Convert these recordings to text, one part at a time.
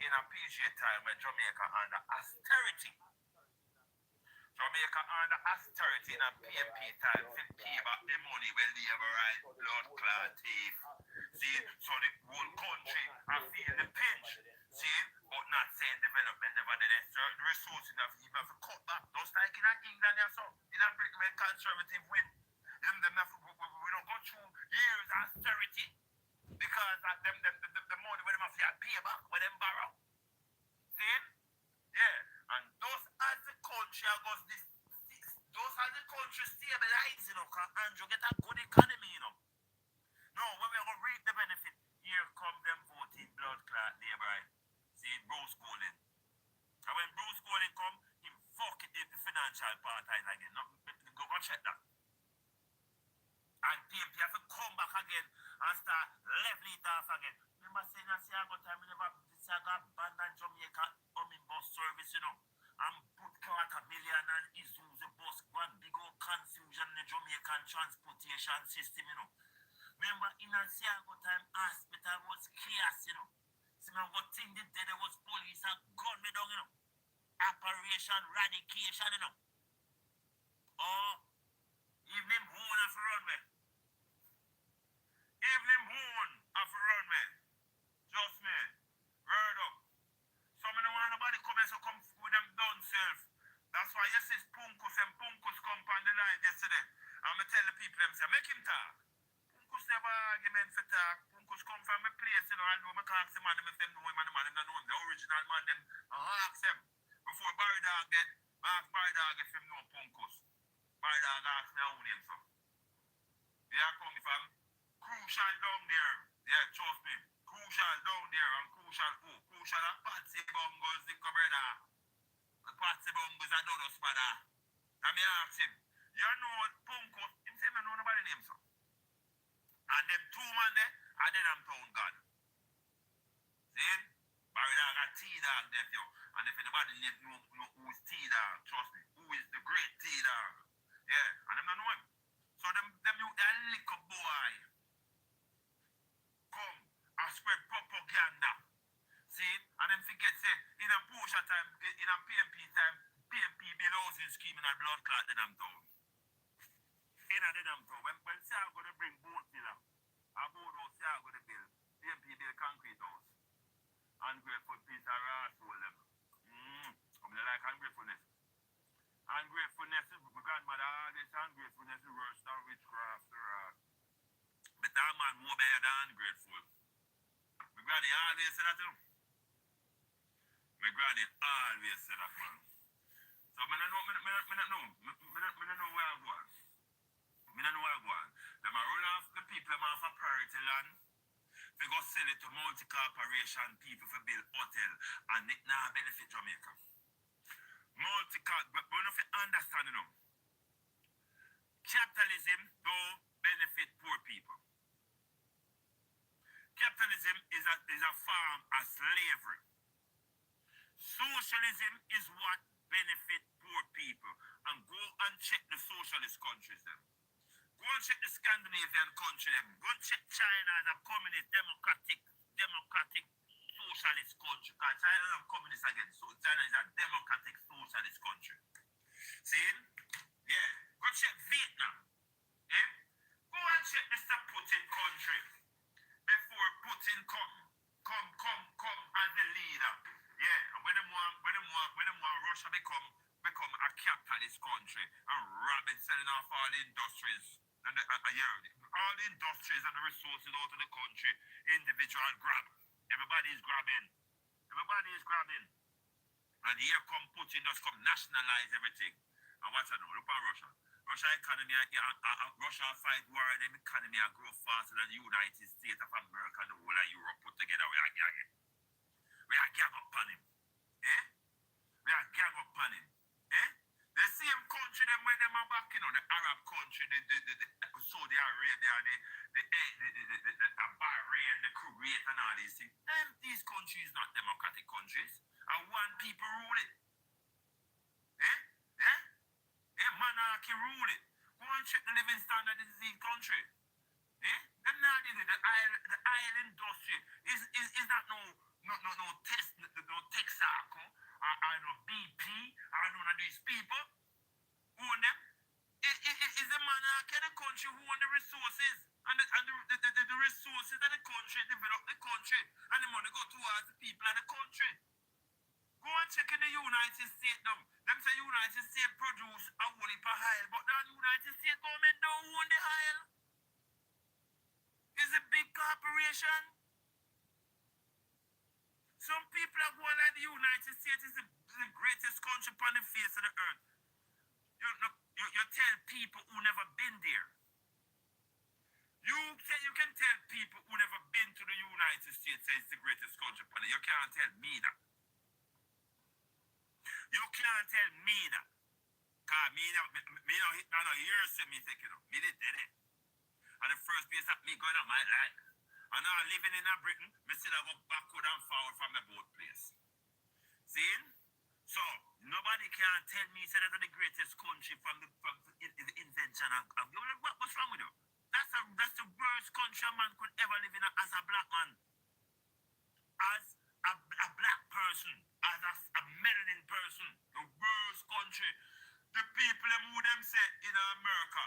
in a PG time when Jamaica under austerity. Jamaica under austerity in a PMP time to pay back the money when they ever right blood clot thief. See, so the whole country I feel the pinch. See, but not saying development nevertheless. Certain resources you have to cut back. Just like in England and so. In a Britain conservative win. We don't go through years of austerity because the money when them have to pay back when them borrow. See? Yeah. And those as the country goes this those as the country stabilize, you know, cause Andrew get a good economy, you know. No, when we're gonna reap the benefit, here come them voting blood clot labor, right? See Bruce Golding. And when Bruce Golding come, he fuck it the financial part again. No, go check that. And PMP have to come back again and start leveling it off again. Remember saying that Siago time we never Siago abandon Jamaica bus service, you know, and put $250,000 and Isuzu bus, one big old confusion in the Jamaican transportation system, you know. Remember in a Siago time hospital was chaos, you know. So now what thing did there was police and gun me down, you know. Operation Radication, you know. Oh, evening horn of runway. Evening horn of runway. Just me. Word up. Some of them want nobody come and so come with them done self. That's why you see Punkus and Punkus come on the line yesterday. I'm going to tell the people them say, make him talk. Punkus never argument for talk. Punkus come from a place, you know, I know I can't ask the man, if them know him and the man, them know him. The original man, them, I ask them. Before Barry Dog dead, I ask Barry Dog if him know Punkus. Barry Dog asked me how name, so. Yeah, come from crucial down there. Yeah, trust me. Crucial down there and crucial who? Crucial and Patsy Bungles, the brother. The Patsy Bungles are done us, brother. And me ask him, you know Punkus? Him say me know nobody name, so. And them two man there, are they them town God. See? Barry Dog got T-Dog there, yo. And if anybody know who is T-Dog, trust me, who is the great T-Dog? Yeah, and them don't know him. So them you that little boy come and spread propaganda. See? And them forget say in a Porsche time, in a PMP time, PMP build housing scheme in a blood clot in them town. In a them town. When say I'm gonna bring boat pillar, a boat house say I'm gonna build. PMP build concrete house. Ungrateful piece of ass all them. I'm like ungratefulness. Ungratefulness is my grandmother always ungratefulness is worse than witchcraft or but that man more better than ungrateful. My granny always said that too. My granny always said that, man. So I don't know where I'm going. I don't know where I'm going. Them a run off the people them off a priority land. They go sell it to multi-corporation people for build hotel and it now benefit Jamaica. But we don't understand it now. Capitalism don't benefit poor people. Capitalism is a form of slavery. Socialism is what benefit poor people. And go and check the socialist countries them. Go and check the Scandinavian country them. Go and check China as a communist, democratic socialist country. Because China is not communist again. So China is a democratic socialist country. See? Yeah. Go check Vietnam. Eh? Go and check Mr. Putin country. Before Putin come as the leader. Yeah. And when them want Russia become a capitalist country and robbing, selling off all the industries and all the industries and the resources out of the country, individual grab. Everybody is grabbing. And here come Putin just come nationalize everything. And what's that now? Look at Russia. Russia economy, Russia fight war, and them economy grow faster than the United States of America and the whole of Europe put together. We are gang up on him. Eh? We are gang up on him. Eh? The same country them when them are back, you know, the Arab country, the Saudi Arabia, the Bahrain, the Kuwait and all these things. These countries not democratic countries. And one people rule it. Eh? Eh? Monarchy rule it. Go and check the living standard in this country. Eh? Them not in it. The oil industry is not no test. The money go towards the people of the country. Go and check in the United States now. Them say United States produce a whole heap of oil, but the United States government don't own the oil. It's a big corporation. Some people are going like the United States is the greatest country on the face of the earth. You tell people who never been there. You can tell people who never been to the United States say it's the greatest country on the earth. You can't tell me that. You can't tell me that. Because me no years to me thinking of. Me did it. And the first place that me going on my life. And now living in Britain, me still I go backward and forward from my boat place. See? So, nobody can tell me say that's the greatest country from the invention of what's wrong with you? That's the worst country a man could ever live in as a black man. As a black person, as a melanin person, the worst country. The people who them say in America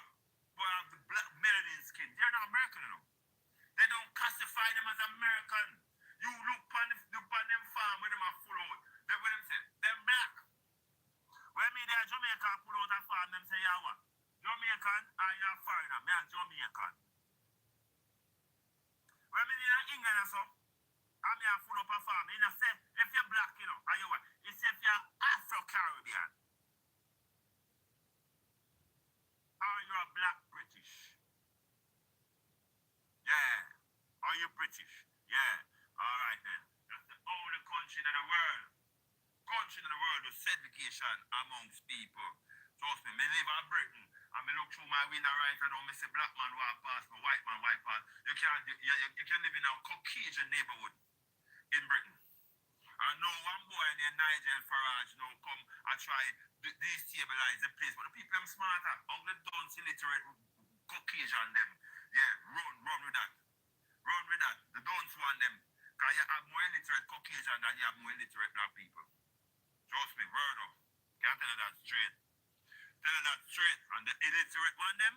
who have the black melanin skin, they're not American, you know. They don't classify them as American. You look on them farm with them are full out. They what them say, them black. When me there Jamaica pull out a farm, them say, yeah what? Jamaican or you're foreigner, me a Jamaican. When me in England or so, I'm here full up a farm. You know, say, if you're black, you know, are you what? It's if you're Afro-Caribbean. Or you're a black British. Yeah. Are you British? Yeah. All right then. That's the only country in the world. Country in the world with segregation amongst people. Trust me, me live in Britain. And me look through my window right and I see black man walk past, me white man walk past. You can live in a Caucasian neighborhood in Britain. And now one boy named Nigel Farage now come and try to destabilize the place. But the people them smarter. All the dunce illiterate Caucasian them. Yeah, run with that. Run with that. The dunce want them. Because you have more illiterate Caucasian than you have more illiterate black people. Trust me, word up. Can't tell you that straight. Tell you that straight. And the illiterate one them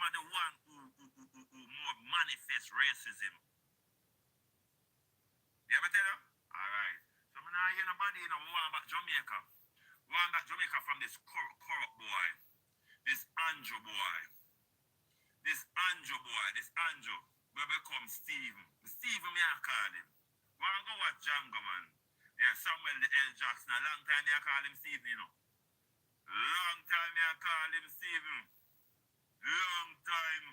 are the one who more manifest racism. You ever tell them? Alright. So I'm not hearing nobody, you know, one back Jamaica. One back Jamaica from this corrupt boy. This Andrew boy. This Andrew. Will become Steven. Steven, me I call him. Wanna go watch Django, man. Yeah, Samuel L. Jackson. A long time me I call him Steven, you know. Long time me I call him Steven. Long time.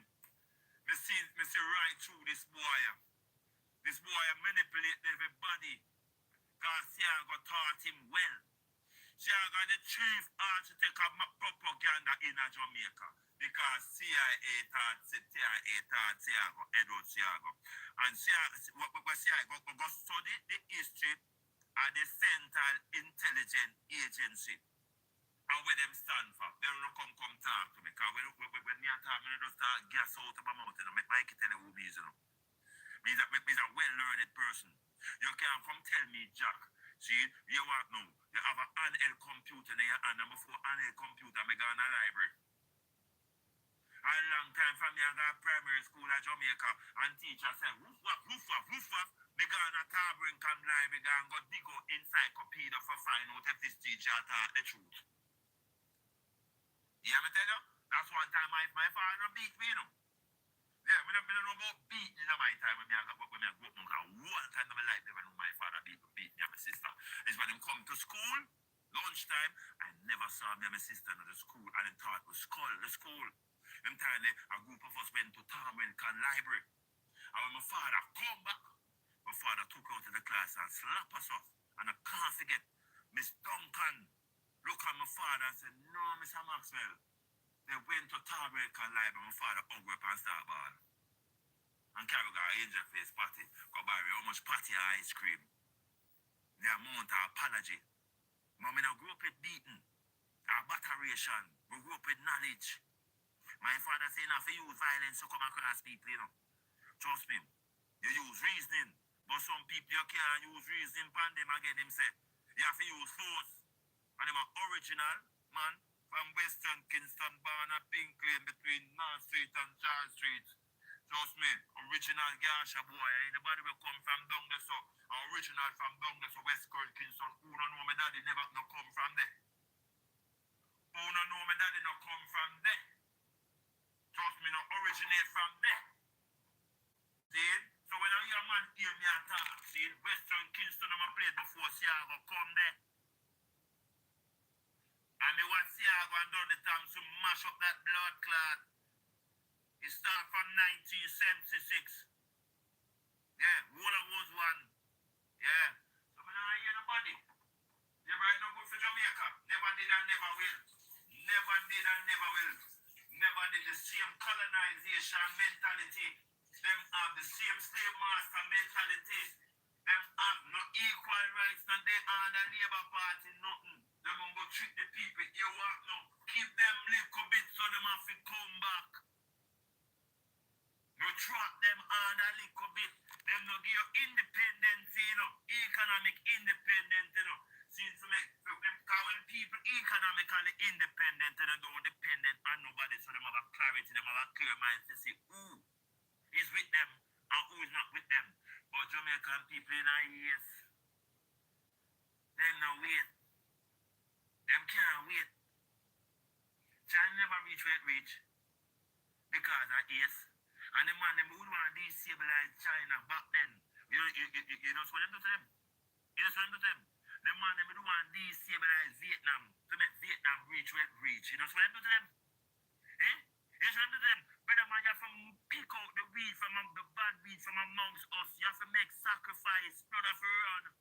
Me see right through this boy. This boy manipulate everybody. Because Siago taught him well. Siago the chief architect of propaganda in Jamaica. Because CIA taught Siago, Edward Siago. And Siago go study the history of the Central Intelligence Agency. And where them stand for. They don't come talk to me. Because when me talk, I just start gas out of my mouth. You know, I can tell you who me is, you know. Me's a well-learned person. You can't come tell me, Jack. See, you want now. You have an handheld computer in your hand, and before handheld computer, I go in a library. A long time from me, I got primary school at Jamaica, and teacher said, woof waf. Me go in a Tarbringham library, and go dig out encyclopedia for find out if this teacher taught the truth. You hear me tell you? That's one time my father beat me, you know. Yeah, I don't know about beating in my time when I grew up. One time in my life, never know my father beat me and my sister. It's when they come to school, lunchtime, I never saw me and my sister in the school, and they thought we the school. Them time, a group of us went to Tarbringham Library. And when my father come back, my father took out of the class and slapped us off. And I can't forget, Miss Duncan looked at my father and said, no, Mr. Maxwell. They went to Tarbringham Library, my father hung up and start ball. And carry got an angel face party. Go buy how much party and ice cream. The amount of apology. Mom, I grew up with beating. Batteration. We grew up with knowledge. My father said not to use violence to come across people, you know. Trust me. You use reasoning. But some people you can't use reasoning upon them again, him say. You have to use force. And them are original, man. From Western Kingston, Barna, Pink Lane, between North Street and Charles Street. Trust me, original Gasha boy. Anybody will come from down there, so original from Douglas or West Coast Kingston. Who don't know my daddy never no come from there? Who don't know my daddy no come from there? Trust me, no originate from there. See? So when I hear a man hear me attack, see, Western Kingston I'm a place before Siago come there. And me watch Siago and done the time to mash up that blood clot. It started from 1976. Yeah, Waller was one. Yeah. So when I hear nobody. You right now go for Jamaica. Never did and never will. Never did and never will. Never did the same colonization mentality. Them have the same slave master mentality. Them have no equal rights than they are the Labour Party, nothing. Them gonna go treat the people you want now. Keep them little bit so them have to come back. No trap them on a little bit. Them no give you independence, you know. Economic independence, you know. Since when people economically independent and don't dependent on nobody, so them have a clarity, them have a clear mind to see who is with them and who is not with them. But Jamaican people in our years, them no wait. Them can't wait. China never reach where it reach because of ace. And the man them would want to destabilize China back then. You know what them do to them? You know what them do to them? The man them would want to destabilize Vietnam to make Vietnam reach where it reach. You know what them do to them? Eh? You know what them do to them? Brother man, you have to pick out the weed from the bad weed from amongst us. You have to make sacrifice. Brother for run.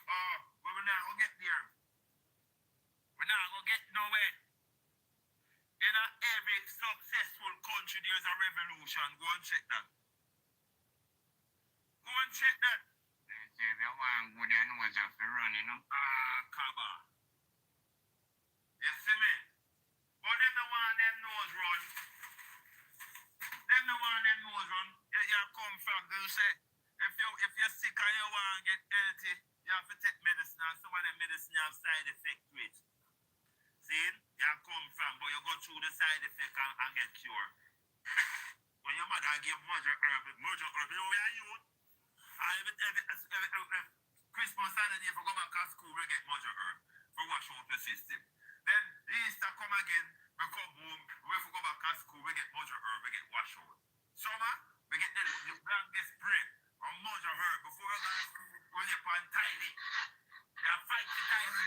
But we're not going to get there. We're not going to get nowhere. In every successful country, there's a revolution. Go and check that. Go and check that. They say the one good and was have to run, you know. Clabba. You see me? But them the one them nose run. Them the one them nose run. You come from, they say, if you're sick and you want to get healthy, you have to take medicine, and some of them medicine have side effects to it. See? You come from, but you go through the side effect and get cured. When your mother give mother herb, you know where you are? Every Christmas Saturday, if you go back to school, we get mother herb for wash out the system. Then Easter come again, we come home, we go back to school, we get mother herb, we get wash out. Summer, we get the blankest spray or mother herb before we go to school, when you're on tidy. You fight the tidy.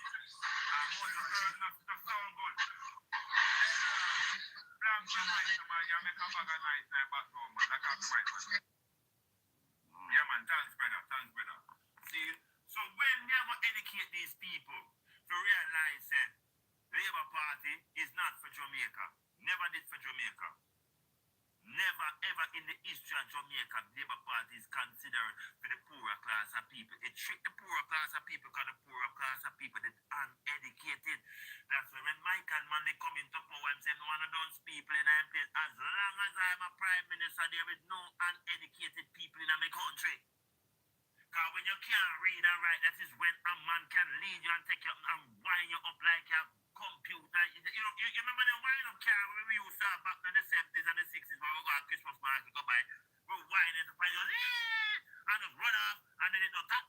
And mother herb not sound good. Then blank and nice, man, you make a bag of nice in the bathroom, man. That's how to write, man. Yeah, man, thanks, brother. See, so when they ever educate these people to realize that Labour Party is not for Jamaica, never did for Jamaica. Never ever in the history of Jamaica, Labour Party is considered for the poorer class of people. It tricked the poorer class of people because the poorer class of people that are uneducated. That's why when Michael Manley come into power and say, one of those people in our place, as long as I'm a prime minister, there is no uneducated people in my country. Because when you can't read and write, that is when a man can lead you and take you and wind you up like a computer. You remember the wind up car when we used to have back in the 70s and the 60s when we go to Christmas market, go by, we wind it up and just run off and then it don't tap.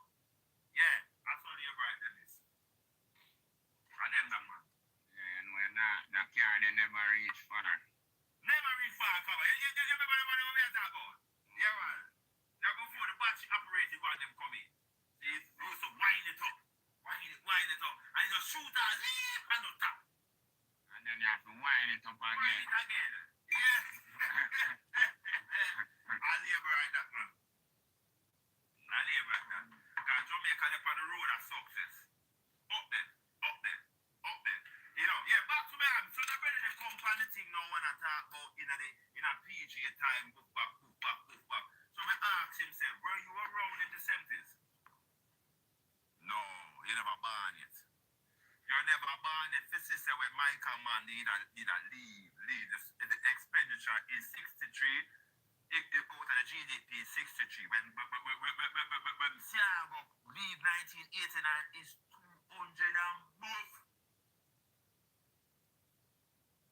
Yeah, that's all you're right then is. And them that man. Yeah, and when that car they never reach far. Never reach far, cover. You remember the one we are talking about? Yeah, man. Now before the battery operated while them come in. They used to wind it up. Wind it up. And you just shoot out and don't tap. And then you have to wind it up again. Wind it again. Yeah. I'll labor like that, man. I'll labor like that. Because Jamaica, they're on the road of success. Up there. You know, yeah, back to me. So the better the company thing now when I talk about in a PG time, book back. So I asked him, say, were you around in the 70s? No, you never born yet. You're never born yet. This is when Michael Mann need a leave. The expenditure is 63. Out of the GDP is 63. When Siago leave 1989 is 200 and both.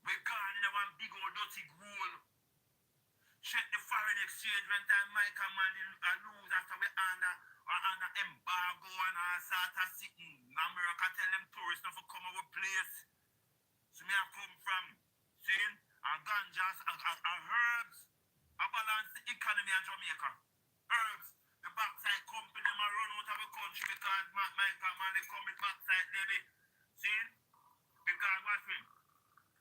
We're gone in a one big old dirty goal. Check the foreign exchange engagement time, Michael man lose after we under embargo and all sort of sitting. America tell them tourists not to come our place. So me I come from, seeing, and ganjas and herbs. I balance the economy in Jamaica. Herbs. The backside company them run out of the country because Michael man they come with backside baby. See? Because what's it?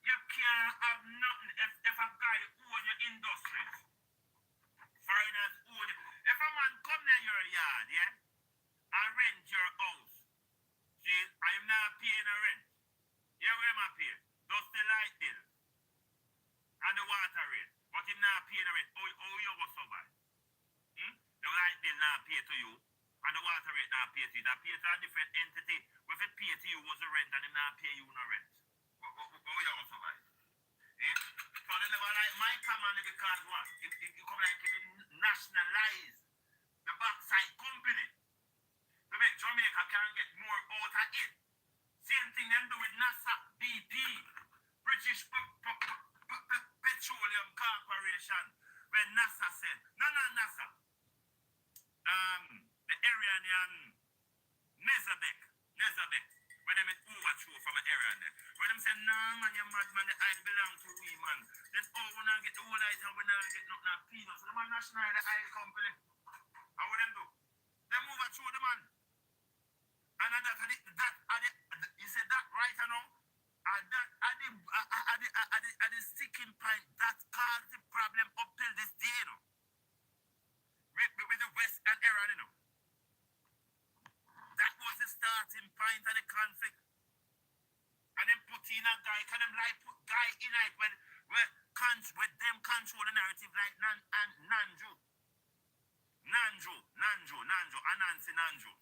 You can't have nothing if a guy own your industries. Foreigners own it. If a man come near your yard, yeah, and rent your house, see, I'm not paying a rent. You know where am I paying? Just the light bill and the water rate. But him not paying the rent. How you go survive? The light bill not pay to you, and the water rate not pay to you. That pay to a different entity. If it pay to you was the rent, and him not pay you no rent. How you go survive? So they never like my command because what? It come like it nationalize the backside company to make Jamaica can get more out of it. Same thing them do with NASA, BP, British Petroleum Corporation. When NASA said, no, NASA. The Iranian Nezabek, when they overthrow from an area there. When them say, no, man, you mad, man, the oil belong to we, man. Then, we not get the whole light and we not get nothing peanuts. So, the man national the oil company. How would them do? Them overthrow the man. And you said that right now? And that at the sticking point that caused the problem up till this day, you know. With the West and Iran, you know. That was the starting point of the conflict. And then put in a guy, can them like put guy in it with them control the narrative like Nanjo, Anansi Nanjo.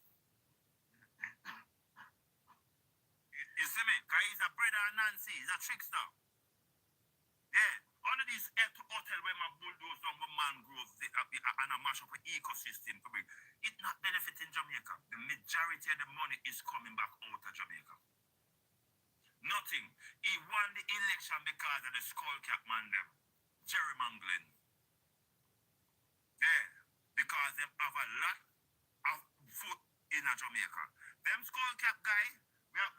You see me? Guy is a brother of Nancy, he's a trickster. Yeah, all of these hotel where my bulldoze down with mangroves and a mash up an ecosystem to bring. It's not benefiting Jamaica. The majority of the money is coming back out of Jamaica. Nothing. He won the election because of the skull cap man them. Gerrymandering. Yeah. Because they have a lot of foot in Jamaica. Them skull cap guy, we are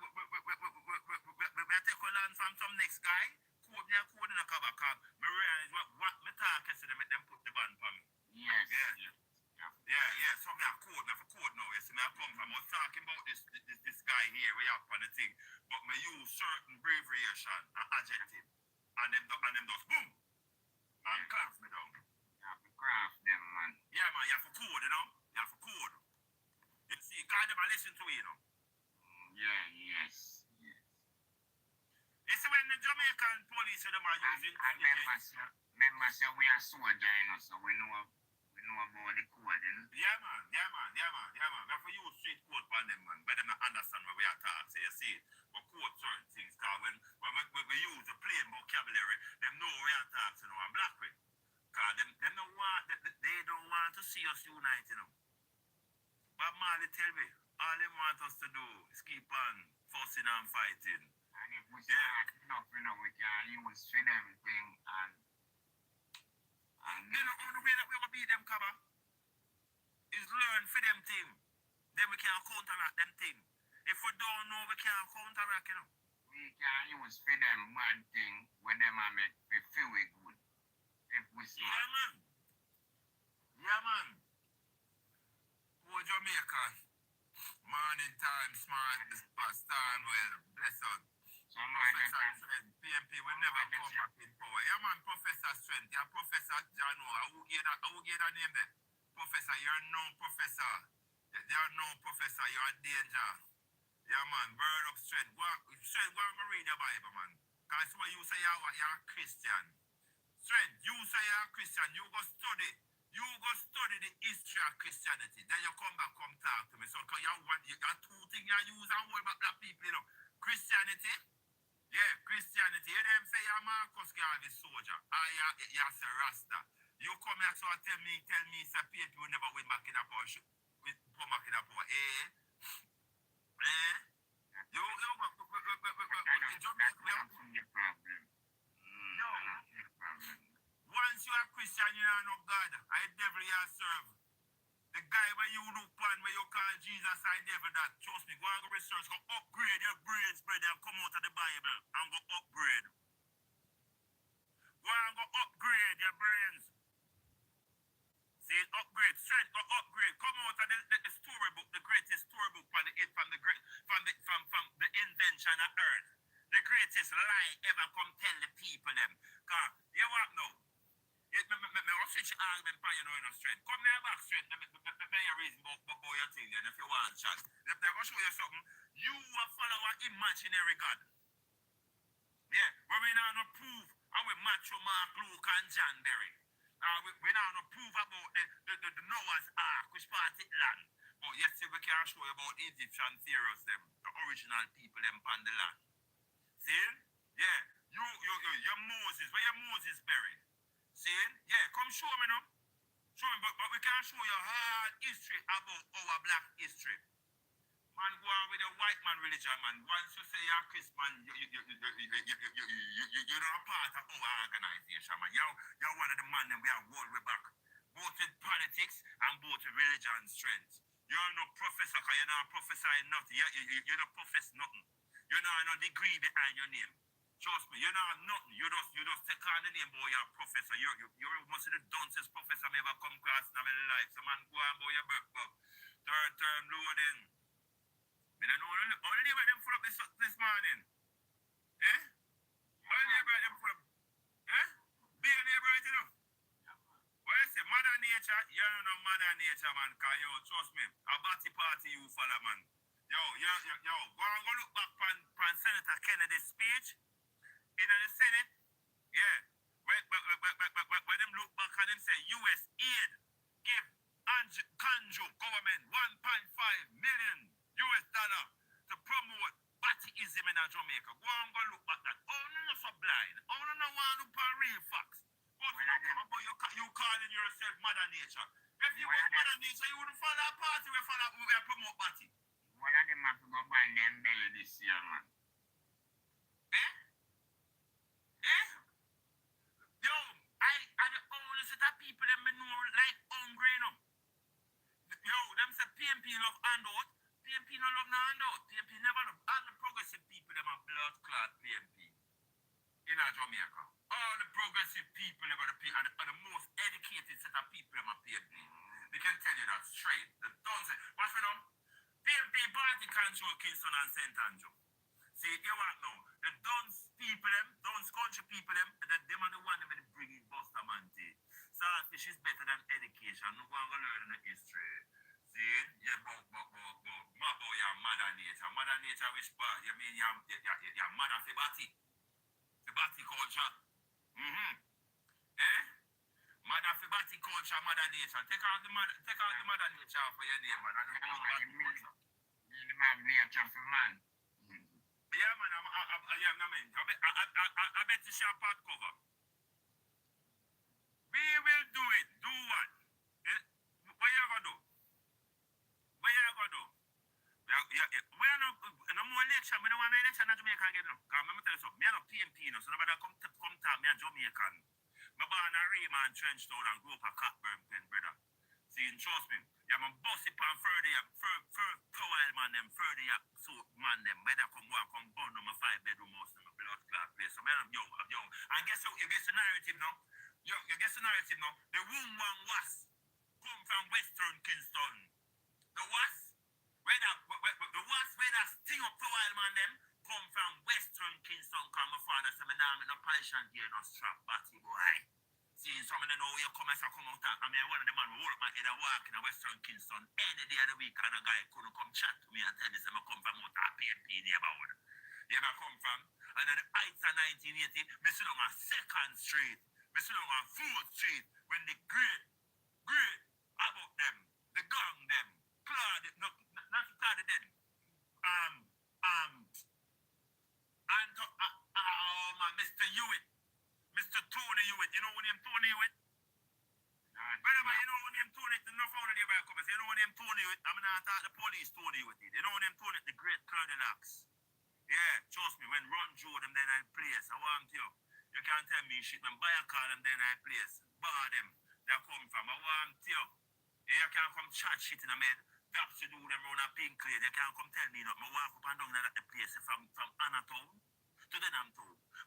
taking land from some next guy. Code in a cover card. Me realize what me talk is to them, make them put the band for me. Yes. Yeah. So me a code now. You see, me I come from. I was talking about this guy here. We have on the thing, but me use certain abbreviation and adjective, and them just boom, and craft me down. You have to craft them, man. Yeah, man. You have to code, you know. You have to code. You see, cause them a listen to you know. Yes. You see, when the Jamaican police them are using. Members say we are soldier, you know, so we know about the code, you know. Yeah, man. We have to use street code for them, man. But them not understand what we are talking. So you see, we quote certain things. Because when we use the plain vocabulary, them know we are talking, you know, and black way. Because they don't want to see us unite, you know. But Marley tell me, all they want us to do is keep on fussing and fighting. And if we start enough, you know, we can use for them thing and you know, the way that we will beat them, Clabba, is learn for them team. Then we can counteract them team. If we don't know, we can't counteract, you know. We can use for them bad thing when them are make we feel we good. If we smart. Yeah, man. Poor Jamaica. Morning time, smart, stand well, bless us. Professor Strength, PMP will never come back in power. Yeah, man, Professor Strength. Yeah, Professor Jano. I will get that name there. Professor, you're no professor. You're no professor. You're a danger. Yeah, man, bird of strength. Go and read your Bible, man. Because what you say you're a Christian. Strength, you say you're a Christian. You go study the history of Christianity. Then you come back, come talk to me. So, because you got two things you use and hold back black people, you know. Christianity. Yeah, Christianity. You them say you're Marcus Garvey soldier. You're a Rasta. You come here so tell me, say people will never win back in the power. Come back in the power. Once you are Christian, you are no God. I serve. The guy where you look on, where you call Jesus I devil, that, trust me, go and go research, go upgrade your brains, brother, and come out of the Bible and go upgrade. Go and go upgrade your brains. See, upgrade, strength, go upgrade. Come out of the storybook, the greatest storybook from the invention of earth. The greatest lie ever come tell the people them. Cause you what now? I'll switch your argument for you know in strength. Come here back straight. Let me your reason about your thing then if you want chat. They're gonna show you something. You a follow an imaginary God. Yeah, but we now not prove how we match Mark, Luke, and John Berry. We now not prove about the Noah's Ark, which part it land. But yes, we can show you about Egyptian pharaohs, them, the original people them on the land. See? Yeah. You're Moses. Where your Moses buried? See? Yeah, come show me now. Show me, but we can't show you hard history about our black history. Man, go on with the white man religion, man. Once you say you're a Christian, you're not a part of our organization, man. You're one of the men that we are world back. Both in politics and both in religion strength. You're no professor, because you're not prophesying nothing. You don't profess nothing. You're not no degree behind your name. Trust me, you're not nothing. You just take on the name, boy, you're a professor. You're most of the dumbest professor I ever come across in my life. So, man, go on, boy, your birthday. Third term loading. I don't know, only about them full up this morning. Eh? Only about them full up. Eh? Be a neighbor, right, you know? What I say, Mother Nature, you don't know Mother Nature, man, because, yo, trust me, a batty party you follow, man. Yo, go and go look back on Senator Kennedy's speech in the Senate. Yeah. When them look back and them say, U.S. aid give Kanjo government $1.5 million to promote Battyism in Jamaica. Go and go look back that. Oh, no, so blind. Oh, no, one look for real facts. But you calling yourself Mother Nature. If you was Mother Nature, you wouldn't follow a party we promote Batty. One of them have to go buy them belly this year, man. Eh? Yo, I the only set of people that me know like hungry, you know. Yo, them say PMP love handout. PMP no love no handout. PMP never love. All the progressive people, them are blood clot PMP in Jamaica. All the progressive people, them are the most educated set of people, them are PMP. They can tell you that straight. The dons, watch me now. PMP party control Kingston and St. Andrew. See, you want now? The Duns people, Duns country people, them are the one that bring in Buster Manti. Saltfish is better than education. No one going to learn the history. See, your Mother Nature. Mother Nature, which part? You mean your mother Fibati? Fibati culture. Eh? Mother Fibati culture, Mother Nature. Take out the Mother Nature for your name, man. Nature for man. Yeah, man, I bet you shall part cover. We will do it. Do what? What you gonna do? We're no more election. We don't want an election in Jamaica again. No. Because I'm tell you something. I'm not PMP, no. So nobody come to me a Jamaican. I'm born a Raymond Trenchtown and grew up a Cockburn Pen, brother. See, trust me. Yeah, I'm bossy pan further Powell man them, further so man them. Whether come burn them a 5-bedroom house in a blood clot place. So man, yo. And guess what? You guess the narrative now? You guess the narrative now? The womb one was come from Western Kingston. The was? The was where that sting up Powell man them come from Western Kingston. Cause my father said, me nah, me no polish and gear no strap, batty boy. See, some of them know you come as I come out. I mean, one of the man who hold up my head and walk in a Western Kingston any day of the week, and a guy couldn't come chat to me and tell me, say, I come from out of PNP neighborhood. You ever come from? And then the heights of 1980, me sit on 2nd Street, me sit on 4th Street, when the great about them, the gang them, Claude, not Claude them, Mr. Hewitt, Mr. Tony Hewitt, you know what name Tony Hewitt? Brother, you know what name Tony Hewitt? No phone there come and say, you know what name Tony Hewitt? I'm not talking the police Tony Hewitt. You know what name Tony Hewitt? The great Colonel Axe. Yeah, trust me, when Ron Joe them then I place, I want you. You can't tell me shit, man. Buy a car them then I place. Bar them, they come from. I want you. You can't come chat shit in the med. That's to do them round a pink clay. They can't come tell me nothing. I walk up and down at the place from Anatown to Denham.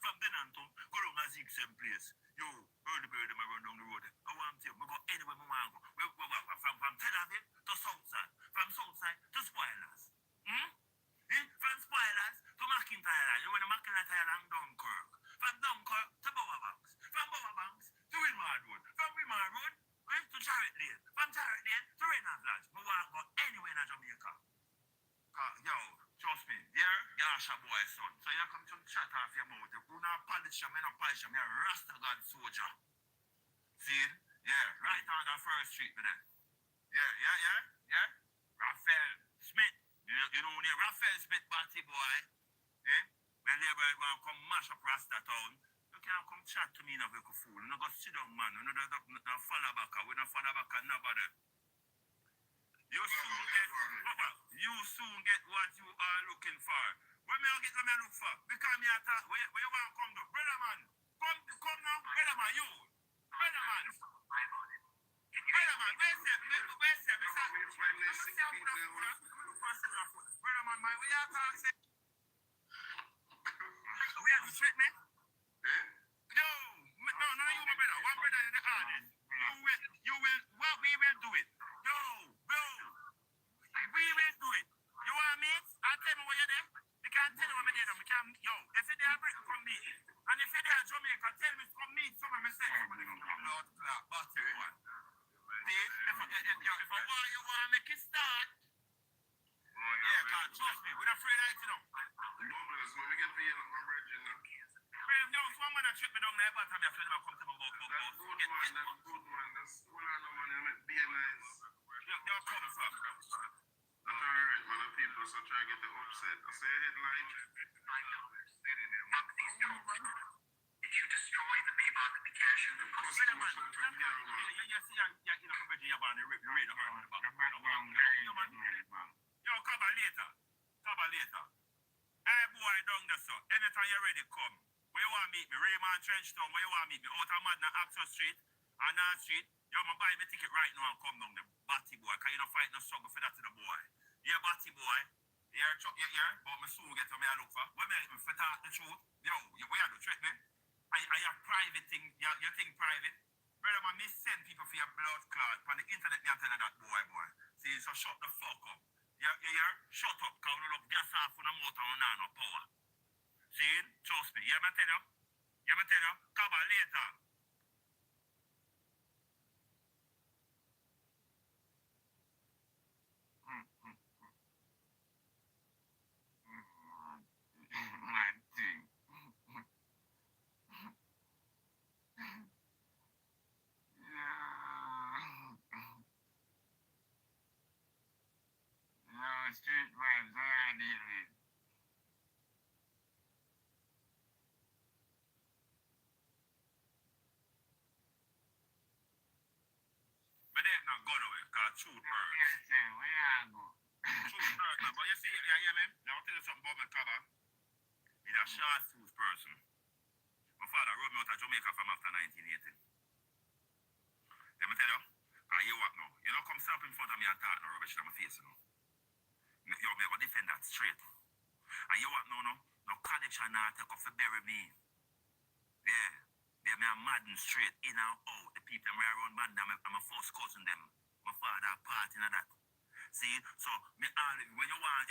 From Denham go down a Zig same place. Yo, early bird them run down the road. I want to go anywhere I want to go. From Tel Aviv to Southside. From Southside to Spoilers. From Spoilers to McIntyre. You know the McIntyre and Dunkirk. From Dunkirk to Bowerbanks. From Bowerbanks to Wilmar Road. From Wilmar Road to Jarrett Lane. From Jarrett Lane to Reynolds Lodge. I want to go anywhere in Jamaica. Yo, trust me, you're a boy son. So you come to chat off your mouth. You not polish him, you not polish him. You're a Rasta God soldier. See? Yeah, right on the first street with them. Yeah. Raphael Smith. You know, Raphael Smith, Batty boy. When they were going to come mash up Rasta town, you can't come chat to me in a vehicle fool. You don't go sit down, man. You don't follow back. We don't follow back nobody. You soon get what you are looking for. What me get come look for? Because me attack. Where you want to come to? Brother man. Come now. Brother man, you. Brother man. Brother man, where's it? Brother man, where you talking? We have to threat me? No, you my brother. One brother is the hardest. What we will do it. Yo, bro. We will do it. You want me? I'll tell me what you're there. You can't tell me what I'm there. Yo, if you're there, break from me. And if you're there, Jamaica, tell me from me. Some of me say, Lord, clap, but you want. See, if I want you want to make it start. Yeah, God, trust me. We're afraid of it, you know. No, someone that tripped me down there, but I'm afraid of come to my boat. That's good, man. That's all I know, man. Be nice. You're coming from. That's alright, man. The people so try to get the upset. I say headline. Did you destroy the Maybach and the cashew? Yo, Clabba later. Hey, boy, down there, so. Anytime you're ready, come. Where you want to meet me? Raymond Trenchtown. Where you want to meet me? Out of Madden, Axel Street, and Ann Street. Yo, I'm buy me ticket right now and come down there. Batty boy, because you don't fight no struggle for that to the boy. Yeah, Batty boy. Yeah, but me soon get to me I look for. When me for talk the truth, yo, where you do trick me? I have private thing, you think private? Brother, man, me send people for your blood clot. On the internet, me tell that boy. See, so shut the fuck up. You hear? Shut up, because we love gas off on the motor and no power. See? Trust me. Yeah, me tell you? Clabba later. Street vibes, I deal with. But they not go away, because truth hurts. Where I go? Truth hurts, man. But you see, you hear me? Now I'll tell you something about my Clabba. He's a short fuse person. My father wrote me out of Jamaica from after 1980. Let me tell you, you what now? You don't come stop in front of me and talk no rubbish in my face, you know. Yo, me go defend that straight. And you what now? No connection now take off to bury me. Yeah, me a madden straight in and out. The people them around band, I'm a first cousin them. My father part in that. See, so me all when you want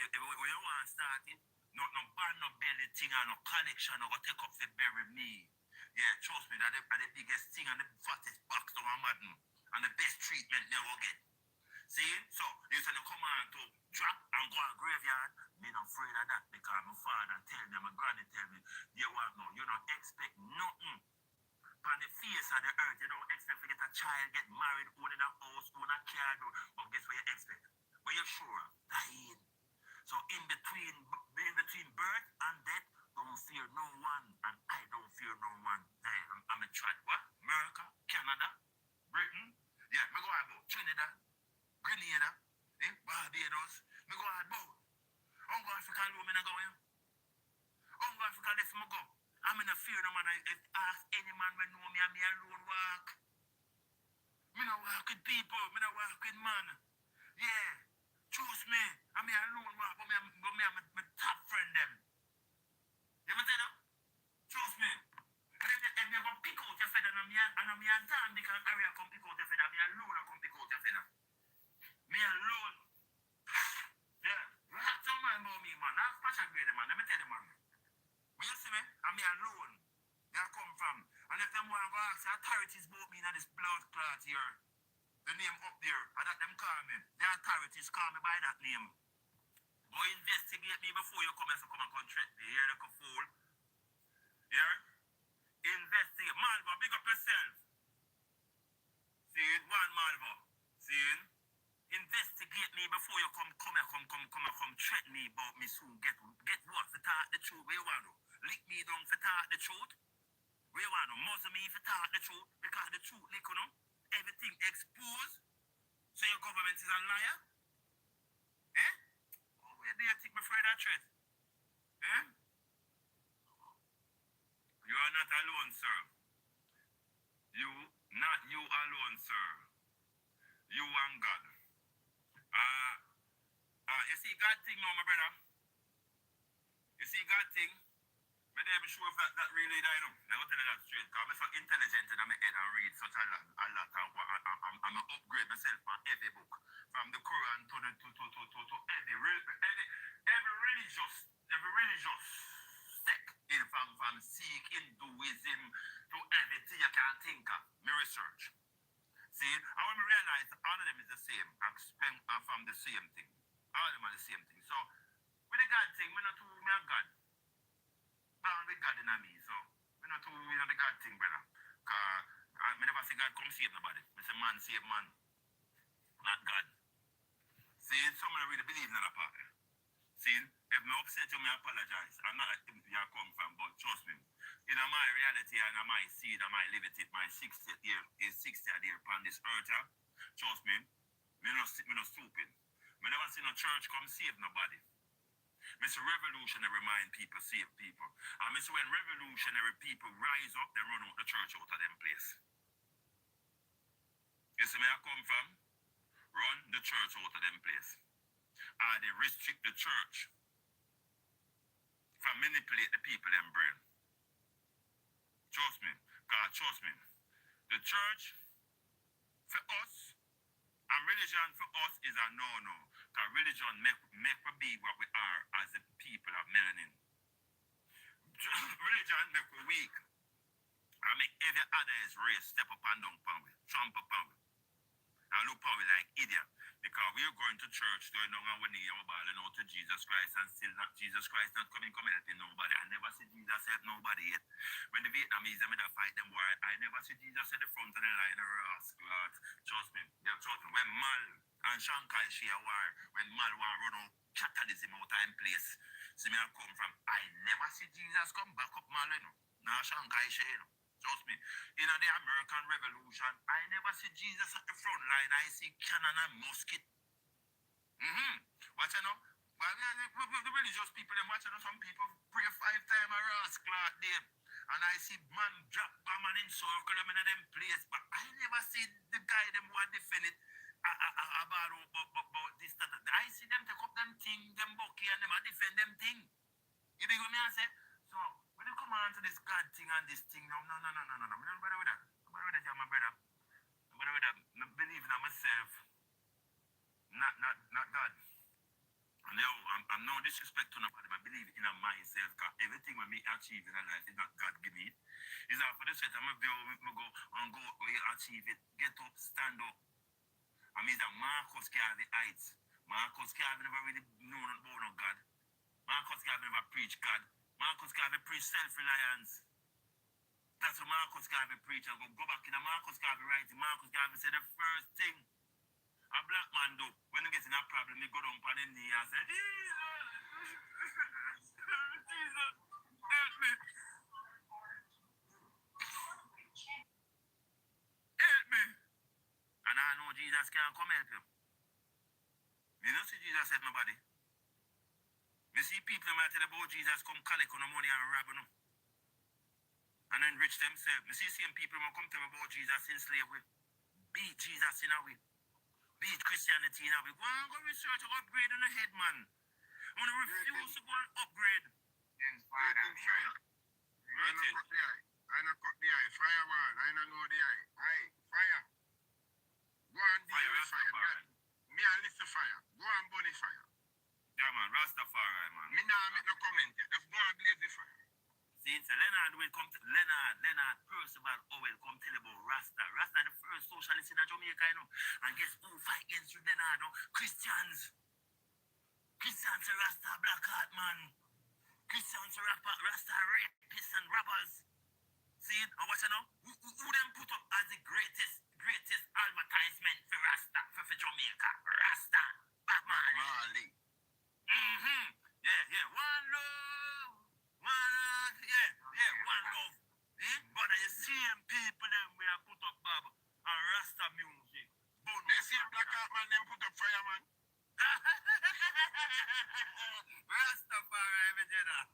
start it, no band, no belly thing and no connection no go take up to bury me. Yeah, trust me, that's the biggest thing and the fattest box to a madden. And the best treatment they will get. See? So, you say you come on to drop and go to graveyard. Me not afraid of that because my father tell me, my granny tell me, you want no, you don't expect nothing. On the face of the earth, you don't expect to get a child, get married, own in a house, own a car, but guess what you expect? But you're sure, dying. So in between birth and death, don't fear no one, and I don't fear no one. I'm a tribe. What? America, Canada, Britain. Yeah, me go on about Trinidad, Grenada, Barbados. Me go on about. Hong Africa alone, me not go here. Hong Africa, let's me go. I'm in a fear no man. If ask any man when know me and me alone walk. Me no walk with walking man. Yeah. Trust me. I mean alone walk, but me my top friend them. You understand that? Trust me. And they gonna pick out your feather and me and Tom because area come pick out your feather. Me alone come pick out your feather. Me alone. Yeah. Relax your mind about me, man. That's passion grade, man. Let me tell you, man. When you see me, I'm me alone. Where I come from. And if them want to go ask the authorities about me in this blood clot here, the name up there, and that them call me. The authorities call me by that name. Go investigate me before you come and contract me. Here you can fool. Here? Investigate. Malvo, big up yourself. See it? One Malvo. See it? Investigate me before you come threaten me about me soon. Get what? For talk the truth. Where you want to? Lick me down for talk the truth. Where you want to? Muzzle me for talk the truth. Because the truth, lick you know? Everything exposed. So your government is a liar? Eh? Oh, where do you think me afraid of threat? Eh? You are not alone, sir. Not you alone, sir. You and God. You see God thing now, my brother? You see God thing? But I'm sure if that really I know. Now I'll tell you that straight. Because I'm so intelligent in my head and read such a lot. I'm an upgrade myself on every book. From the Quran to every religious sect. From Sikh, Hinduism to everything you can think of. My research. See, I want to realize all of them is the same. I'm from the same thing. All of them are the same thing. So, with the God thing, we're not too, me and God. Bound with God in me. So, we're not too, the God thing, brother. Because I never see God come save nobody. I say man save man. Not God. See, someone really believe in that part. See, if me upset you, me apologize. I'm not like where you come from, but trust me. In my reality and my seed and my liberty, my 60th year upon this earth, trust me, me not stupid. Me never see no church come save nobody. Me see revolutionary mind people save people. And me see when revolutionary people rise up, they run out the church out of them place. You see where I come from? Run the church out of them place. And they restrict the church from manipulate the people in brain. Trust me. God, trust me. The church, for us, and religion for us is a no-no. Because religion make we be what we are as the people of melanin. Religion make we weak. I make every other is race step up and down upon we, tramp upon we. And look upon we like idiot. Because we are going to church, going down our knee, our balling out to Jesus Christ, and still not Jesus Christ not coming helping nobody. I never see Jesus help nobody yet. When the Vietnamese them fight them war, I never see Jesus at the front of the line or ask God. Trust me. Yeah, trust me. When Mal and Shankai share war, when Mal war run out capitalism out of place, see me I come from. I never see Jesus come back up Mal, you know. Now Shankai share, you know. Trust me. In the American Revolution, I never see Jesus at the front line. I see cannon and musket. Watch you know. But the religious people, them watch you know, some people pray 5 times a rascal day. And I see man drop bomb and in circle them in them place. But I never see the guy them who are defend it about this, that. I see them take up them thing, them bucky, and them a defend them thing. You dig what me I say? So, when you come on to this God thing and this thing, no. I'm not bother with that. I'm bother with that, yeah, my brother. I'm bother with that. I believe in myself. Not God. And yo, I'm no disrespect to nobody, but I believe in myself. Because everything when me achieve in life is not God give me it. It's not for the sake I'm going to go achieve it. Get up, stand up. I mean that Marcus Garvey heights. Marcus Garvey never really know about no God. Marcus Garvey never preach God. Marcus Garvey preach self-reliance. That's what Marcus Garvey preach. I go back in a Marcus Garvey writing. Marcus Garvey said the first thing a black man do when he gets in a problem, he go down on his knee and say, Jesus, help me. Help me. And I know Jesus can't come help you. You don't see Jesus help nobody. You see people might tell about Jesus come collect on the money and rob them. And enrich themselves. You see same people who come tell about Jesus in slavery. Beat Jesus in a way. Christianity now. We go and go research and upgrade in the head, man. I want to refuse to go and upgrade. Then fire and fire. I don't cut the eye. Fire, man. I don't know the eye. Aye, fire. Go and deal with fire. Me and listen fire. Go and burn the fire. Yeah, man. Rastafari, man. Me now make no comment yet. Just go and blaze the fire. See, so Leonard will come to Leonard Percival Owell come tell about Rasta. Rasta the first socialist in Jamaica, you know. And guess who fight against you, Leonard? No? Christians. Christians are Rasta black heart, man. Christians are Rasta rapists and robbers. See, and watch it now. Who them put up as the greatest advertisement for Rasta, for Jamaica? Rasta. Bob Marley. Yeah. One love. One love. But the same people them we have put up Bob and Rasta music. But the same black heart man them put up fire, man. Rastafari, me did that.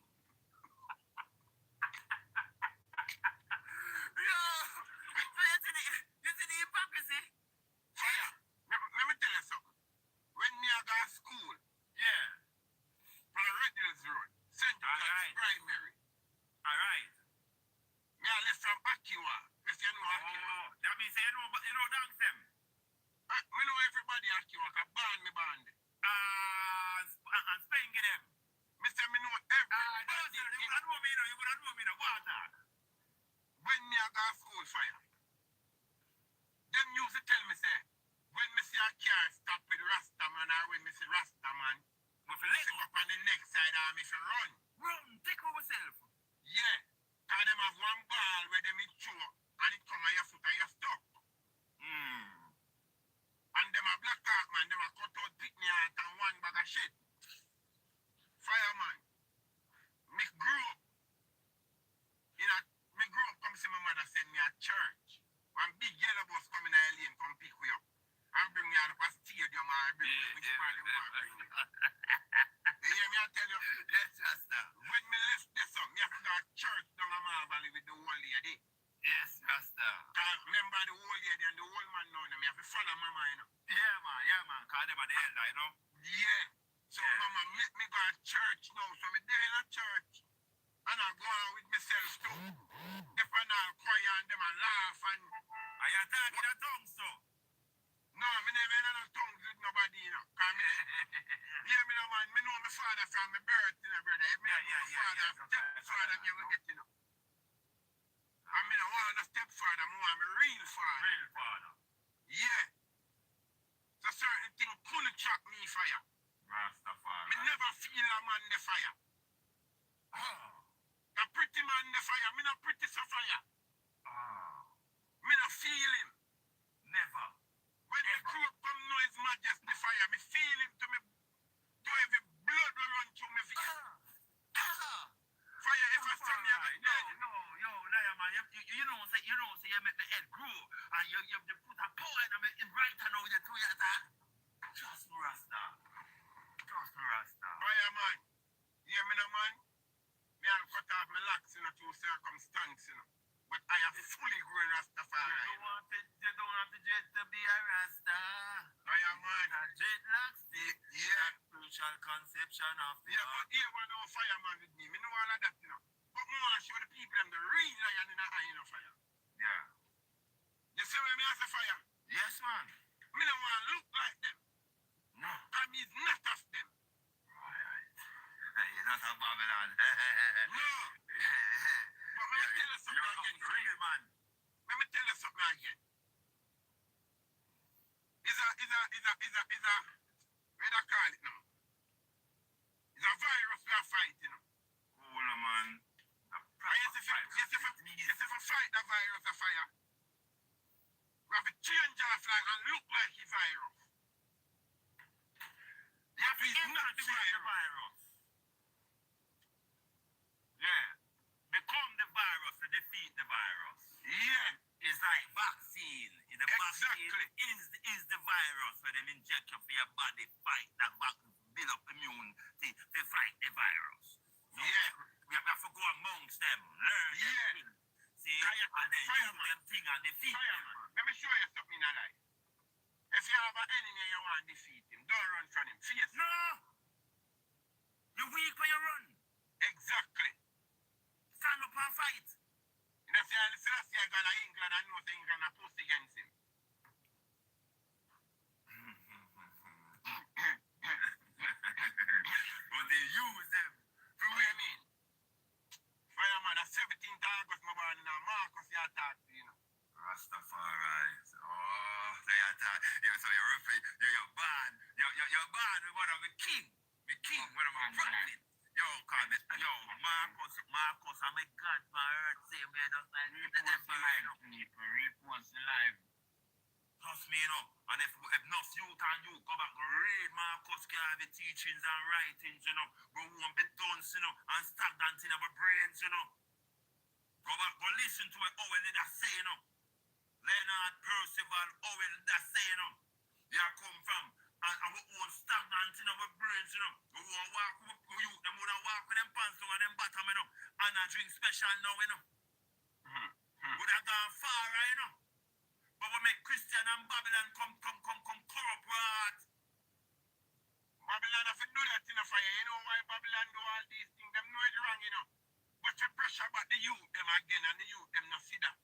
Yo, so you see the hypocrisy? Fire. Let me tell you something. When me go to school, Yeah. on Red Hills Road, St. John's Primary, Alright. me I left from Akiwa. If you know Akiwa. Oh, that means you know dance them. Me know everybody Akiwa, because band. And Spain get them. Me say me know No, everybody. sir, you could know me, water. When me I go to school, fire. Them used to tell me, say, when me see a car stop with Rasta man, or when me see Rasta man, But for me let see up on the next side, and me should run. run, take over yourself. Yeah. Because them have one ball where them it throw, and it come on your foot and you stop. And them a black heart man, them a cut out picnic heart and one bag of shit. Fireman. Me grew up. Me grew up come see my mother send me a church. One big yellow bus come in a lane, come pick me up. And bring me out of a stadium and bring me which part they want to bring me. You hear me I tell you? Yes, Rasta. When me left this up, me have to go to church down a Mar Valley with the old lady. Yes, Rasta. Remember the old lady and the old man now, me have to follow mama, you know. Yeah, man. Cause them are the elder, you know. Yeah. So mama make me go to church now. So me there in a church. And I go on with myself too. If I now choir and them and laugh and Are you talking a tongue, so? no, me never in no tongues with nobody, you know. Cause me, yeah, me no man, me know my father from my birth, you know, brother. If me know my father, stepfather, me will get, you know. And me no want a stepfather, me want my real father. Real father. Yeah. So certain thing couldn't chop me fire. Rastafari. Me never feel a man the fire. A pretty man the fire, me not pretty so fire. Me not feel him. Never. When me grew up come know his majesty fire, me feel him to me, to every blood will run through me veins. Fire if I saw me I'm dead. No, liar man. You don't say you make the head grow and you put a power in right and now you do that. Trust me, Rasta. Fire man, hear me no man? Me have cut off my locks in a two circumstance, you know. But I have fully grown Rastafari. You don't want the jet to be a Rasta. Fire man. Dreadlocks, the spiritual conception of the Yeah, but here one no fireman with me. Me know all of that, you know. But me want to show the people them the real lion in the eye in the fire. Yeah. You see where me has a fire? Yes, man. Me don't want to look like them. No. Because me is not of them. Right. You're not a Babylon. No. But let me tell you something again. Real man. Let me tell you something again. Is a, what do I call it now? It's a virus we are fighting. Cool, man. Yes, if I fight the virus of fire, we have to change our flag and look like a virus. You have to infiltrate the virus. Yeah. Become the virus to defeat the virus. Yeah. It's like vaccine. The Exactly. vaccine is the virus where them inject you for your body fight that build up immunity to fight the virus. So Yeah. We have to go amongst them, learn Yeah. them, see, and then use them thing and defeat them. Let me show you something in life. If you have an you want to defeat him. Don't run from him. Face him. No! You weak when you run. Exactly. Stand up and fight. You know, say, Haile Selassie got to England and knows England are pussy against him. But they use them. What do you mean? Fireman, on 17th August, my born now. Marcus, you attack, you know. Rastafari. Oh, so you attack. So you're roughly, you're bad. You're bad with one of the king. The king, one of my prophet. Yo, call me. Yo, Marcus, I'm a god, my earth, say, me, just like the emperor, you know. Repost live. Trust me, you know. And if enough youth and you go back, read Marcus Garvey teachings and writings, you know. We won't be done, you know, and stagnant in our brains, you know. Go back, go listen to it, Owen did that say, you know. Leonard Percival, Owen did that say, you know. You come from, and we won't stagnant in our brains, you know. We won't walk with you, them won't walk with them pants down and them bottom, you know. And I drink special now, you know. Would have gone far, you know. But we make Christian and Babylon come corrupt what? Babylon have to do that in a fire. You know why Babylon do all these things? Them know it's wrong, you know. But you pressure back the youth them again, and the youth them not see that.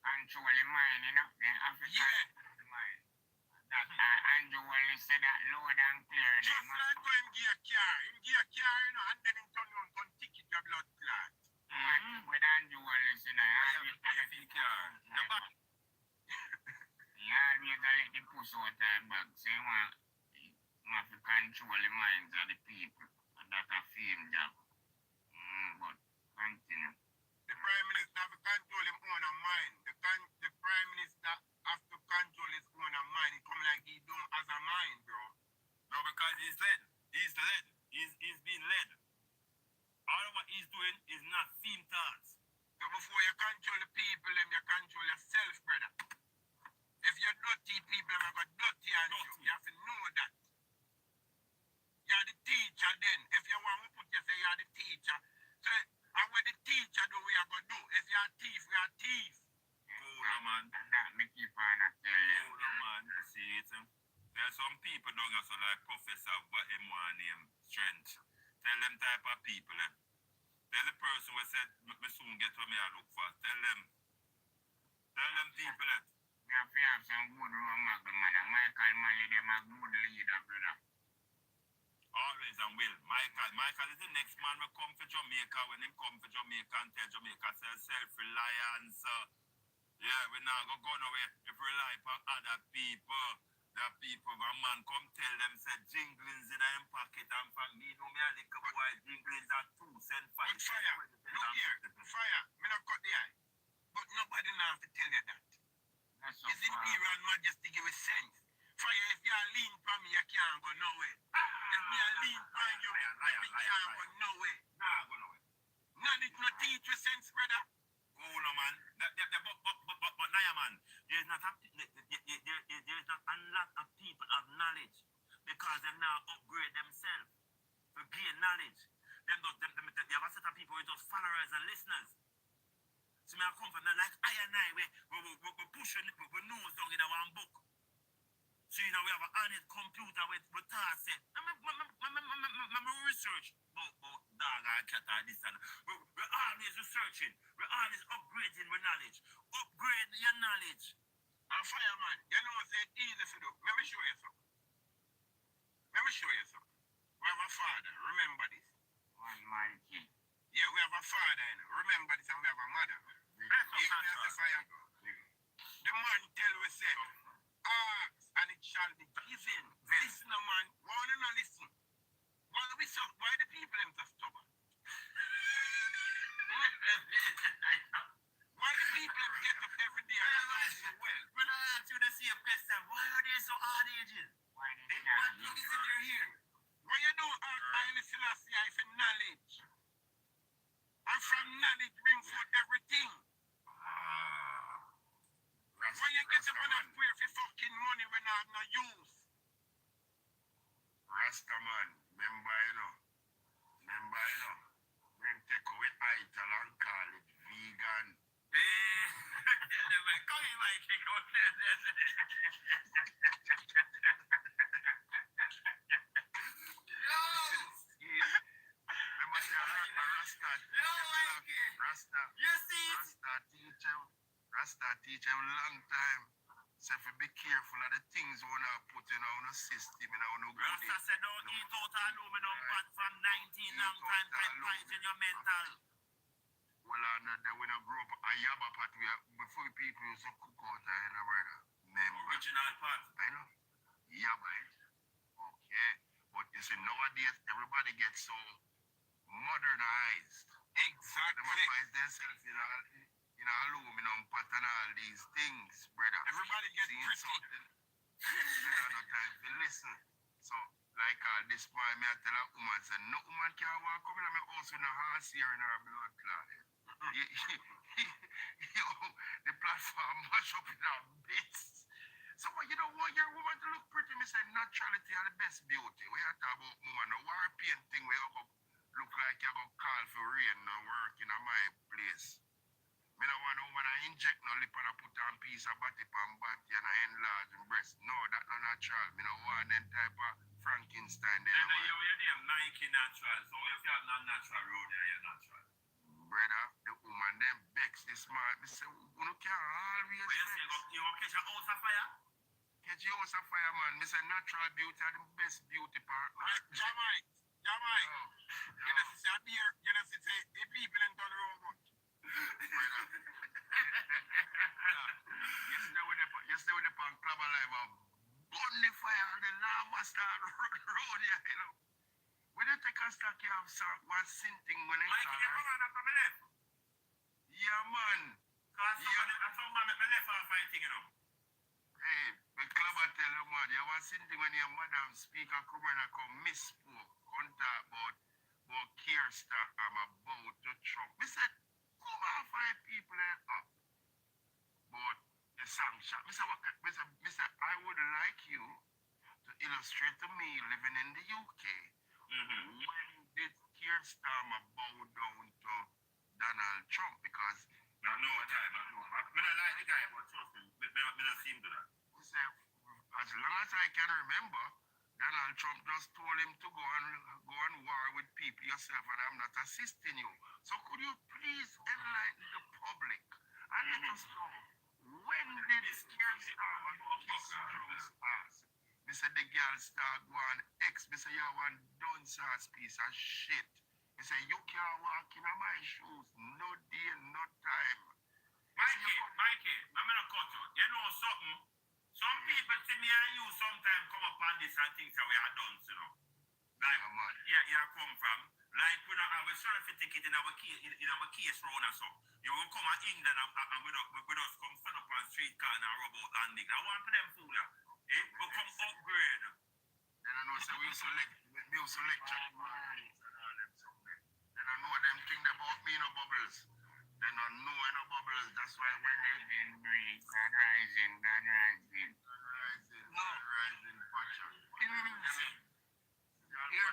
Control the mind, you know. The African the mind. That Andrew only said that loud and clear. Just like go him give a car. Him give a car, you know, and then him turn around, turn ticket your blood clot. With Andrew only said that. He always let the push out her back. So you want to control the minds of the people. And that's a fame job. But continue. The Prime Minister have to control him own mind. The Prime Minister have to control his own mind. He come like he don't as a mind, bro. No, because he's led. He's being led. All of what he's doing is not theme thoughts. So before you control the people, then you control yourself, brother. If you're dirty people, them have got dirty on you. You have to know that. You're the teacher then. If you want to put you say you're the teacher. So, and what the teacher do, we are going to do. If you're a thief, we are thief. Cool, man. And that me keep on a tell you. Cool, man. You see it? There are some people down here, so like Professor, what him want name, Strength. Tell them type of people, Tell the person who said, me soon get what me I look for. Tell them people, We have to have some good role model, man. And Michael Manley, them a good leader, brother. Always and will. Michael is the next man will come for Jamaica. When him come for Jamaica and tell Jamaica self-reliance. Yeah, we now go nowhere. If we rely on other people, the people, a man come tell them, say, jinglings in them pocket, and for me, no, me a little boy, jinglings are 2 cents, 5 But fire, look here, fire, me not cut the eye. But nobody now have to tell you that. That's so His Imperial Majesty give a sense. Fire, if you are lean from me, you can't go nowhere. If me are lean from you, me can't go nowhere. Nah, go nowhere. None it not teach you sense, brother. Oh, no, man. But Naya, man, there's not a lot of people of knowledge because they now upgrade themselves to gain knowledge. They have a set of people with just followers and listeners. So me I come from like I and I, we pushing it, we nose down in our book. So you know we have an honest computer with tasks. I'm research about dog and cat and this and we're always researching. We're always upgrading with knowledge. Upgrade your knowledge. And fireman, you know what's easy to do? Let me show you something. We have a father, remember this. One mighty. Yeah, we have a father, you know. Remember this, and we have a mother. Even as the fire go. The man tell we say, ask and it shall be given. Listen, no man, why do not listen? Why the people them so stubborn? Why the people them get up every day and listen well? When I ask you the same question, why are they so hard ages? Why did They you want things in their ear. Why you don't ask Haile Selassie I for knowledge? And from knowledge bring forth everything. Why you get up and pray for fucking money when I have no use? Rastaman, remember, you know. When take away ital and call it vegan. Come here, Mike. teach them a long time. So if you be careful of the things you want to put in our system, in our good. Rasta said don't eat out aluminum pot from 19 long time type poison your mental. Well, when I grew up, a yaba pot, before people used to cook out, I know, brother. Original pot. I know. Yaba. Okay. But you see, nowadays, everybody gets so modernized. Exactly. They find themselves in aluminum pot and all these things, brother. Everybody gets pretty. Something. They have no time to listen. So, like this boy, me I tell a woman, say, no woman can walk come in my house with a horse here in her blood clot. Yo, the platform mash up in our bits. So what you don't want your woman to look pretty, me say naturality is the best beauty. We have to talk about woman, no war paint thing where you go look like you go call for rain no work in my place. Me no want a woman to inject no lip and I put on piece of body pan body and I enlarge and breast. No, that's not natural. Me no want them type of Frankenstein there. And your name Nike natural, so if you have not natural road there, you're natural. Brother, the woman them begs this man. Me say, you no can always What you say, you go catch a house of fire? catch your house of fire, man. Me say natural beauty are the best beauty part. Jamaica. You know, say, you know, say, the people in town robot. Yesterday with the pan Clabba live and burn the fire and the lava start road here, you know. When you take a stock, you have one sinting when it's Mikey, you come on up on my left. Yeah, man. Because someone make my left off fighting, you know. Hey, the Clabba tell you, man, you want sinting when your madam speaker come and come misspoke, contact about care stock, about the Trump. Me said, come on, 5 people up. But the sanction, Mr. I would like you to illustrate to me living in the UK. When did Keir Starmer bow down to Donald Trump? Because I know time. I don't like the guy, but trust me, I don't see him do that. he said, as long as I can remember, Donald Trump just told him to go on war with people yourself, and I'm not assisting you. So could you please enlighten the public and let us know, when did Keir Starmer kiss Trump's ass? Me say the girl start going X. Me say you want dunce ass piece of shit. Me say you can't walk in my shoes. No day, no time. Mikey, I'm gonna cut you. You know something? Some people see me and you sometimes come up on this and things that we are done, you know. Like, yeah, come from. Like, we don't have a sheriff ticket in our case round or so. You will come at England and we just come stand up on street car and rub out landing. I want for them fool ya. We come upgrade. Then I know so we select lecture and all them something. Then I know them thing about me no bubbles. Then I know no bubbles. That's why when they God rising. rising, passion. Hear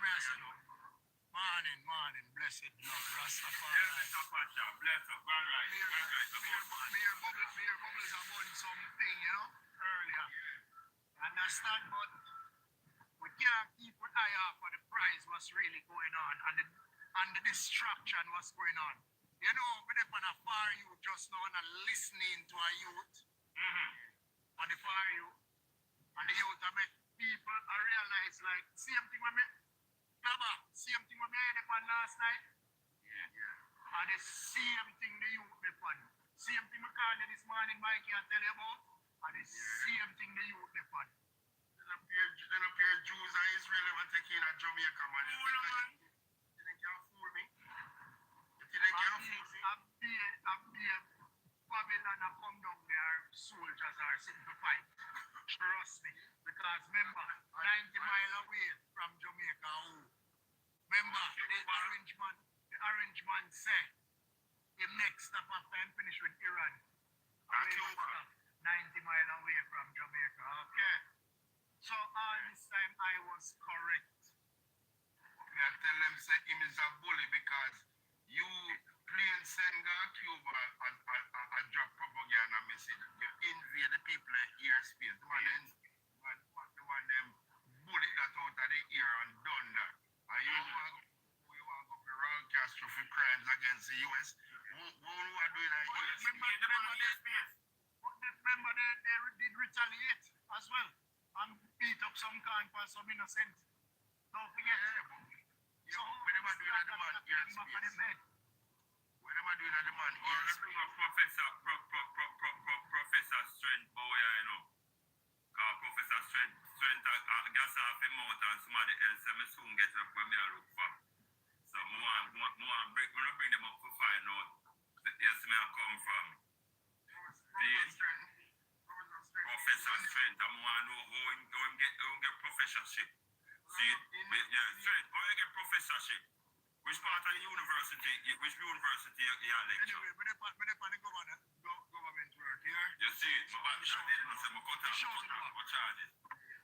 me, sir. Morning, blessed love, Rastafari. Bless up, God rise. Beer bubbles about something, you know, earlier. Understand, but we can't keep an eye out for the prize what's really going on and the distraction what's going on. You know, we're on a far youth just now and listening to a youth on the far youth. And the youth I make people realize like same thing when me Clabba, same thing when me had upon last night. And the same thing the youth me upon. Same thing me call you this morning, Mikey, and tell you about. And the same thing the youth me upon. Then appear Jews and Israel and take in a Jamaica, man. You think you can fool me? You think you can fool me? Babylon have come down there, soldiers are sitting to fight. Trust me. Because remember, 90 miles away from Jamaica, remember, the orange man said, the next stop after I'm finished with Iran. 90 miles away from Jamaica, okay? So all this time I was correct. I tell them say him is a bully because you plain send Cuba and drop propaganda message. You invade the people in airspace. The one them bullet that out of the ear and done that. And you want to go broadcast for crimes against the US. Who are doing that? Remember this? But some can for some innocent. Don't forget. So whenever do that, the man here in space. Whenever do that, the man here in space. Professor Strength boy, you know. Professor Strength gas off him out and somebody else, and me soon get up when me a look for. So more bring them up to find out yes me a come from. Professor Strength, I want to know how him get professorship. See, Strength, how you get professorship? Which part of the university, which university you are lecture? Anyway, but they on the government work here. You see, my what charges?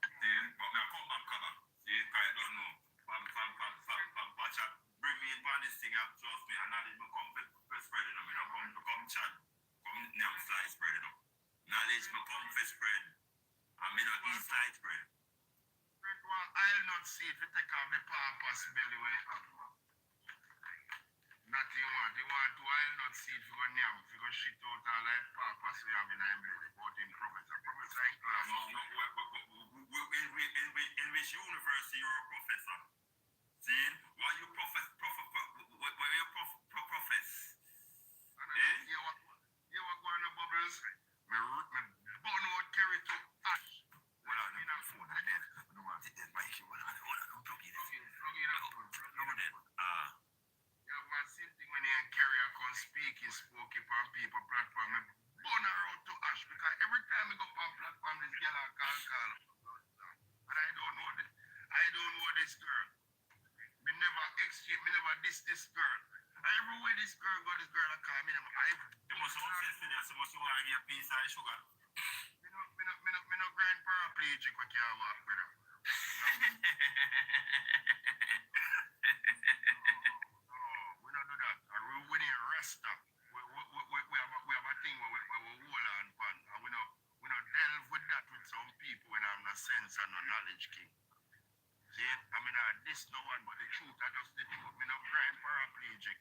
See, but me a come back cover. See, because I don't know. From Pacha, bring me in for this thing, and trust me, and knowledge me come for spreading them. I come to come chat, come name slide spreading them. Knowledge me come for spread, and me not eat slide spread. I'll not see if you take off the purpose belly when you have. Not you want to, I'll not see if you go name, if you go shit out all that purpose we have in our belly, but in professor in class. In which university you're a professor? See, why you profess? Where you profess? You were going to bubbles. Me burn out carry to ash. Well, I need a phone. I did. I don't want to take my issue. Well, I don't plug it in. Yeah, one same thing when you carry a con speak, he spoke upon people platform. Me burn her out to ash because every time I go on platform, this girl I call. And I don't know this girl. Me never this girl. Everywhere this girl go, this girl I call me. You must have obsessed with this. You must want to get a piece of sugar. Me no grind paraplegic with your walk with her. We don't do that. We need rest up. We have a thing where we hold on pan. And we don't delve with that with some people when I'm no sense and no knowledge king. See, I mean, this no one but the truth. I just did it, but me no grind paraplegic.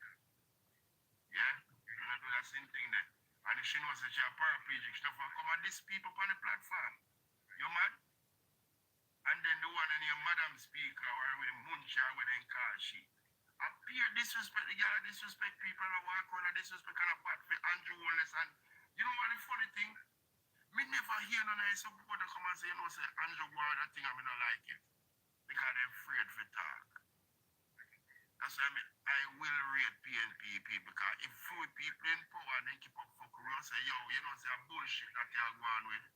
Yeah? We don't do that same thing there. And if she knows that you're paraplegic, she don't come and diss people on the platform. You mad? And then the one in your madam speaker or with the muncher with the call she. Appear disrespect the girl, disrespect people and walk around and disrespect and a bad for Andrew Holness. And you know what the funny thing? Me never hear no nice some people that come and say, you know, say Andrew word that thing and me don't like it. Because they're afraid to talk. That's why I will rate PNP people because if few people in power and they keep up fucking around say, yo, you know, say a bullshit that they are going with.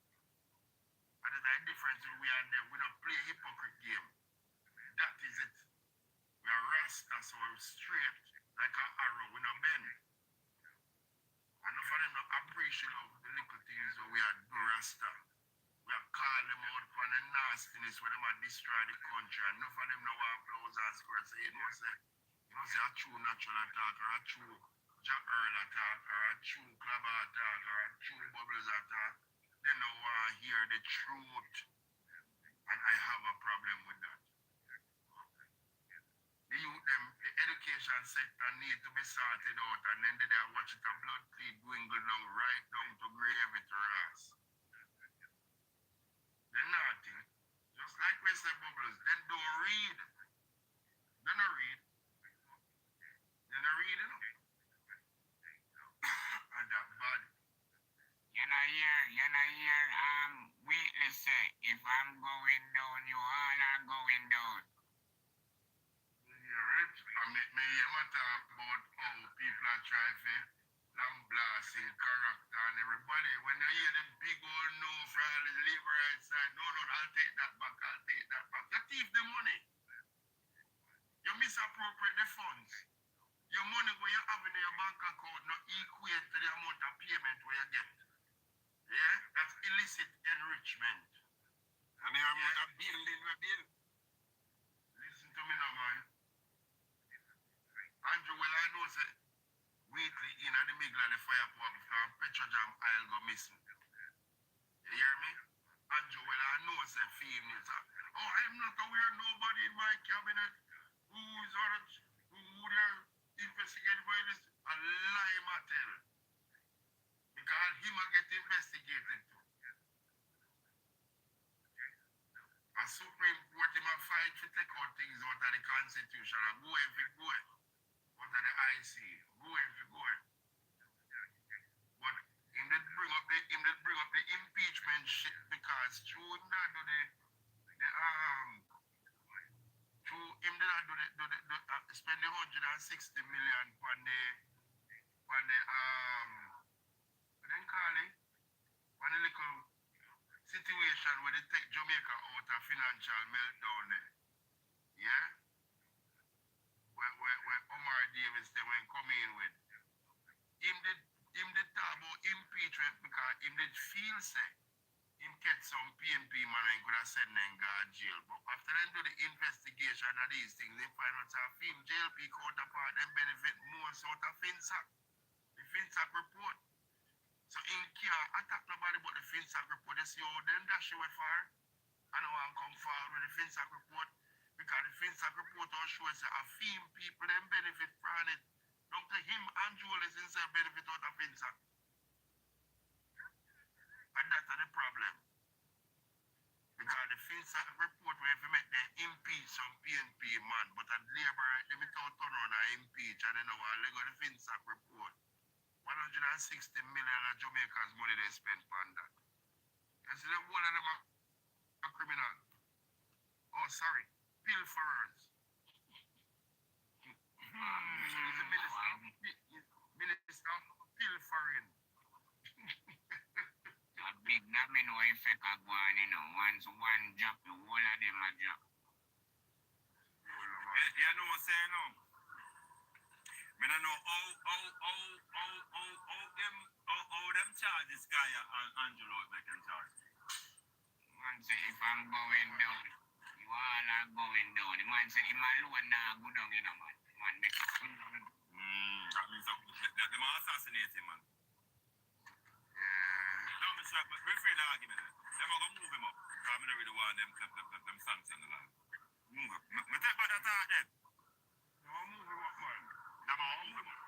And there's a difference with we and them. We don't play hypocrite game. That is it. We are rasta, so we're straight like an arrow. We don't bend. And enough of them don't appreciate the little things that we are do rasta. We are call them out for the nastiness where they might destroy the country. And enough of them don't want blows and squares. So you know, say a true natural attack or a true Jack Earl attack or a true Clabba attack or a true Bubbles attack. They don't want to hear the truth. And I have a problem with that. The youth, the education sector need to be sorted out and then they watch it a blood clean dwindle down right down to grave it or ass. They're naughty. Just like we say Bubbles, they don't read. They don't read. They don't read, you know. And that bad. You know here, witness say, if I'm going down, you all are going down. Me hear my talk about how people are trying to long blasting character and everybody. When they hear the big old no for all the labor rights side, no, I'll take that back. You thief the money. You misappropriate the funds. Your money when you have in your bank account not equate to the amount of payment where you get. Yeah? That's illicit enrichment. And the amount of building we build. Listen to me now, man. Andrew, well, I know say weekly in the middle of the fire pump from Petrojam I'll go missing. You hear me? Andrew, well, I know say females. Oh, I'm not aware nobody in my cabinet who they're investigated by this. A lie, Mattel. Because him will get investigated too. A A Supreme Court him a fight to take out things out of the Constitution and go if it go. Out of the IC. Go if it go. But him did bring up the impeachment shit because through him that do through him did spend the 160 million on the what they call it? On the little situation where they take Jamaica out of financial meltdown. Yeah? Where Omar Davis they went come in with. Him did talk about impeachment because him did feel say him get some PNP man and could have sent them to jail. But after they do the investigation of these things, they find out that him jail pe counterpart them benefit more sort of FinSac. The FinSac report. So he can't attack nobody but the FinSac report. They see how them dash away far. I don't want to come forward with the FinSac report. Because the FinSac report will show us that a few people them benefit from it. Don't to him and Julius himself benefit out of FinSac. And that's the problem. Because the FinSac report where if you make them impeach some PNP man, but at labor, let me turn around and impeach and then they go the FinSac report. 160 million of Jamaica's money they spend on that. You see, the whole of them are criminal. Oh, sorry, pilferers. Minister pilfering. A big domino effect a go on, Once one drop, the whole of them a drop. You know what I'm saying now? I don't know how them charge this guy and Angelo making charge. Man say if I'm going down, you all are going down. The man say if my alone now go down, man. Man make it. That means that they might assassinate him, man. Yeah. No, Mr. But we're afraid of argument. They're going to move him up. Because I don't really want them sanctions alive. Move him. I take back that thought then. No, move him up, man. They might move him up.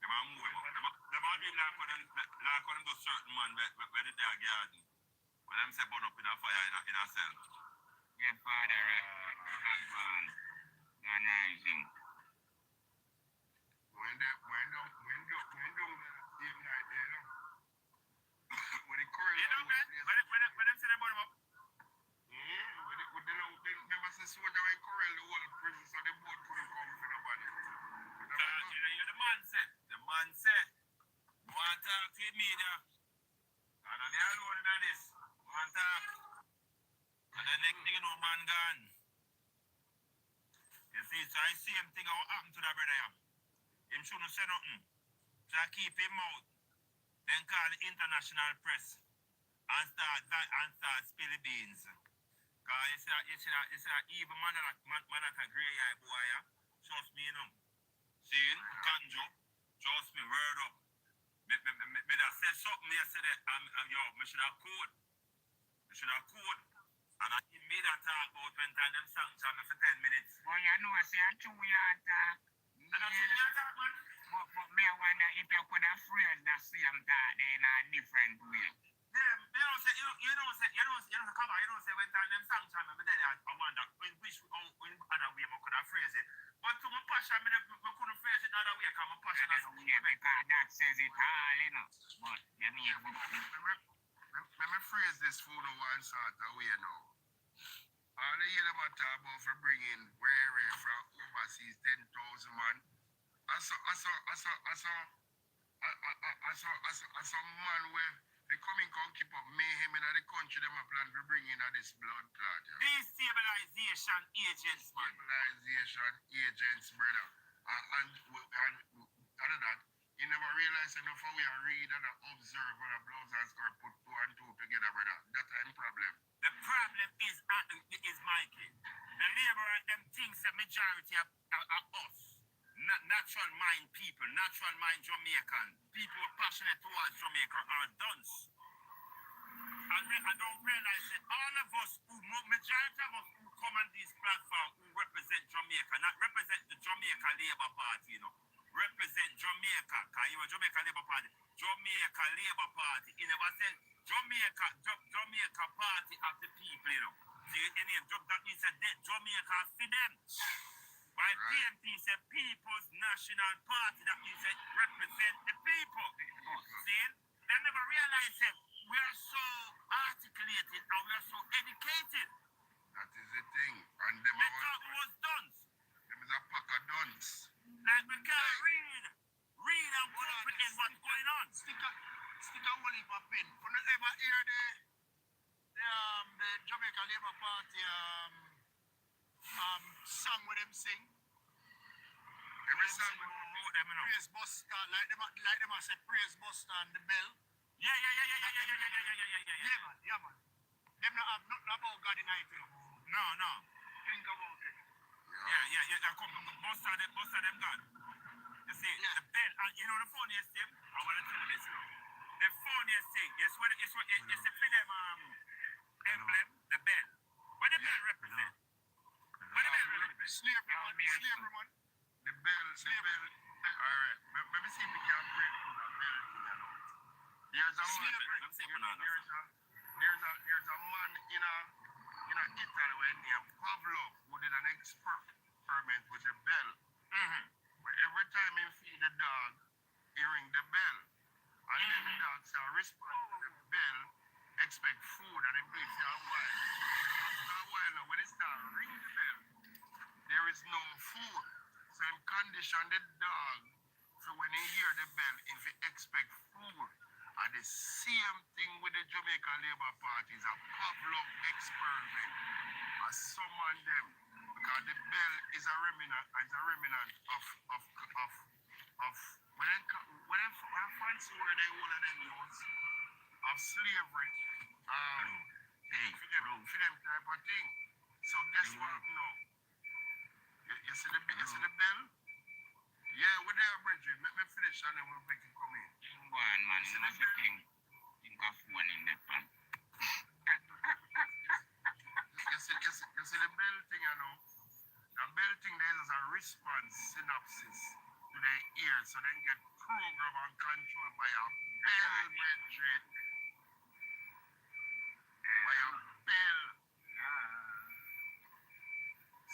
They might move him up. They might be like when them do certain man where they are garden. When them say burn up in a fire in a cell. Yeah, father, husband, organizing. When same night there, when the curl You know, man, when them say they burn him up. Yeah, when they never say soldier when curl the whole prison, so they both couldn't come for nobody. The man said, you want to talk to the media? And I'm here alone in this. You want to talk? And the next thing you know, man gone. You see, so I see him think what happened to that brother. Him shouldn't say nothing. So I keep him out. Then call the international press and start spilling beans. Because you see that evil man that a grey eye boy, trust me, See, Kanjo, trust me, word up. Me that said something yesterday, me should have code. And I made that talk about when time them sanction me for 10 minutes. Well, you know, I say I chew your talk. And that's what you talk, man. But me, I wonder if you could have phrased that same talk in a different way. Yeah, you don't say when time them sanction me, but then I wonder which other way I could have phrased it. But to my passion, I couldn't phrase it another way because my passion is Yeah, because that says it all, But you need Let me phrase this for no one sort of way now. All the year them talk about for bringing where from overseas 10,000 man. I saw man where they come keep up mayhem in the country them a plan to bring in this blood clot. destabilization agents, man. Stabilization agents, brother. And other that, you never realize enough how we are read and observe when a blouse and skirt put 2 and 2 together, brother. That's a problem. The problem is Mikey. The labor and them things the majority are us. Natural mind people, natural mind Jamaican, people passionate towards Jamaica are dunce. And I don't realize that all of us, majority of us who come on this platform who represent Jamaica, not represent the Jamaica Labour Party, represent Jamaica, because you are Jamaica Labour Party, Jamaica Labour Party. He never said Jamaica Party of the people. Exactly, you know. See, in here, that means that Jamaica for them. While PNP say People's National Party, that means it represent the people. See? They never realize that we are so articulated and we are so educated. That is the thing. And them They thought we was dunce. them is a pack of dunce. Like we can't read and comprehend what's going on. Stick a whole heap of pin. You ever hear the Jamaica Labour Party song with them sing? Every song we wrote them, you know. Praise Buster, like them I say Praise Buster and the Bell. Yeah. Yeah, man. Them not have nothing about God in it, you know. No. Think about it. Yeah. Come, Buster them God. You see, the bell, and you know the funniest thing? I want to tell you this, you know. The funniest thing, it's for them emblem, the bell. What the bell represent? What the bell represent? Slavery, man. The bell. Alright, let me see if we can break down that bell thing, you know. There's a man in Italy named Pavlov who did an experiment with the bell. But every time he feed the dog, he ring the bell. And then the dog start respond to the bell, expect food, and it makes it a while. After a while now, when it start ring the bell, there is no food. So him condition the dog so when he hear the bell, if he expect food. And the same thing with the Jamaica Labour Party is a Pavlov experiment. I summon them because the bell is a remnant of when I fancy where they all of them use of slavery. For them type of thing. So guess what? No. You see the bell? Yeah, we're there, Bridget. Let me finish and then we'll make it come in. Go on, man. You must think of one in the pan. You see the bell thing, you know? The bell thing there is a response synapses to their ears, so they get programmed and controlled by a bell, Bridget. By a bell.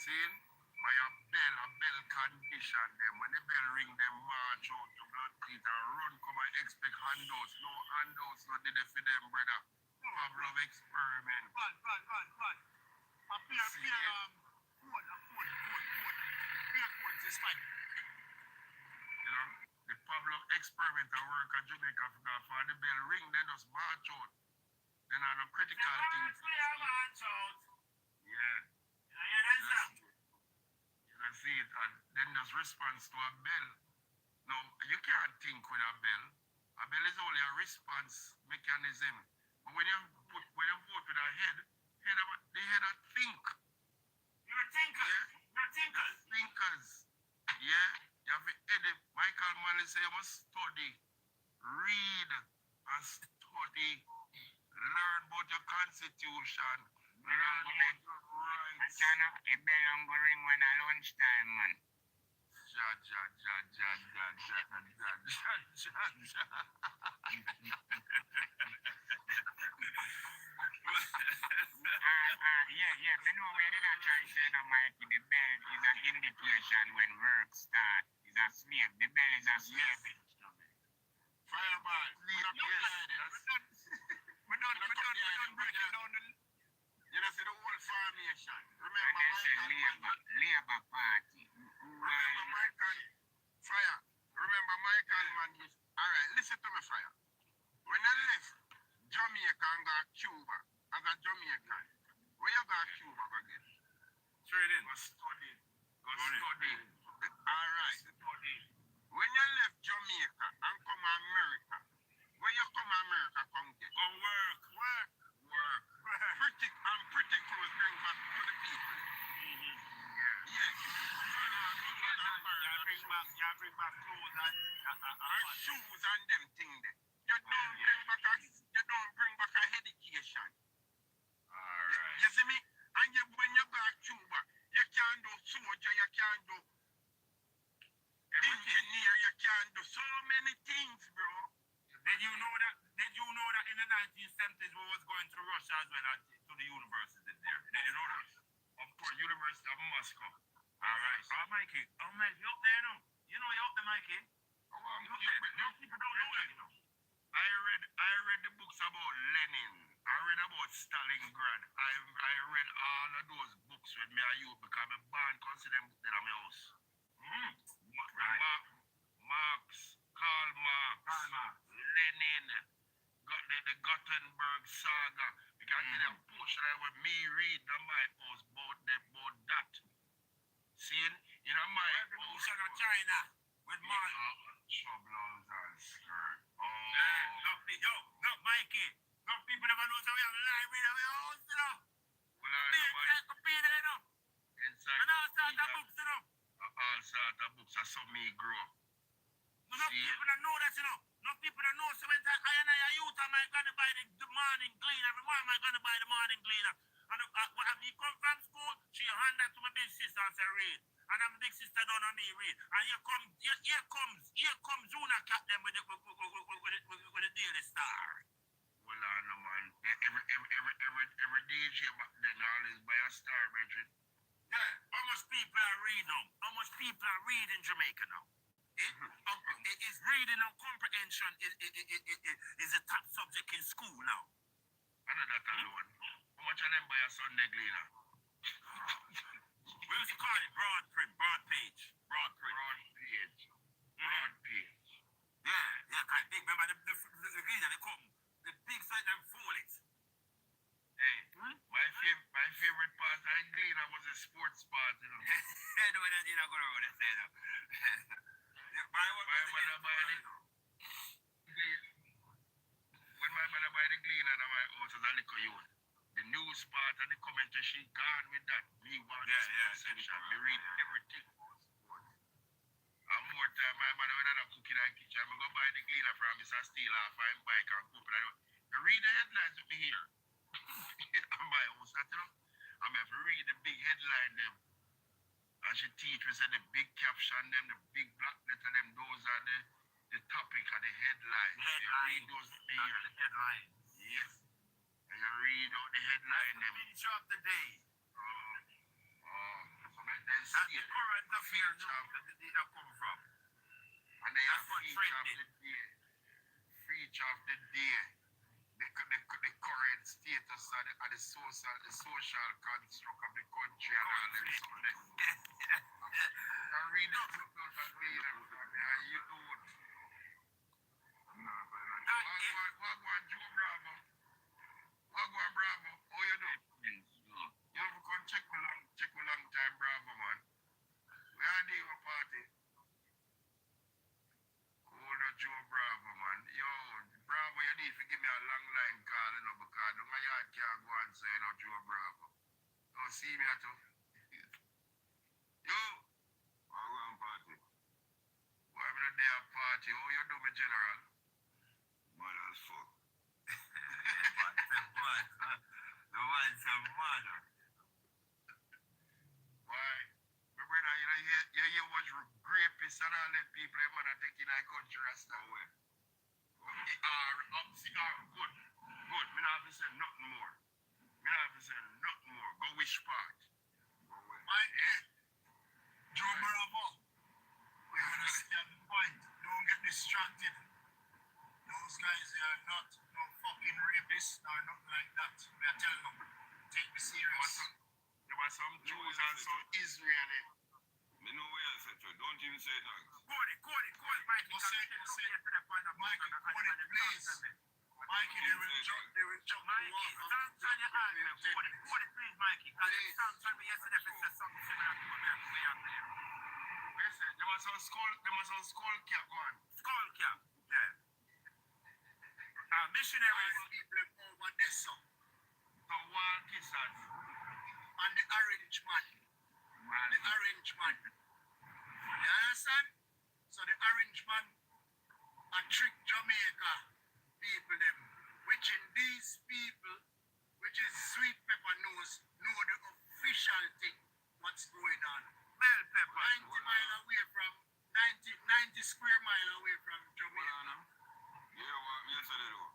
See? By a bell condition them. When the bell ring, them march out to blood teeth and run, come and expect handouts. No handouts, no did it for them, brother. Pavlov experiment. Run. A pair, phone, this fight. You know, the Pavlov experiment at work at Jamaica for the bell ring, then just march out. Then on the critical things. Yeah. See it and then there's response to a bell. Now you can't think with a bell. A bell is only a response mechanism. But when you vote with a head, the head that think. You're thinkers. Yeah. You're thinkers. Thinkers. Yeah. You have to edit. Michael Manley say you must study, read and study, learn about your constitution, learn about your rights. A bell on go ring when at lunchtime, man. Yeah, me know where they're trying to say no, Mikey. The bell is an indication when work starts. It's a slave. The bell is a slave instrument. Fireball. We don't break it down. You know, see the whole formation. Remember Labour Party. Michael, man. Alright, listen to me, Fire. When I left Jamaica and got Cuba, as a Jamaican, where you got Cuba again? Straight in. Go study. Alright. When you left Jamaica and come to America, where you come to America, come get? Go work. Pretty close bring back to the people. Yeah. You bring back clothes And shoes and them thing there. You don't bring back a education. Alright. You see me? And when you go to Cuba, you can't do soldier, you can't do engineer, you can't do so many things, bro. Did you know that in the 1970s we was going to Russia as well to the university? of Moscow. Alright. Oh, Mikey. Oh, Mikey, you up there now? You know you up there, Mikey. People don't know that, you know. I read the books about Lenin. I read about Stalingrad. I read all of those books when me and you because I'm born consider them books in my house. Marx, Karl Marx, Lenin, got the Gothenburg saga. Because in a portion I would me read in my house about that. See, in my house of China with Mao. Troubles and skirt. No, Mikey. No people never know that we have library in our house, you know. Well, I know, encyclopedia, you know. And all sorts of books, you know. All sorts of books are some me grow. No people that know that, you know. No people that know. So when I and I youth, am I going to buy the morning gleaner? Every morning am I going to buy the morning gleaner? And when he come from school, she hand that to my big sister and say, read. And my big sister don't know me read. And here comes Zuna Cat them with the Daily Star. Well, I know, man. Every DJ back then always buy a Star, Bridget. Yeah. How much people are reading now? How much people are reading Jamaica now? Is reading and comprehension is a top subject in school now. I know that alone. How much of them buy a Sunday Gleaner? We used to call it broad print, broad page. Broad print. Broad page. Yeah, kind of big. Remember the Gleaner, they come, the big side, them fold it. Hey, my favorite part of Gleaner was the sports part, you know. I know that you're not going to say that. When my mother buy the Gleaner in my house as a little youth, the news part and the commentary, she gone with that. Me want the sports section. Me read everything about sports. And more time, my mother when I'm cooking in the kitchen, I go buy the Gleaner from Mr. Steele off my bike and cook. I read the headlines with me here. On my house, you know. I have to read the big headline them. And she teach me say the big caption them, the big black letter them, those are the topic of the headlines. Read those here. The headlines. Yes. And you read out the headline them. Finish up the day. So then That's the current affairs that come from. And they have feature of the day. Feature of the day. The current status of the social construct of the country and all them something. I read it out and read it and you don't. Wagwan Joe Bravo. Wagwan Bravo. How you do? You have to come check me long time, Bravo man. We are doing a party. Joe Bravo man. Yo, Bravo, you need to give me a long line call, you know, because my yard can't go and say, you know, Joe Bravo. Oh, see me at all. Yo! Why we on party? Why am I not there at party? How you do, my general? Mad as fuck. The one's a mother. Why? My brother, you hear what rapists and all them people, them man are taking our country rasta away. Good. Me not have to say nothing more. Go which part? Mikey, Joe Bravo, we understand the point. Don't get distracted. Those guys are not no fucking rapists or nothing like that. We are telling them, take me serious. There were some Jews and some Israeli. Me know where you said to. Don't even say that. Cody, Mikey. Mikey, please. Mikey, they will jump. Mikey, sounds on your heart. Cody, please, Mikey. Because it sounds on me yesterday if it says something similar to what we have there. Listen, there was some skull cap going. Skull cap, yeah. Missionaries. People over there, so. The wall kissers. And the orange man. The orange man. You understand? So the orange man a trick Jamaica people them, which in these people, which is sweet pepper nose, know the official thing, what's going on. Bell pepper. 90 mile away from, 90 square mile away from Jamaica. Yeah, what you said it though?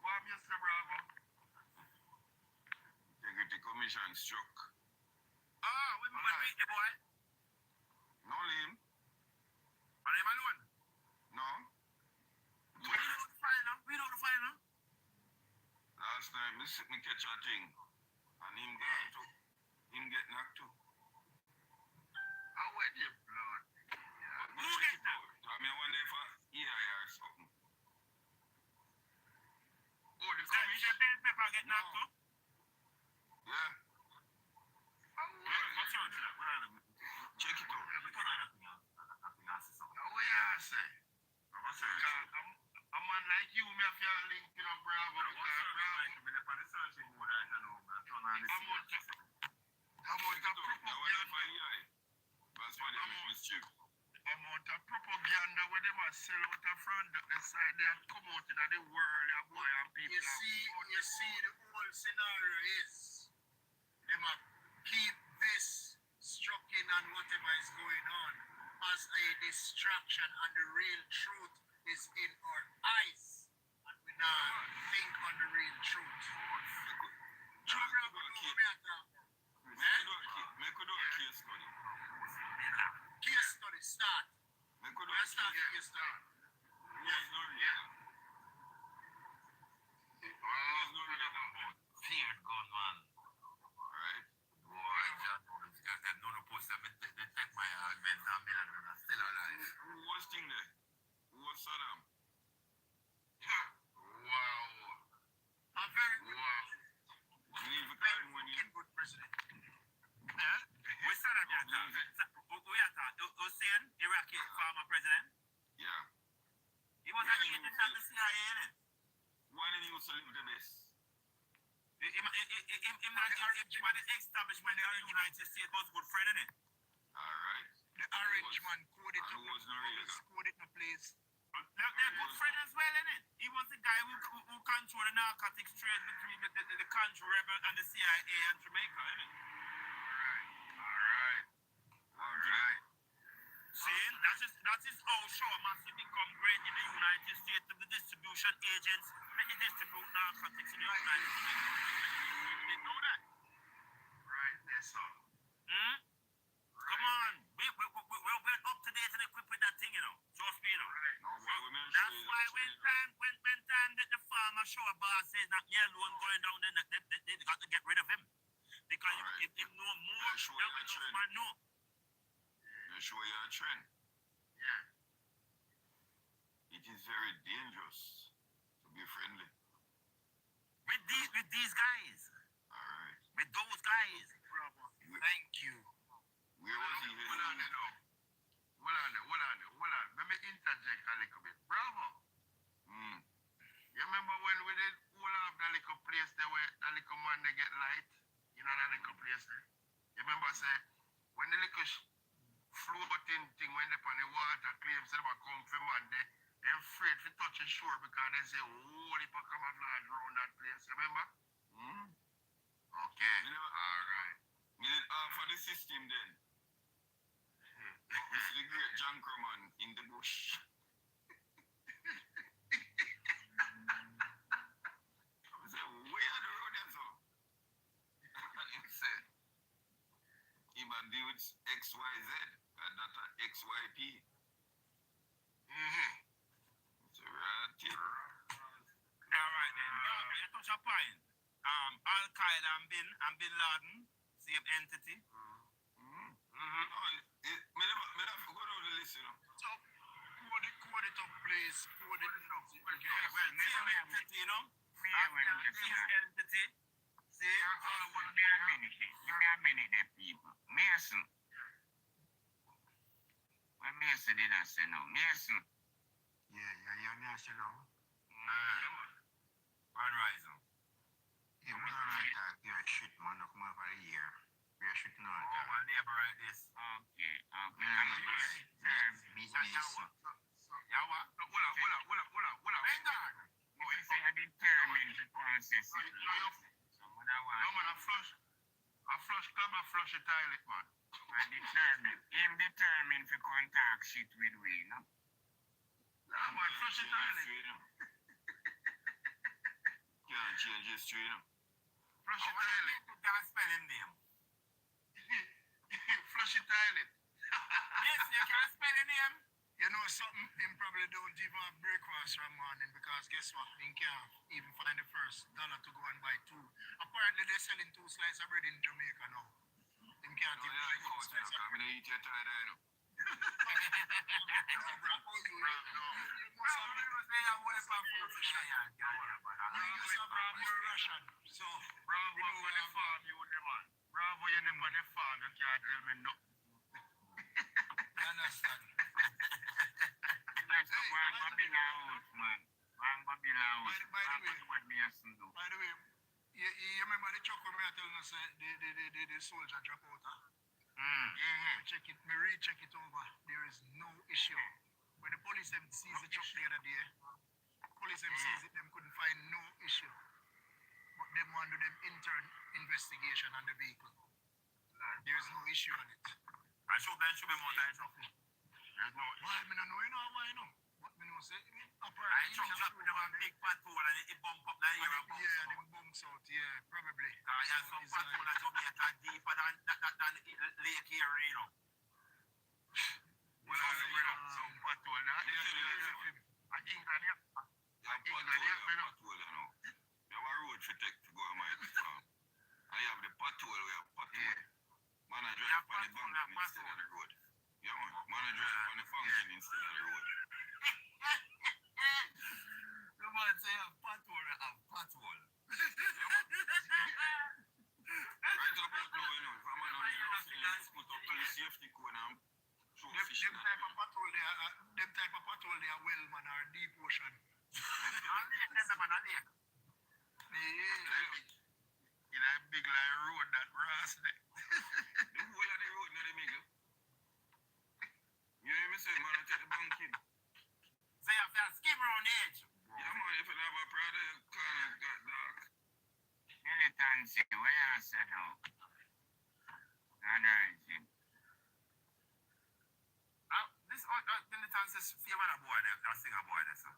What you said, Bravo? Integrity Commission struck. meet the boy. No him. And him alone. No. We don't find him. Last night me catch a thing. And him gone too. Him get knocked too. How wet your blood? Who get knocked? I mean, one day for EIR or something. Oh, the That commission. bell pepper get knocked too? Yeah. What's wrong with that? Check it out. What you say? A man like you, me have to link to a Bravo. Amount of propaganda where they must sell out of front that the side they have come out in the world, your boy and people. You see, the whole scenario is they must keep this strucking on whatever is going on as a distraction, and the real truth is in our eyes, and we now think on the real truth. Case study start. Let's start the case study. Fear gun, man. Right? Boy, John, no post them. They take my argument and be like, I'm still alive. Who was thing there? Who was Saddam? Wow. A very good Leave a time when you... good president. We said that Hussein, Iraqi former president. Yeah. He was an agent of the CIA, innit? One of you used to live the best. Him and the establishment of the United States was good friend, innit? Alright. The orange man code it And who was Noriega? code it in a place. They're good friend as well, innit? He was the guy who controlled the narcotics trade between the country rebel and the CIA and Jamaica, innit? Alright. See, that is how Shaw must become great in the United States of the distribution agents when they distribute narcotics in the United States. They know that. Right, yes, sir. Hmm? Come on. We're up to date and equipped with that thing, you know. Trust me, you know. That's why when time that the farmer show a boss says that me alone going down there, they got to get rid of him. Because if him know more than what else man know. You show you a trend. Yeah. It is very dangerous to be friendly. With these guys. Alright. With those guys. Bravo. Thank you. Where was he heading? Hold on. Let me interject a little bit. Bravo. You remember when we did all of the little place there where the little man they get light? You know that little place there? You remember say when the little floating thing when they on the water claims they never come from man they're afraid to touch the shore because they say holy pa camouflage around that place. You remember? Okay. Alright. We did half of the system then. It's the great John Crumman in the bush. I said, where are the road then, so? And he said, he might deal with XYZ, and that's a XYP. It's a right thing. Alright then. You touch a point. Al Qaeda and Bin Laden, same entity. Me never forgot all the list, you know. So, code it up, please. Code it up. Well, same entity, you know. Same entity. See? Give me a minute there, people. Mason. What Mason did I say now? Mason. Yeah, Mason now. One Rising. Yeah, we're not that you're shit, man. Come over a year. We're shooting on that. My neighbor right this. Okay. Mason. Yawa? Hold on. Hang on. You say I determined to process it. No, man, I flush Clabba, flush the toilet, man. I'm determined to contact shit with we, no? No, man, flush the toilet. Can't change history, you know. Flush the toilet. That spelling name. Bullshit toilet. Yes, you can spell the name. You know something? Him probably don't give up breakfast from morning because guess what? He can't even find the first dollar to go and buy two. Apparently they're selling 2 slices of bread in Jamaica now. Him can't even buy 2 slices of bread. eat your tired, you know. So, Bravo, you on the farm, you the man. Bravo, you on the farm, you can't tell me no. you understand? Let's go and Babila out, man. Bang Babila out. By the way, what me has to do. By the way, you remember the truck when me are telling us the soldier drop out, huh? Check it, me recheck it over. There is no issue. When the police them sees the truck the other day, police them sees it, them couldn't find no issue. But them want to do them intern investigation on the vehicle. There is no issue on it. I should be more than something. There's no Why? Me no know, you know why, you know? What me know say? I truck drop in a big patrol and it bump up like here. Yeah, and them bumps out, yeah, probably. I have some patrol that Jamaica deeper than Lake here, you know. Well, I have some patrol that. I think that you. You have a road to take to go to my farm. I have the patrol, we have patrol. Man, I drive on the bank instead of the road. Yeah, man, I drive on the function instead of the road. The man say a patrol, a patrol. Right about now, you know, if I'm on the road, you put up to the safety cone and show fish. Them type of patrol they are well, man, are deep ocean. In a big line road that Ross there. The whole of the road, not the middle. You hear me say, man, I take the bank in. Say you have to skim around the edge. Yeah, man, if you have a brother, you can't get dark. Militancy, where you set out? Energy. This militancy is favor the boy there, that singer boy there, sir.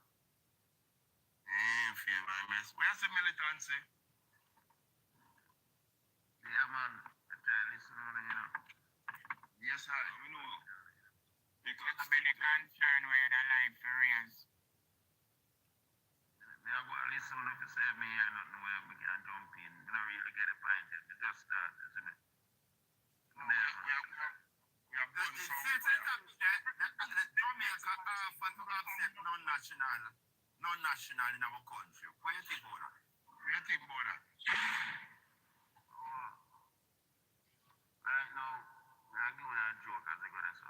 Favor, miss. Where's the militancy? Yeah, man. Listen on, you know. Yes, sir. You know, because I've been concerned where the life is. Me I go listen if you say me here nothing where we can jump in. You don't really get a point. It just starts, isn't it? We have done some Jamaica offer to accept non-national in our country. What do you think about that? What do you think about that? Right now, I'm giving a joke as I go there, so.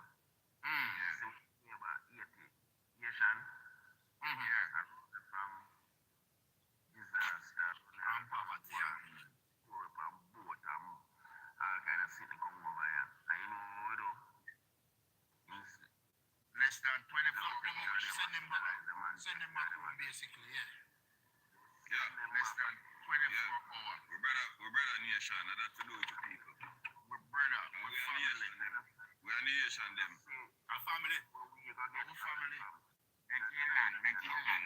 About 80 Asian. Yeah. From disaster. And poverty. Poor from boat and all kind of city come over here. And you know what we do? Less than 24 hours. Send them back home, basically, yeah. yeah, Less than 24 hours. We're brother nation, and that's to do with the people. We're brother. We are nation, we are nation, them. A family. Our family. Make your land.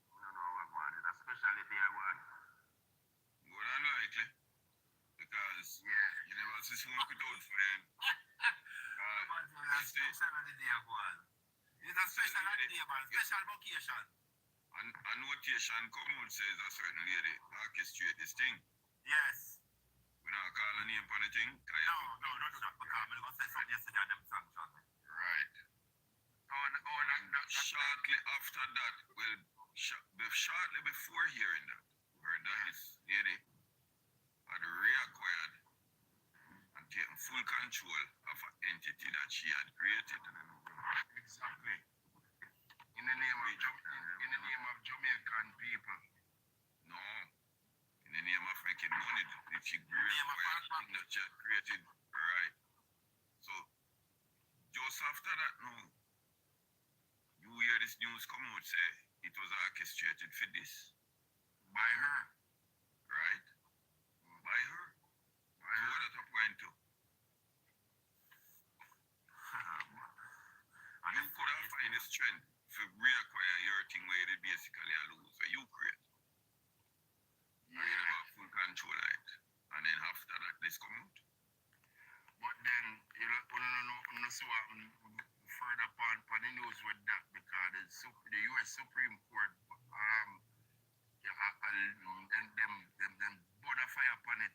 No, what one is a specialty I want. More than likely. Because you never see smoke it out for them. It's a specialty I want. It's a specialty, man. Special vocation. A notation come out says a certain lady orchestrate this thing. Yes. We not call a name for the thing. No, don't do that. Because I'm going to say something yesterday and them sanction me. Right. Shortly after that, well, shortly before hearing that, heard that this lady had reacquired and taken full control of an entity that she had created. Exactly. In the name of Jamaican people. No. In the name of making money, that she reacquired thing that she had created. Right. So, just after that, now, you hear this news come out, say it was orchestrated for this. By her. Right? By her. By her. What at a point too. And you could have find the strength to reacquire your thing where you basically lose, where you create. You have full control of it. And then after that, this come out. But something further upon the news with that because the U.S. Supreme Court them border fire upon it,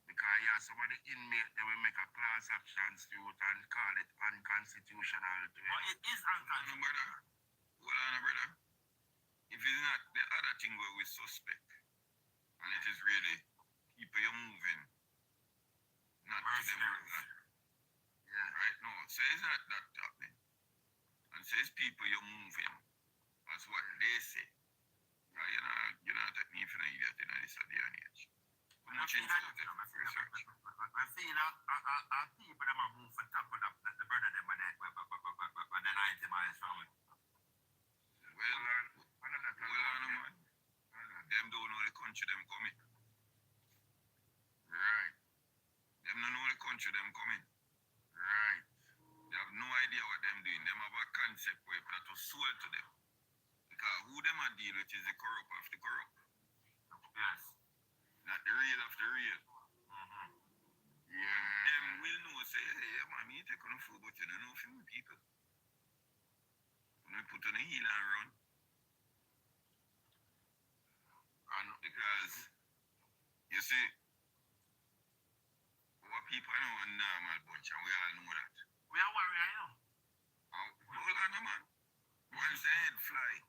because some of the inmates they will make a class action suit and call it unconstitutional. But it is unconstitutional. Hold on, brother. If it's not the other thing where we suspect, and it is really people you're moving, not to them. Yeah. Right? No, so it's not that happening. And so it's people you're moving. That's what they say. You're not taking me for an idiot in this day and age. How much I feel research? that people them are moving for top of the brother them when they 90 miles from it. Well, man. Them don't know the country them coming. Right. Them don't know the country them coming. Right. They have no idea what them doing. Them have a concept where that was sold to them. Because who them are deal with is the corrupt of the corrupt. Yes. Not the real of the real. Mm-hmm. Yeah. Them will know, say, hey, man, me take on a food, but you don't know few people. When we put on a heel and run. And because, you see, our people are not a normal bunch, and we all know that. We are worried, I know. Hold on, man. Once the head fly.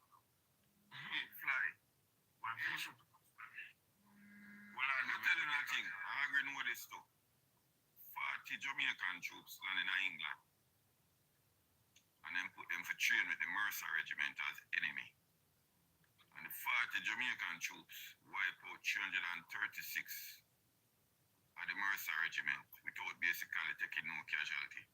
One fish. Well, I'm not telling you nothing. I agree know this too. 40 Jamaican troops landing in England. And then put them for train with the Mercer Regiment as enemy. And the 40 Jamaican troops wipe out 336 of the Mercer Regiment without basically taking no casualty.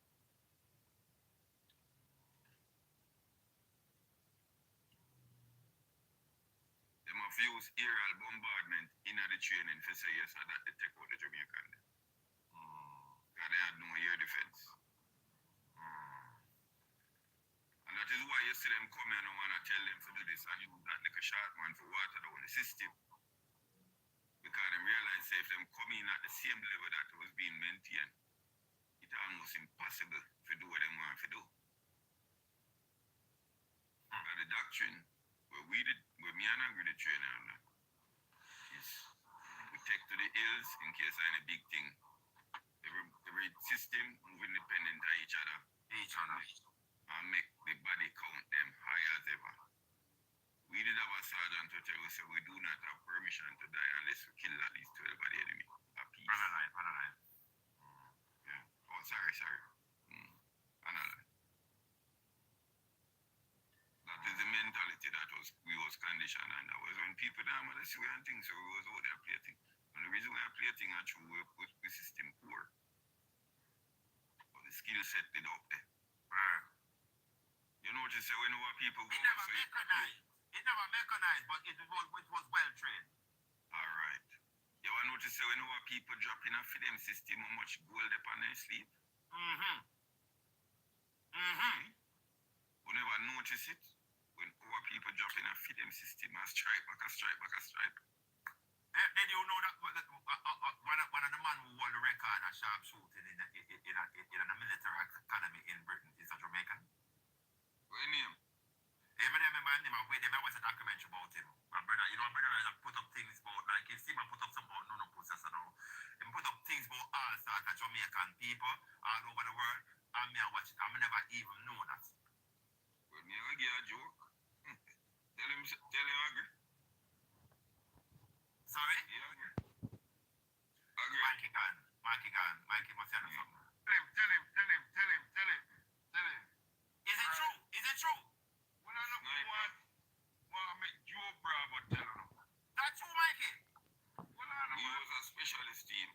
Them have used aerial bombardment in the training for say yes, that they take out the Jamaican. Because they had no air defense. And that is why you see them come and want to tell them to do this and you that like a short man for water down the system. Because they realize if them come in at the same level that was being maintained, it's almost impossible to do what they want to do. And the doctrine where me and I agree the trainer on that is we take to the hills in case of any big thing. Every system move independent of each other. And make the body count them high as ever. We did have a sergeant to tell us we do not have permission to die unless we kill at least 12 of the enemy. A piece. Analyze. Yeah. Oh, sorry. Analyze. That is the mentality that we was conditioned, and that was when people down with the see and things, so we was out there plating. And the reason we are plating actually we system poor. But the skill set did up there. You know what you say when our people go? It never mechanized, but it was well trained. Alright. You want to notice when our people drop in a for them system how much gold upon their sleep? You never notice it? When our people drop in a for them system and strike back a strike. Did you know that one of the man who won the record of sharpshooting in the military academy in Britain is a Jamaican? What name? I remember him. There was a documentary about him. My brother put up things about, like, you see him put up some about no processor now. He put up things about all sorts of Jamaican people all over the world. And me I watch it. I never even know that. Well, me I give a joke. Tell him agree. Sorry? Yeah, agree. Mikey must have something. Tell him. Is it true? When I look want to make Joe Bravo tell him. That's true, Mikey. He was a specialist team.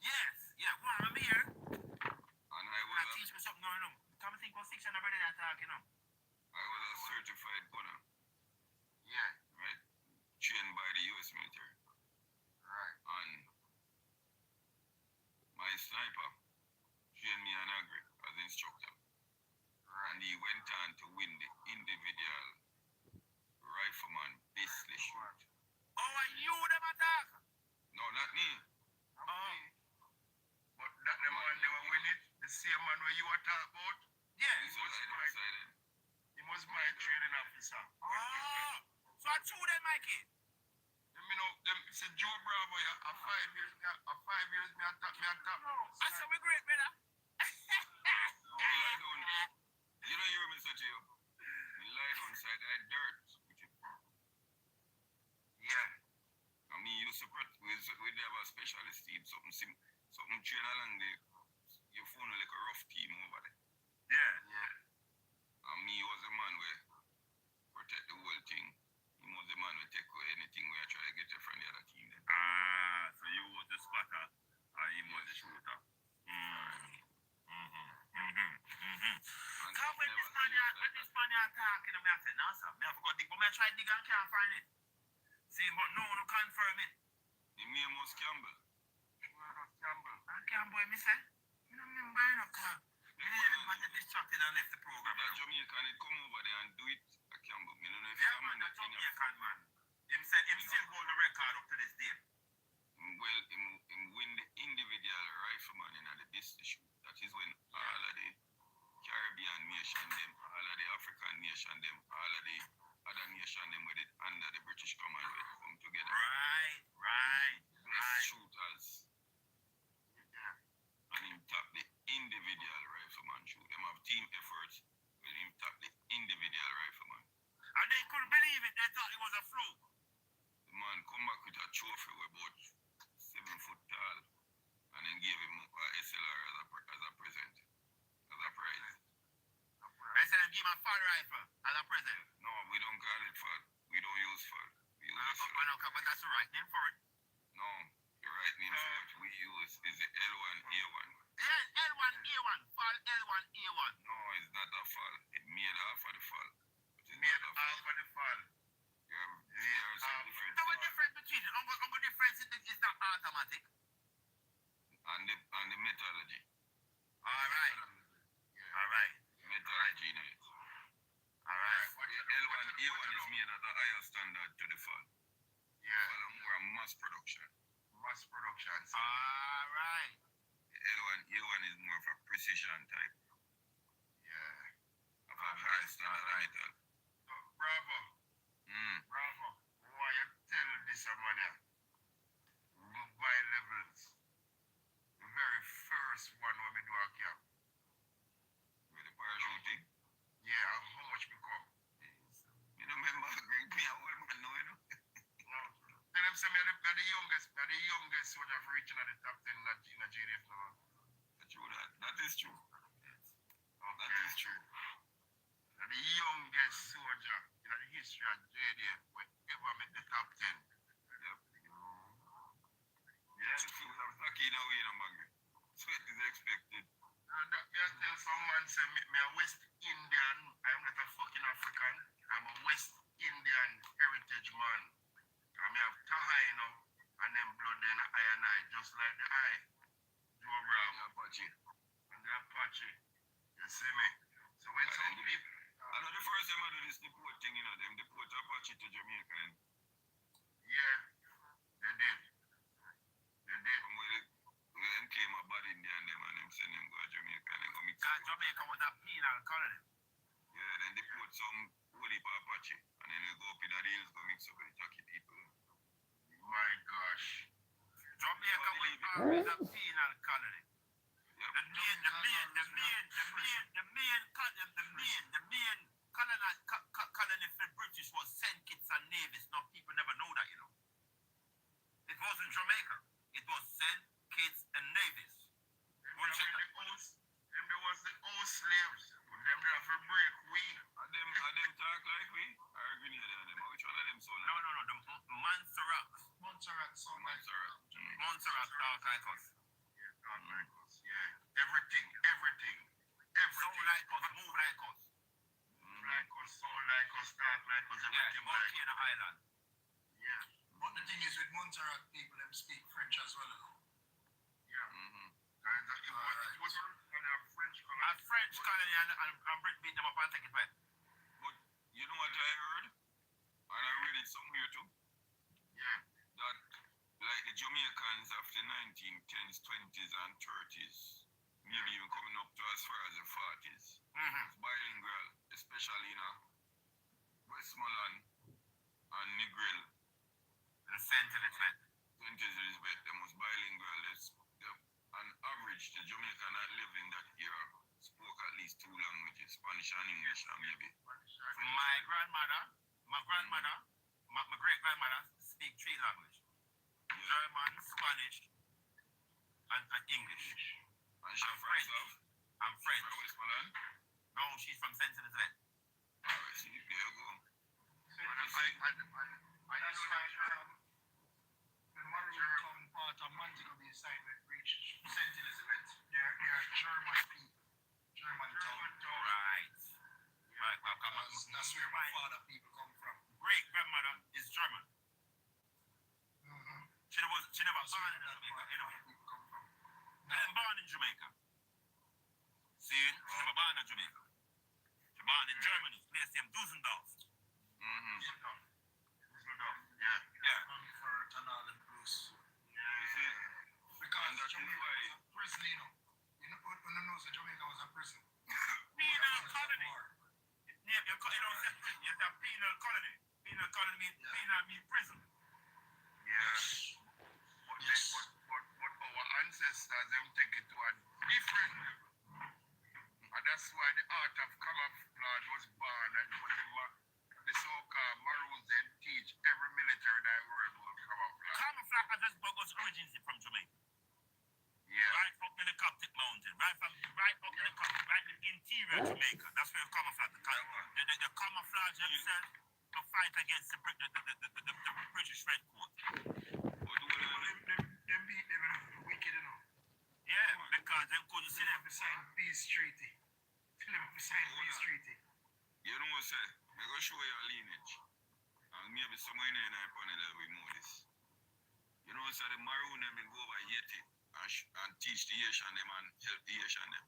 Yes. Yeah, go on, I'm here. And I was Teach me something going on. Come think about 6 and a brother that talking on. I was a certified gunner. Yeah. Right? Trained by the US military. Right. And my sniper trained me and Agri as instructor. Right. And he went on to win the what talk about? Yeah. It's a light outside then. He was my training officer. Oh. So I true then, Mikey. Them say Joe Bravo, yeah, a 5 years, me a top. I said we're great, brother. No, he lie down. You know, you hear me say to you? He lie down side that dirt. Yeah. I mean, you support, we have a specialist team, something train along the, your phone like a rough team over there. Yeah. And me was the man where protect the whole thing. He was the man who take away anything where I try to get it from the other team then. So you was the spotter and he was the shooter. Because when this man you talking to me, I said, no, sir, I forgot dig, but I try to dig and can't find it. See, but no confirm it. The name was Campbell. And Campbell, me say, you know, me buying a car. You didn't man get distracted and left the program. That Jamaican, it come over there and do it at Campbell. You know, if Yeah, someone man, that that's Jamaican, man. Him said him still hold the record up to this day. well, him win the individual rifleman in the distance shoot. That is when all of the Caribbean nation them, all of the African nation them, all of the other nation them with it under the British Commonwealth come together. Right. Shooters. And him tap the individual rifleman shoot. Them have team efforts, but him tap the individual rifleman. And they couldn't believe it. They thought it was a fluke. The man come back with a trophy with about 7 foot tall, and then gave him a SLR as a present, as a prize. I said give him a fire rifle as a present. No, we don't call it FAL. We don't use FAL. We use SLR. No, but that's the right name for it. No, the right name for what we use is the L1A1. Yeah, L1A1. FAL L1A1. No, it's not a FAL. It made half of the FAL. It is Me not and a FAL. half of the fall. There are some different The FAL. difference between it, the difference is not automatic. And the methodology. Alright. Methodology in it. Alright. L1A1 is made at a higher standard to the FAL. Yeah, FAL are more a mass production. mass production. Alright. L1A1 is more of a precision type. Yeah. Of a high standard of metal. Bravo. Mm. Bravo. Why you tell this man here? By levels. The very first one when we do our camp. With the parachuting. Yeah, and how much we come? You don't remember Greg me a old man now, you know? Tell them say me are the youngest soldier for reaching at the top 10 in the JDF now. That is true. Okay. That is true. The youngest soldier in the history of JDF will ever make the top 10. Yep. Yes, we have lucky in a way, no man. Sweat is expected. And that me I tell someone say me a West Indian. I'm not a fucking African. I'm a West Indian heritage man. And me have Tahaino and them blood in the eye and eye, just like the eye. Joe Brown. Apache. And the Apache. You see me? So when some people... I know the first time I do this deport thing, you know, them deport Apache to Jamaica. And Yeah, they did. we them claim a bad Indian them and them send them go to Jamaica and then go mix Because up. Jamaica was a penal colony. Yeah, then deport some holy Apache and then they go up in the hills, go mix up with the Taki people. My gosh. Jamaica was always a penal colony. Yep. The main colony for British was St. Kitts and Nevis. Now people never know that, you know. It wasn't Jamaica. It was St. Kitts and Nevis. There was the old slaves. Them they have to break we. And them talk like we? Or Grenada and them? Which one of them so No, the Montserrat. Montserrat, so nice. Montserrat talk like us. Yeah, talk like us. Yeah. Everything. Sound like us, move like us. Like us, sound like us, talk like us, Yeah, everything like us. Volcano Island. Yeah. But the thing is with Montserrat people, them speak French as well. Yeah. Mm-hmm. It was a French colony. A French colony and Britain beat them up and take it back. But you know what I heard? And I read it somewhere too. Yeah. That like the Jamaicans of the 1910s, 20s and 30s, maybe even coming up to as far as the 40s. It's bilingual, especially in Westmoreland and Negril. The St. Elizabeth. St. Elizabeth, the most bilingual. On average, the Jamaican that live in that era spoke at least 2 languages, Spanish and English, and maybe. My grandmother, my great-grandmother speak 3 languages. German, Spanish, and English. And she's French. I'm French. From Westmoreland? No, she's from St. Elizabeth. Alright, see, there you go. I just find the Maroon part of Montego Bay side where it reached St. Elizabeth. They're German people. German town. Right. That's where my father people come from. Great-grandmother is German. She never That's born where in that Jamaica, part anyway. people come from. She didn't born in Jamaica. See, she never born in Jamaica. She born in Germany, place named Dusseldorf. Yeah. Frankfurt and all the blues. You see? Because And that is Jamaica why- was a prison, you know. You know, when you know that Jamaica was a prison. Penal colony. You have penal colony. Penal colony means penal means prison. Yes. But our ancestors, them take it to a different level. And that's why the art of camouflage was born, and it was the so-called Maroons then teach every military in the world about camouflage. Camouflage has its origins from Jamaica. Yeah. Right up in the Coptic Mountain. Right up in the interior of Jamaica. That's where camouflage. The camouflage themselves to fight against the British Red Coat. Them beat them wicked, you know. Yeah, because them couldn't see They them. have to sign peace treaty. They have to sign peace treaty. You know what, say? I'm going to show you a lineage. And maybe someone in the panel will know this. You know, so the Maroon them will go over Haiti and teach the Haitian them and help the Haitian them.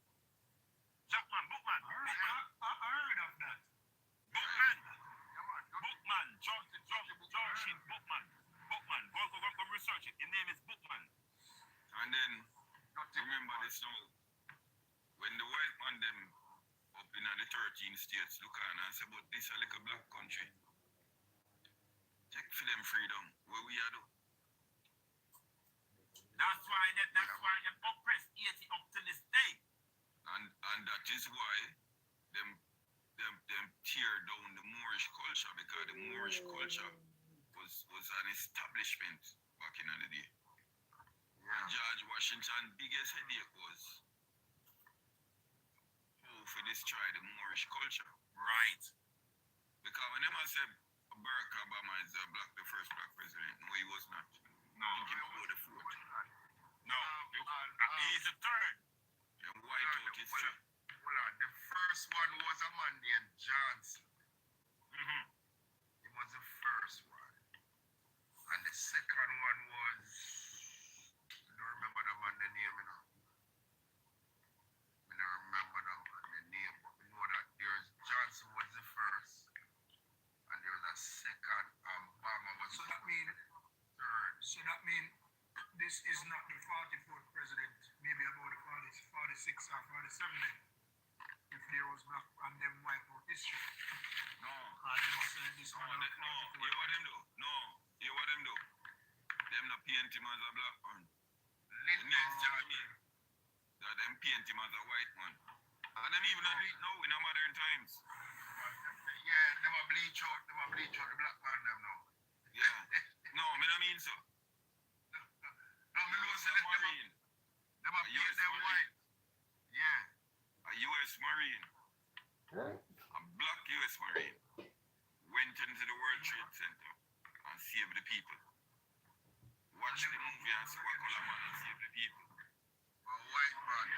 Jackman, Bookman. I heard of that. Bookman. George Bookman. Go research it. His name is Bookman. And then, remember this now, when the white man them up in the 13 states look on and say, but this is like a black country. Take for them freedom. What we are do? That's why they oppress Haiti up to this day. And that is why them tear down the Moorish culture, because the Moorish culture was an establishment back in the day. And George Washington's biggest headache was how to destroy the Moorish culture. Right. Because when them say Barack Obama is the first black president, no, he was not. No. He came about the fourth. No. He's the third. And white out is true. Hold on. The first one was a man named Johnson. He was the first one. And the second one was, I don't remember the man the name, you know. I don't remember the name, but we know that Johnson was the first. And there was a second, Obama was So that mean third. So that means this is not the 44th president, maybe about the 46th or 47th. If there was black and them wipe out history. No. And they must say this one. No, you know what them do? No, you know what them do? Them not paint him as a black man. The next job that them paint him as a white man. And them even do it now in the modern times. Yeah, them a bleach out the black man them now. Yeah. No, I mean so. No, me know say them Marine. a paint them white. Yeah. A U.S. Marine. A black U.S. Marine. Went into the World Trade Center and saved the people. Watch the movie and see what color man and save the people. A white man.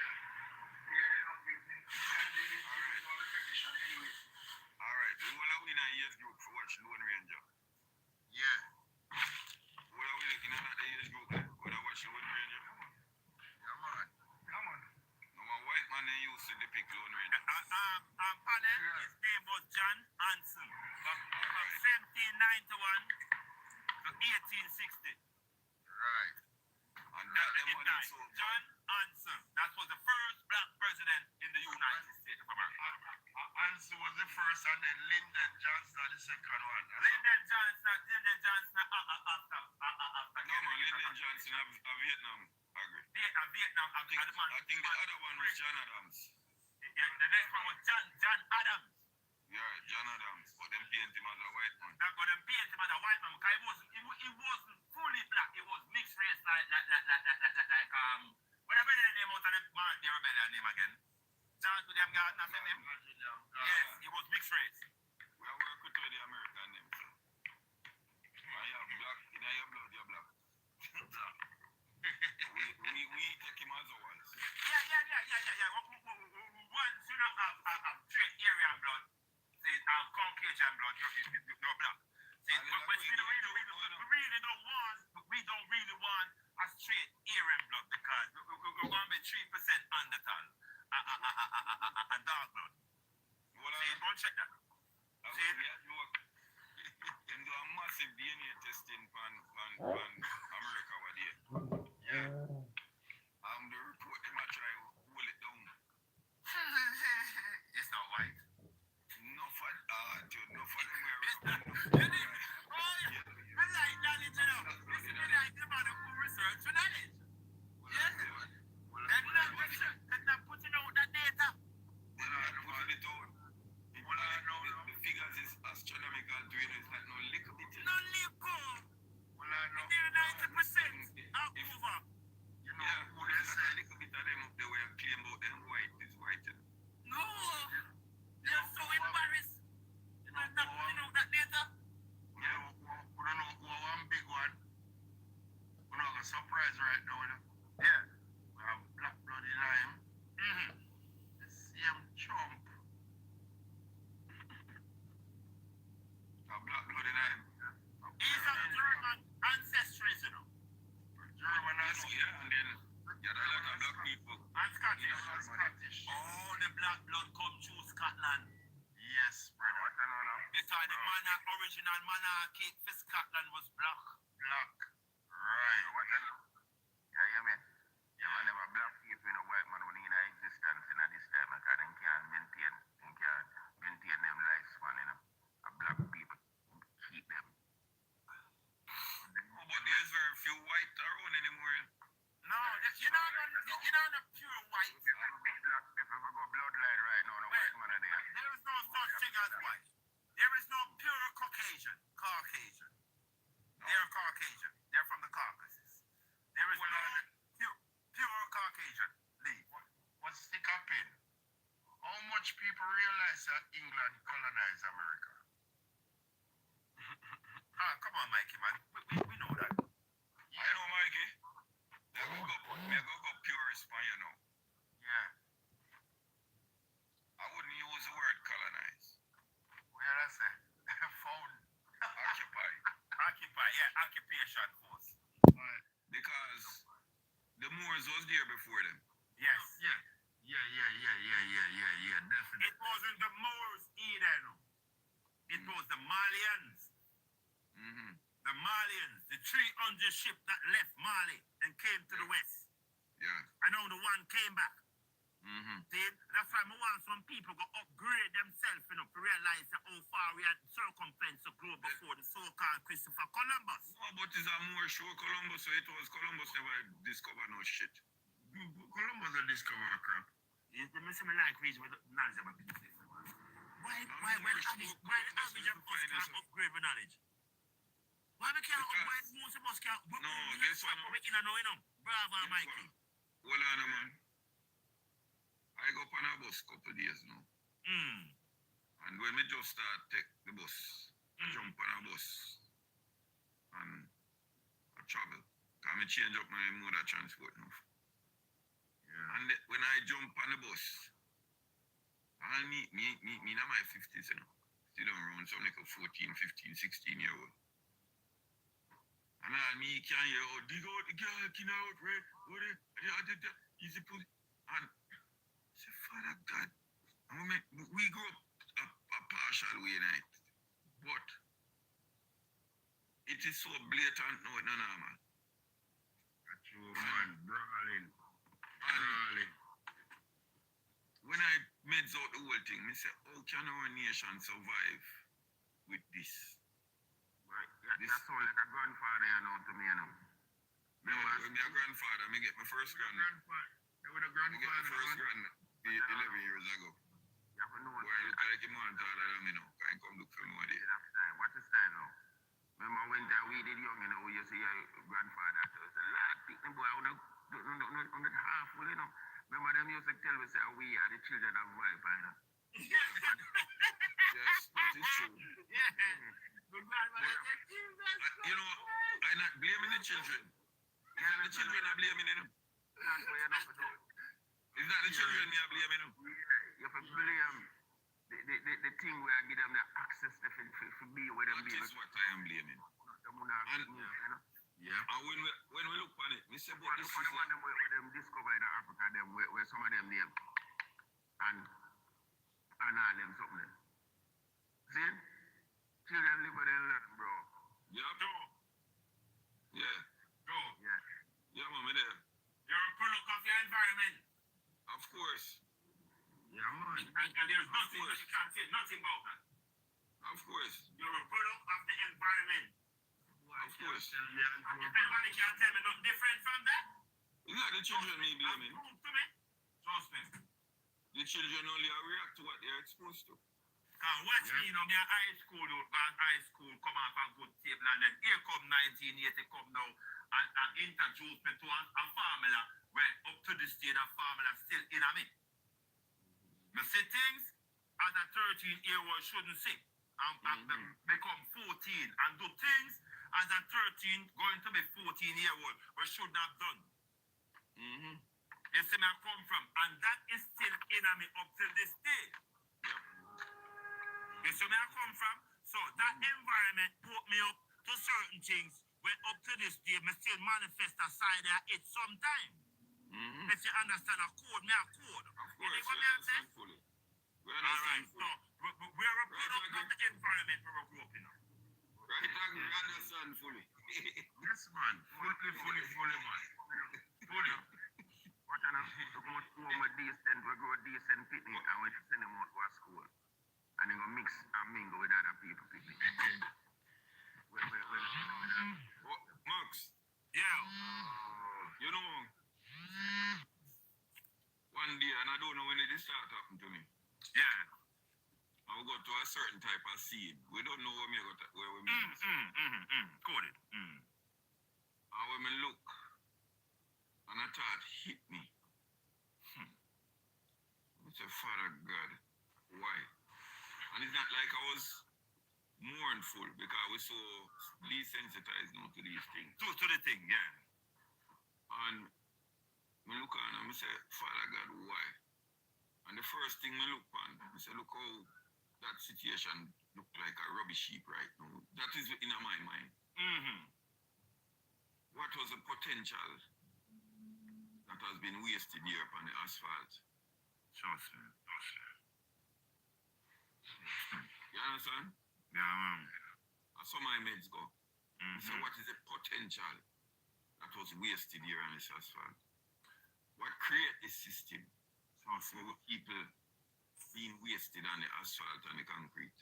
Alright, the whole of we in a age group for watch Lone Ranger. Yeah. What are we looking at the age group? What are watch Lone Ranger? Yeah, man. Come on. No, a white man they used to depict Lone Ranger. Panel, his name was John Hanson. From 1791 to 1860. Right. And that them man so John Hanson. That was the first the second one. Lyndon Johnson after. No man, Lyndon Johnson of Vietnam. Agree. Vietnam. I think the other one was John Adams. The next one was John Adams. Yeah, John Adams. But them paint him as a white man. That got them paint him as a white man because it wasn't fully black. It was mixed race like whatever the name out of the rebellion name again. John William Gardner, say name? Yes, it was mixed race. We are working with the American name, sir. I have black, in your blood, you're black. we take him as ours. Yeah. Once you know have straight Aryan blood, say Caucasian blood, you're black. See, but we don't really want a straight Aryan blood because we're going to be 3% Underton and dark blood. See, don't check that. See, look, them do a massive DNA testing on America over there. Yeah. The report them a try to hold it down. it's not white. No for them where It's not. I like knowledge, you know. Listen, I like the man who research for knowledge. Yeah. They're not putting out that data. They're not putting it out. The figures is astronomical to it. It's like no lick of it. No liquor. Well, I know. 90% are over. You know who they There's say? a little bit of them up there where claim about them white is white. No. They're so embarrassed. They're not putting out that data. Yeah. We don't know who one big one. We're not gonna surprise right now, you know. Yeah. We have black blood in him. Mm-hmm. The same chump. A black blood in him. He's of German ancestries, you know. German and Yeah, and then you had a lot of black people. And Scottish. Scottish. All the black blood come through Scotland. Yes, brother. Because the original monarchy for Scotland was black. Black. Right. Yeah, man. Yeah, man, there were black people in a white man only in existence in this time because they can't maintain them lifespan, you know. A black people keep them. But there's very few white around anymore. No, you know the pure white. If we go bloodline right now, the white man are there. There is no such thing as white. There is no pure Caucasian. They are Caucasian. They're from the Caucasus. There is no pure Caucasian. Leave. What's the in? How much people realize that England colonized America? Come on, Mikey, man. We know that. I know, Mikey. Me go purist for you know. Yeah. I wouldn't use the word colonize. Where I say? Found. Occupy. Occupy, yeah, occupation force. Right. Because the Moors was there before them. Yes. Yeah, definitely. It wasn't the Moors either, no. It was the Malians. Mm-hmm. The Malians, the 300 ship that left Mali and came to the west. Yeah. I know the one came back. Mm-hmm. See, that's why I want some people to upgrade themselves, you know, to realize how far we had circumference the globe before the so-called Christopher Columbus. No, but it's a more show Columbus, so it was Columbus never discovered no shit. Columbus a discovered crap. You see me like reason with knowledge about business. Why the average of us can't upgrade with knowledge? Why we can't upgrade? Most of us can't. No, guess what? Bravo, Mikey. Hold on, man. I go on a bus couple days now. And when we just start take the bus, I jump on a bus and I travel. Because I change up my mode of transport now. Yeah. And when I jump on the bus, I meet in my 50s, you know. Still around some like a 14, 15, 16-year-old. And I me can hear, oh, dig out the girl, kin out, right? Easy pull. And I say, Father God, we grew up a partial way night. But it is so blatant now, no, man. That's you, man, brawling. When I meds out the whole thing, I say, how can our nation survive with this. Right. That's all like a grandfather, you know, to me, you know. When my grandfather, me get my first grand. Me get my first grand 11 years ago. You have to know Why look like him on taller than me now? Can't come look for me one day. what is time now? Remember when we did young, you know, we used to hear your grandfather tell us a lot of things, boy, on the half, you know. Remember them used to tell us that we are the children of Viper, you know. Yes, that is true. You know, I'm not blaming the children. It's not the children I'm blaming them. That's what you're not to do. It's not the children me I'm blaming them. You have to blame the thing where I give them the access to be where them That be. is what I am blaming. Yeah. And when we look on it, we say, but this is one of them where them discover in Africa, them where some of them name and all them something. See? Children live where they learn, bro. yeah, yeah, Yeah. yeah, mama there. You're a product of your environment. Of course, Yeah, man. And there's nothing that you can't say nothing about that. of course, You're a product of the environment. of course. If anybody can tell me nothing different from that, It's not the children me blaming. prove to me. Trust me. The children only react to what they're exposed to. Cause watch me, you know, me a high school, high school, come off a good table, and then here come 1980 come now, and introduce me to a formula where up to this day, that formula still in a me. Me see things as a 13-year-old shouldn't see, and become 14, and do things as a 13 going to be 14-year-old we shouldn't have done. Mm-hmm. You see me I come from, and that is still in a me up till this day. You see me I come from? So that environment put me up to certain things where up to this day me still manifest a side of it sometime. Mm-hmm. If you understand a code, me a code. Of course, You we know what I'm saying? understand fully. We understand Alright, so we're a product of the environment where we grew up in. Right, we understand fully. Yes, man. Fully, man. Fully. What kind of to come out home with decent, we grow decent picnic, and we send them out to a school. And they go mix and mingle with other people picnic. Oh, Max, Yeah. you know, one day, and I don't know when it start happening to me, Yeah. I will go to a certain type of scene. We don't know where we got where we Code it. And when I look, and I thought hit me. I said, Father God, why? And it's not like I was mournful because I was so desensitized now to these things. To the thing, yeah. And I look on and I say, Father God, why? And the first thing I look on, I say, look how that situation look like a rubbish heap right now. That is in my mind. Mm-hmm. What was the potential that has been wasted here upon the asphalt? Trust me. You understand? Yeah, man. And so my mates go. Mm-hmm. So what is the potential that was wasted here on this asphalt? What create this system for people being wasted on the asphalt and the concrete?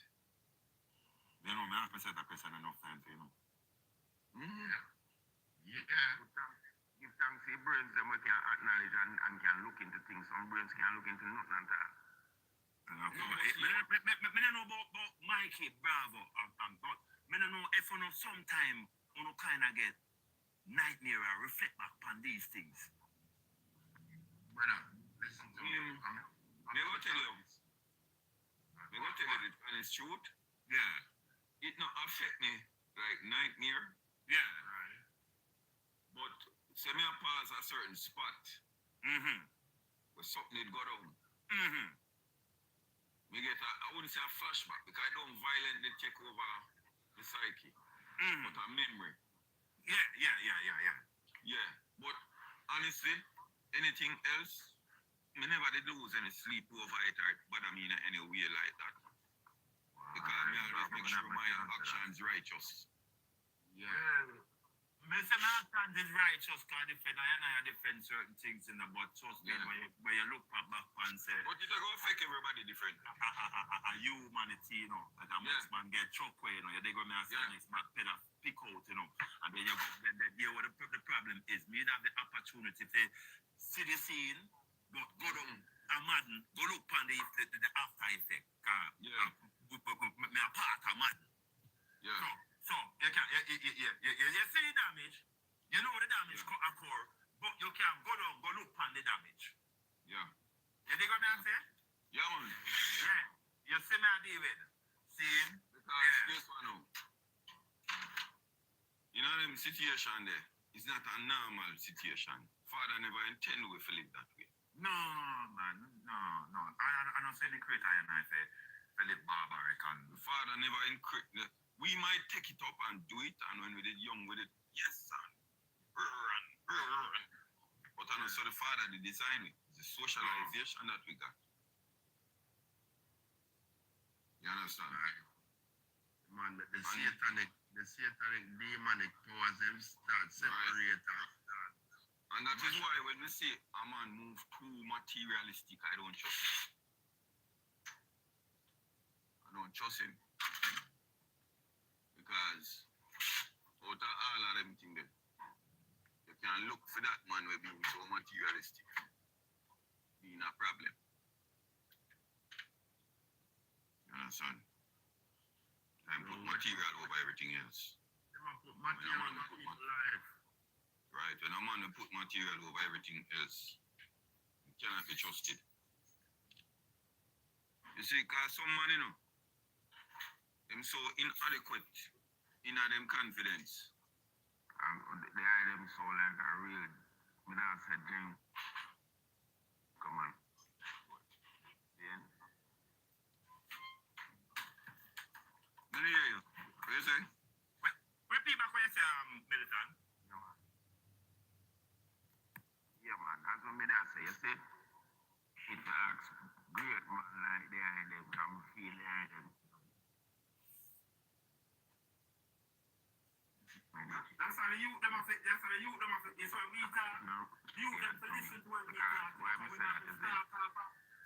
You know, me have to set a question enough time to, you know. Mm-hmm. Yeah. Give thanks to brains them we can acknowledge and can look into things. Some brains can look into nothing at all. I don't know about Mikey, Bravo, but I don't know if you know sometime you know kind of get nightmare and reflect back on these things. Brother, listen to me. They will tell you. They will tell you the honest truth. Yeah. It not affect me like nightmare. Yeah. But say me a pass a certain spot Mm-hmm. where something had got down. Mm-hmm. Me get I wouldn't say a flashback because I don't violently take over the psyche, Mm-hmm. but a memory. Yeah. Yeah. But honestly, anything else, me never did lose any sleep over it or bother me in any way like that. Because me always make sure my actions righteous. Yeah. Mr. Malcolm is righteous because I defend certain things in the but trust me, when you look back and say, But it go affect everybody different. Humanity, like a next man get choked, they go me and say next man pick out, and then you go, what the problem is, me have the opportunity to see the scene, but go down a madden, go look on the after effect. Me a part of madden. So you can you see the damage, you know the damage occur, but you can go down, go look on the damage. Yeah. You dig what I'm saying? Yeah, man. Yeah. You see me, David? See? Because guess what now? You know them situation there, it's not a normal situation. Father never intended we to live that way. No, man. No. I don't say the creator and I say Philip barbaric and The father never encouraged. We might take it up and do it, and when we did young with it, yes, son. Run. But I know so the father the design it. It's the socialization that we got. You understand? Man, the satanic demonic powers them start separate. And that is why when we say a man move too materialistic, I don't trust him. I don't trust him. Because out of all of them things there, you can look for that man who being so materialistic. Being a problem. You understand? And put material over everything else. Right, when a man put material over everything else, you cannot be trusted. You see, because some man, them so inadequate in them confidence. They are them so like a real, me not say drink. Come on. Yeah. Let me hear you. What you say? repeat back what you say, Militant. Yeah, man. That's what me that say. You see, if you ask great man like they are them, come feel they are them. That's how the youth them have it. That's how the youth them have it. It's why we talk. You them to listen to what we talk. Why me say that is it?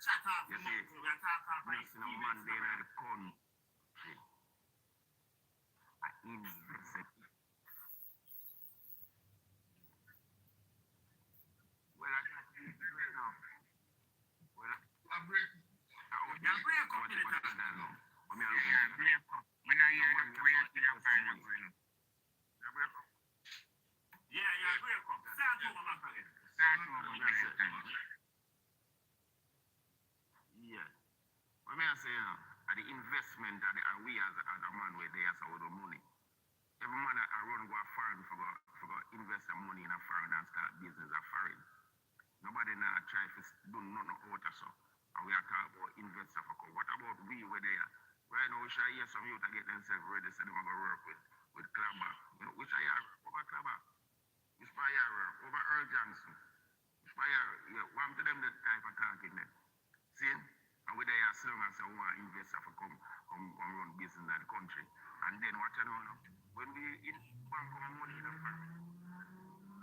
Shut up. You see, We are talking about next no man they are the country. I invest. Well, I got you right now. Well, I break. Yeah, break up What to the is time. that now? What me a look Yeah, at? break up. When I hear Man, the prayer, you you have to find a invest going. You break up? Yeah, break up. Start over back again. Start over next time. Yeah. What me I say now? The investment that we as a man where they have the money. Every man that I run go a foreign for invest the money in a foreign and start business a foreign. Nobody now try to do nothing out of so. And we are talking about investor for come. What about we where they are? Right now we should hear some youth to get themselves ready so they want to work with Clabba. You know, which I hear over Clabba. Which I hear over Earl Johnson. Which I hear, one to them that type of talking there. See? And we there as long as I want investor for come run business in the country. And then what you know now? When we in bank our money in the firm.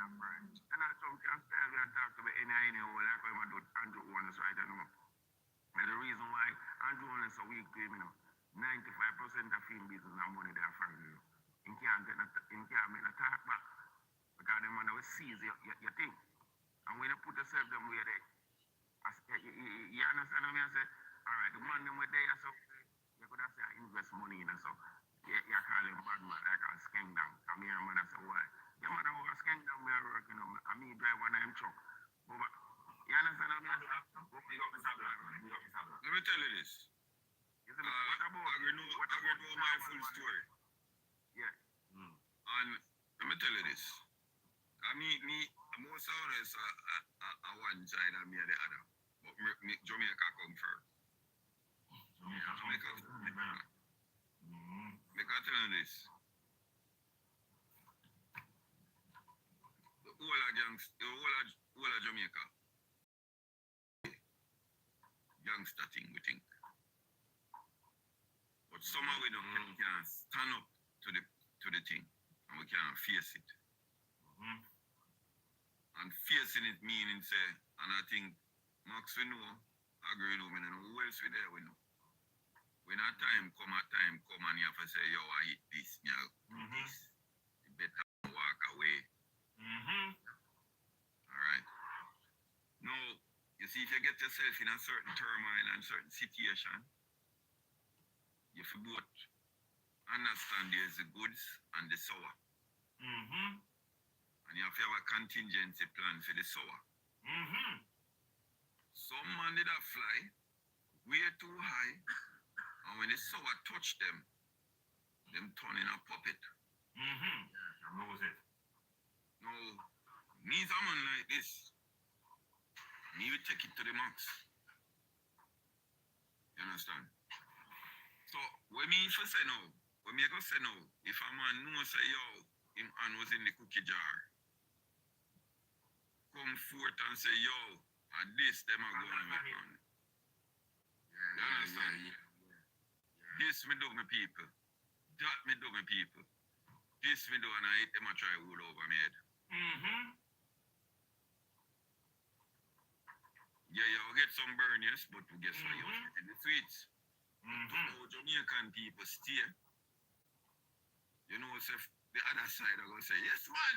That's right. And I some can style and talk to me any hole like when I do Andrew Holness right now. And the reason why Andrew Holness a weak to him, 95% of film business and money they are foreign. You can't make a talk back. Because them man will seize your thing. And when you put yourself them where they you understand what I say? Alright, the man them were there, so you could have say I invest money in it, so you call him bad man, like a skank down. I mean, your man say, why? Your man who a skank down, me a work, I mean, drive one of them truck. But, you understand what I say? Let me tell you this. You see, what about my full story. Yeah. And let me tell you this. Most honest one side and me the other. But Jamaica come first. Jamaica. Make I tell you this. The whole of Jamaica. Youngster thing we think. But somehow we don't can stand up to the thing and we can't face it. And facing it meaning say, and I think Max we know, agree with me, and who else we there we know. When a time come and you have to say, yo, I eat this, you know, this. You better walk away. Alright. Now, you see, if you get yourself in a certain turmoil and certain situation, you have to both understand there's the goods and the sour. And you have to have a contingency plan for the sour. Some man did a fly way too high, and when the sour touch them turn in a puppet. Now, me as a man like this, me will take it to the max. You understand? So, when me first say no, when me go say no, if a man knows say, yo, him hand was in the cookie jar, come forth and say, yo, and this, them are going to make on. You understand? This me do my people. That me do my people. This me do and I hate them a try all over my head. Yeah, you'll get some burn, yes, but guess what? You'll get in the sweets. How Jamaican people stay. You know, so the other side are going to say, yes, man.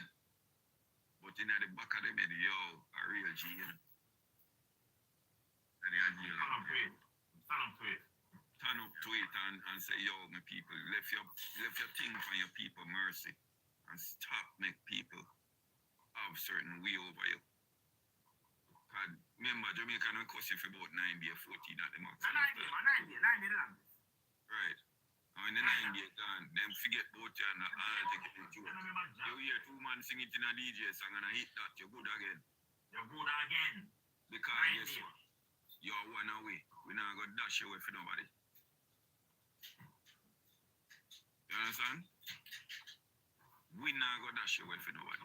But in the back of them head, yo, a real G. Turn up to it and say, yo, my people, left your thing for your people mercy. And stop make people have certain way over you. Cause remember, Jamaica no cost you for about 9 days, 14 at the max. 9 days long. Right. And when the 9 days gone, them forget about you and all take it to you. You hear 2 man sing it in a DJ song and I hit that, you're good again. Because guess what? You're one away. We not gonna dash you away for nobody. You understand? We not gonna dash you away for nobody.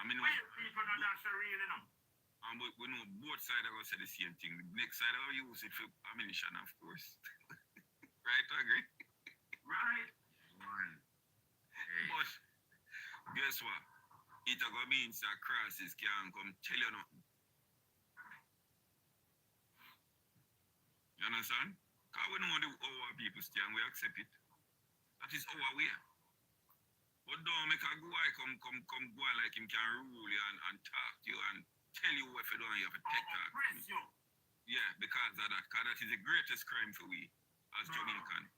I mean, People not dash really now. but we know both sides are gonna say the same thing. The next side will use it for ammunition, of course. Right, agree? Right. But guess what? It gonna mean that crosses can't come tell you nothing. You understand? Because we know how our people stay and we accept it. That is our way. But don't make a guy come go like him can rule you and talk to you and tell you what you do and you have to take that. Oppress you. Yeah, because of that. Because that is the greatest crime for we as Jamaican.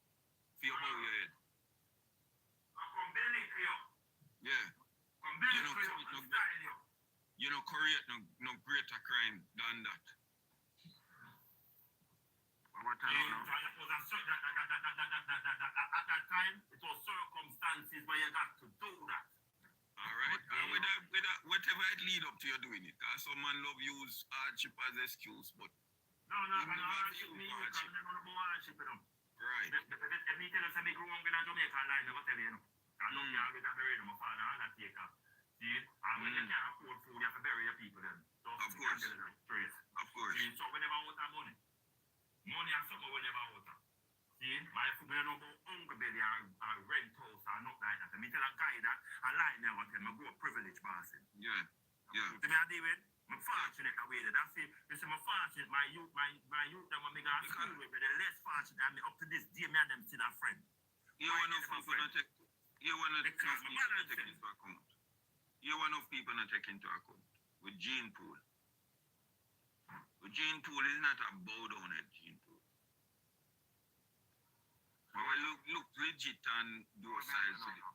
For your bow your head. Come belly for you. Yeah. Come belly You know, for you. no- Style you. You know, create no greater crime than that. What time now? At that time, it was circumstances where you got to do that. Alright? And whatever it lead up to you doing it. Because some man love use hardship as excuse, but No, hardship me. You can't never know hardship, you know. right. If me tell you, say me grew up in a Jamaica line, I go tell you, you know. I love you always have buried my father and I take her. See? And when you can't afford food, you have to bury your people then. So, Of course. Straight. Of course. See? So we never out of money. Money and something we never out of. See? My food, we don't know about Uncle Belly or rent house or nothing like that. And me tell a guy that a line never tell me go privilege passing. Yeah. Yeah. To me, I deal with. I'm fortunate away there. That's it. You see, I'm fortunate. My youth that when me go to school with, they're less fortunate than me. Up to this day, me and them still a friend. You want enough people not take into account. You want enough people not take into account. With gene pool. With gene pool is not a bow down at gene pool. But look legit and do a size with it.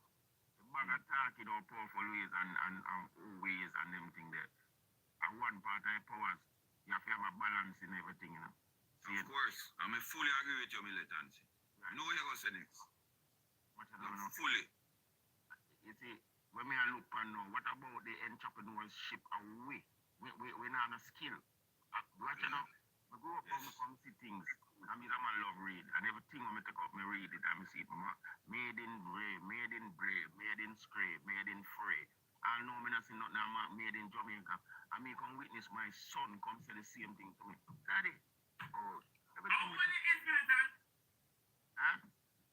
The bag of talk, you know, powerful ways and ways and them thing there. And one part of powers, you have to have a balance in everything, you know. Of course. I fully agree with your militancy. I know what you're going to say next. What you don't know. Fully. You see, when me look and know, what about the entrepreneurship away? We not have a skill. What you know? I grew up and come see things. I mean, I'm a love read. And everything when I take up, me read it. And I see it. Made in brave, made in brave, made in scrape, made in free. I know me not see nothing made in Jamaica. I mean, come witness my son come say the same thing to me. Daddy. Oh, everything. How many is that? Huh?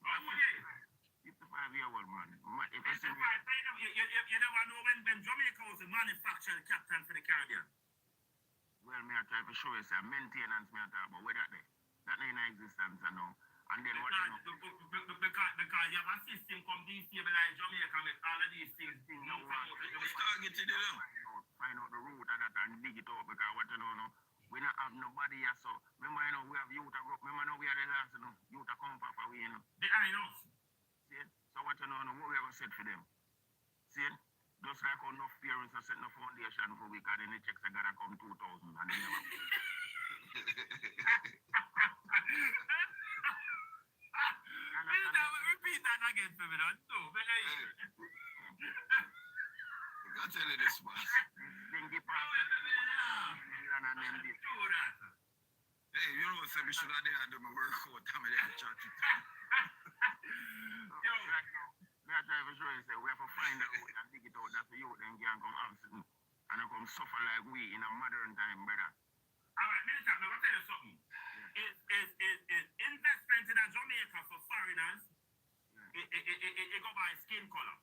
How many? 55 years old. cold, man. If I It's see a fight. You never know when Jamaica was the manufacturing captain for the Caribbean. well, me I try to show you, sir, maintenance me I talk about. Where that there? That ain't in existence, I know. And then what you know? Because you have a system come destabilize Jamaica, make all of these things no come out of What's Jamaica. targeted, you know? Find out the root of that and dig it out because what you know, no, we not have nobody here. So remember, you know, we have youth. Remember, now we are the last, you know, youth come for we, you know. Behind us. See? So what you know, no, what we ever said for them? See? Just like how enough parents are setting a foundation for we, because then the checks are gonna come 2,000 and they never. Repeat that again for me, don't do. I can't tell you this, man. Then give us and then this. Hey, you know what, we should have done my workout. I'm there to chat it. Yo, right now, me I try to show you, say, we have to find out and dig it out. That's the youth then can come absent and they come suffer like we in a modern time, brother. Alright, Minister, now I'll tell you something. Is investment in Jamaica for foreigners, it go by skin color.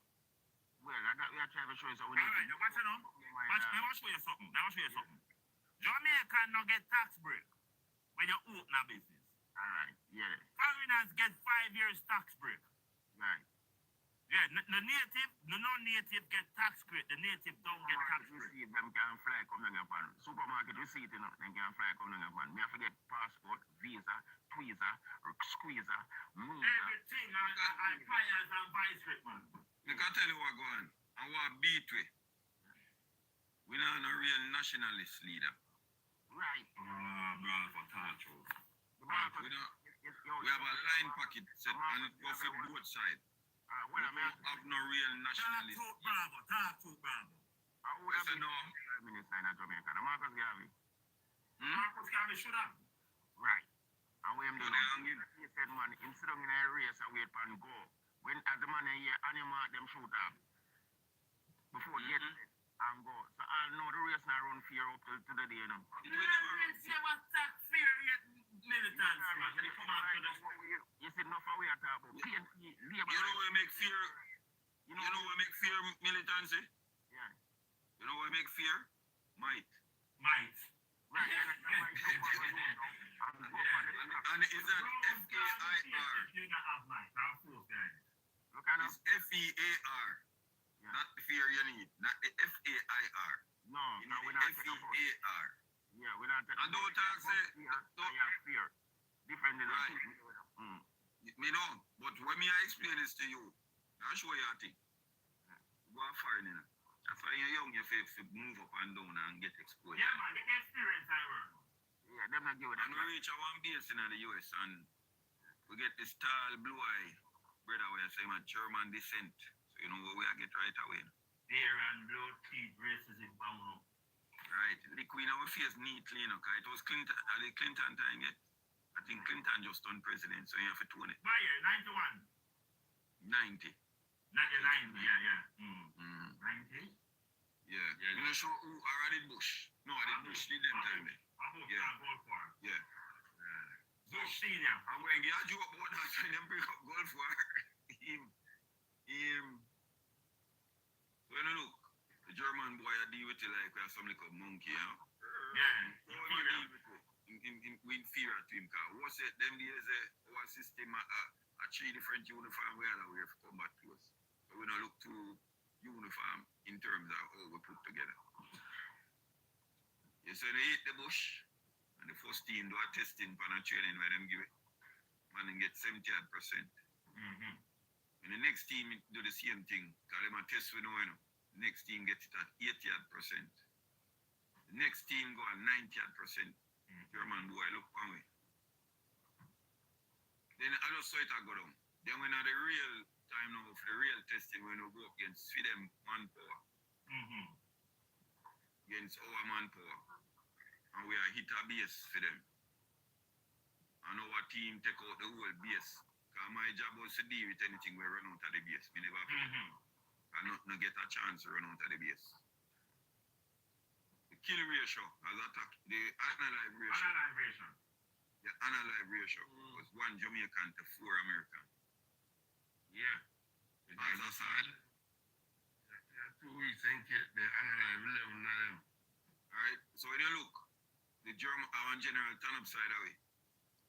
Well, that we are trying to show you, so we Alright, now watch it now. Watch, let me show you something. Let me show you something. Jamaica no get tax break when you open a business. Alright, yeah, Foreigners get 5 years tax break. right. Yeah, the native, the non-native get tax break. The native don't get tax break. Receipt, them can fly come down upon. Supermarket receipt, you know, them can fly come down upon. Me have to get passport, visa, tweezer, squeezer, mover. Everything and fires and vice grip, man. I can tell you what go on. I want beat we. We not a real nationalist leader. Right. Bravo, Tacho. The market, We don't. yo, We have a line packet set and it goes for both sides. well, I We mean, don't have no real nationalist. Talk to Bravo. I would have Listen, been no. Prime Minister in Jamaica. The Marcus Garvey. Marcus Garvey should have. Right. And we am So doing they hanging. he said, man, instead of in a race, I wait for him go. When as the man here, animal them shoot up. Before get it and go. So I know the race now run fear up till the day, you know. It will never run. You see, enough of we are talking about. PNP, You know what make fear? You know what make fear militancy? Yeah. You know what make fear? Might. Might. Right. And it's that F-A-I-R. You don't have might. I'll force guys. Look at It's F-E-A-R. Yeah. Not the fear you need. Not the F-A-I-R. No, You no, need we're the not talking about. F-E-A-R. Yeah, we're not talking And don't talk say, I have fear. Different than Right. Mm. Me know, but when me I explain this to you, I'll show you a thing. Go on foreign, you know. That's why you're young, you have move up and down and get exposed. Yeah, man. Get the experience I work. Yeah, them not give it And we reach our one base in the US and we get this tall blue eye brother where say my German descent. So you know what we are get right away. Beer and blood, teeth, braces in Bound. Right. The queen of our face neatly, you know, because it was Clinton at the Clinton time yet. I think Clinton just turned president, so you have to tune it. By year, 91. 90. 99, yeah. 90? Yeah. You know, show who I did Bush. No, I did Bush did them time there. I hope Yeah. you gold for. Yeah. Bush senior. And when you joke about that, when them bring up gold for him. So you know, look, the German boy I deal with it like we have some little monkey, you know? Yeah. So we deal with it. We inferior to him, because what's it, them days, our system, a 3 different uniform we are aware to combat to us. So we don't look too uniform in terms of how we put together. You say they hit the bush, and the first team do a testing for a training where them give it. Man, and get 70%. Mm-hmm. And the next team do the same thing, because them a test we know, you know. The next team get it at 80%. The next team go at 90%. German boy look one way. Then I just saw it go down. Then when the real time now for the real testing, when we go up against for them manpower. Against our manpower. And we are hit a base for them. And our team take out the whole base. Because my job was to deal with anything we run out of the base. Me never I not get a chance to run out of the base. The kill ratio as attack, the unalive ratio. The unalive ratio was 1 Jamaican to 4 American. Yeah. That's sad. 2 weeks ain't get there. I don't know, 11 of them. Alright, so when you look, the German our general turn upside away.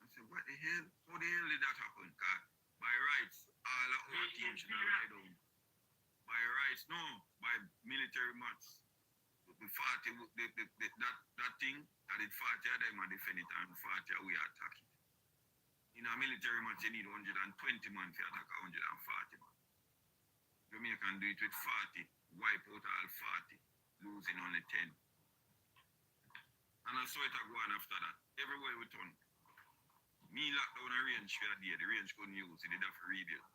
I said, what the hell? How the hell did that happen? Cause by rights, all of our team should have lie down. By rights, no, by military mats. The 40, that thing, that it 40 of them are defend it and 40 we attack it. In a military match, you need 120 man to attack 140 man. Jamaica can do it with 40, wipe out all 40, losing only 10. And I saw it go on after that. Everywhere we turn. Me lock down a range for a day. The range couldn't use it. They have to rebuild.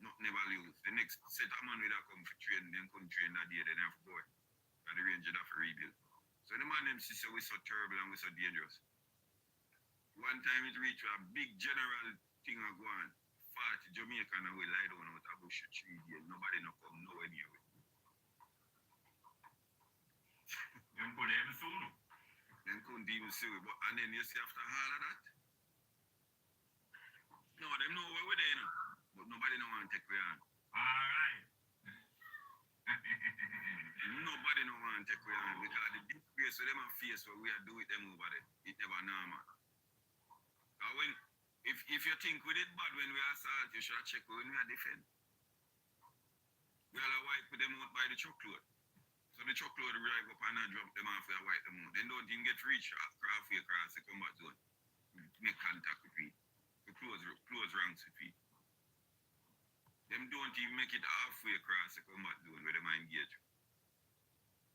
Not never lose. The next set of man will come for train, then couldn't train that day, then have to go. And the range will have to rebuild. So the man them see so we're so terrible and we're so dangerous. One time it reached a big general thing a go on. 40 Jamaican and we lie down out a bush 3 days. Nobody no come nowhere near it. Them put them soon. Then couldn't even see it. But and then you see after all of that. No, them know where we're there, you know. But nobody no want to take away on. Alright. Nobody no want to take away on because the disgrace with them and face what we are doing with them over there, it never normal. Because when if you think we did bad when we assault, you should check when we are defend. We all are wipe them out by the truckload. So the truckload drive up and drop them off and wipe them out. Then don't even get reach halfway across the combat zone. Make contact with people. The close ranks with people. Them don't even make it halfway across the combat zone where they might engage.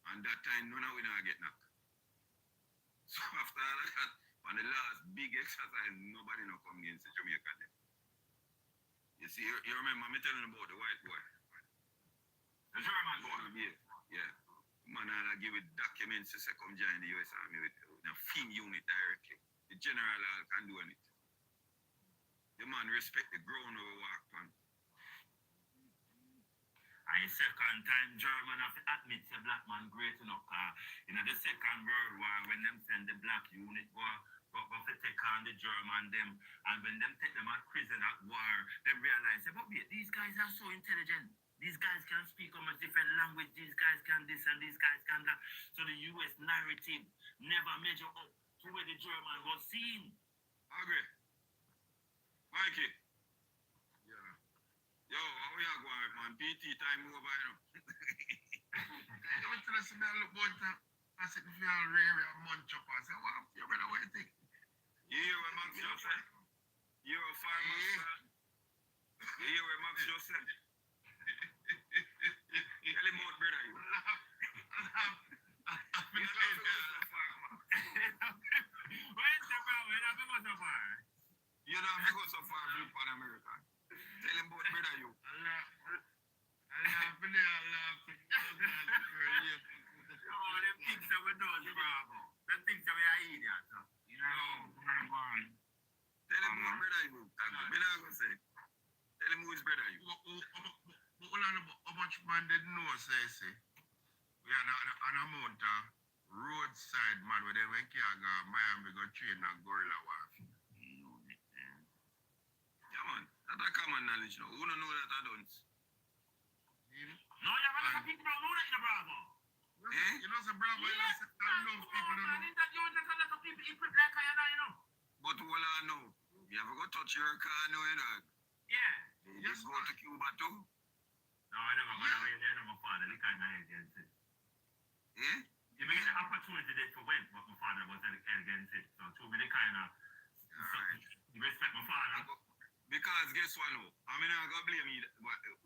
And that time, none of we not get knocked. So after all that, on the last big exercise, nobody no come against the Jamaica then. You see, you remember me telling about the white boy? The German boy. Yeah. Man, I'll give it documents to say come join the US Army with a FIM unit directly. The general can do it. The man respect the ground we walk on. And the second time German have to admit the black man great enough. In the Second World War, when them send the black unit go to take on the German them, and when them take them as prison at war, them realize, but wait, these guys are so intelligent. These guys can speak a much different language. These guys can this and these guys can that. So the US narrative never measure up to where the German was seen. Agree. Mikey. Yeah. Yo, how you going, man? PT time over, you know. I went to the cement look one time. I said, if you are rare, a munch up. I said, well, you better wait. You hear what Max just said? You're a farmer, son. You hear what Max just said? Tell him what brother you. Where's the problem? Where have you gone so far? You don't have to go so far to look for America. Tell him what brother you. Oh, them things that we do, bravo. Them things that we are idiots. You know, tell him what brother you. I'm not going to say. Tell him who his brother you. But how much man didn't know, say. We are on a mountain, roadside, man, where they went here, Miami, go train a gorilla warfare. Yeah, man. That's a common knowledge now. Who don't know that I don't? no, you have a people don't know that, bravo. Eh? You know, some bravo, you know, some people don't know. In that you understand that people equip like I and I, you know. But all I know, you have to go touch your car now, you know. Yeah. You just go to Cuba too. No, I never go away there, my father, the kind of against it. Eh? You may get the opportunity there for when, but my father was against it. So to me, the kind of respect my father. Because guess what now? I mean, I'm going to blame you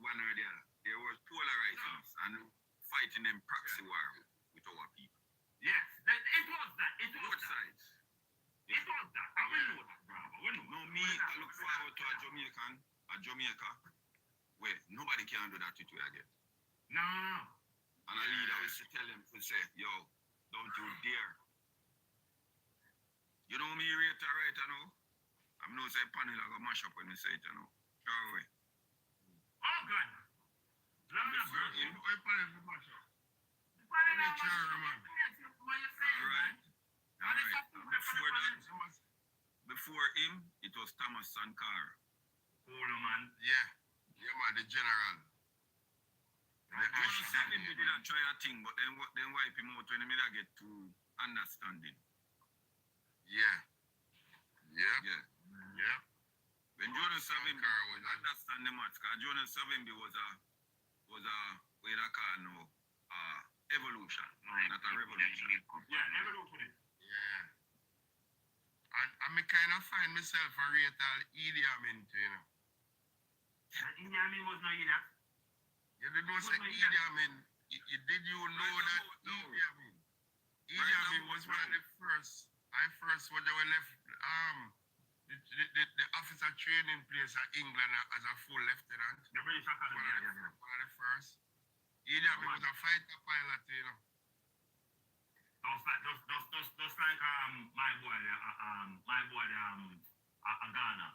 one or the other. There was polarizing and fighting them proxy war with our people. Yes, it was that. It was Both that. sides. It was that. I will know that, bravo. No, me, I look forward to a Jamaica, where nobody can do that to you again. No. And a leader will tell them to say, yo, don't you dare. You know me reiterate, you know? I'm not saying panel I go mash up when we say it, you know. Throw away. Oh, God. Love me, bro. Why panel for much up? Panel What now, you man? what you saying, Alright. man? Alright. Before him, it was Thomas Sankara. Hold on, man. Yeah. Yeah, man, the general. Jonas Savimbi did not try a thing, but then wipe him out when he made get to understanding. Yeah. Yeah. Yeah. Yeah. When Jonas Savimbi understand the match, because Jonas Savimbi was a what they call now evolution, not a revolution. Yeah, never do for it. Yeah. And I kind of find myself a real Idi Amin too, you know. Idi Amin was not either. You did not say Idi Amin. Did you know that Idi Amin? Idi Amin was one of the first. I first when they were left the officer training place at England as a full lieutenant. The British Academy. One of the first. Idi Amin was a fighter pilot, you know. Just like my boy Ghana.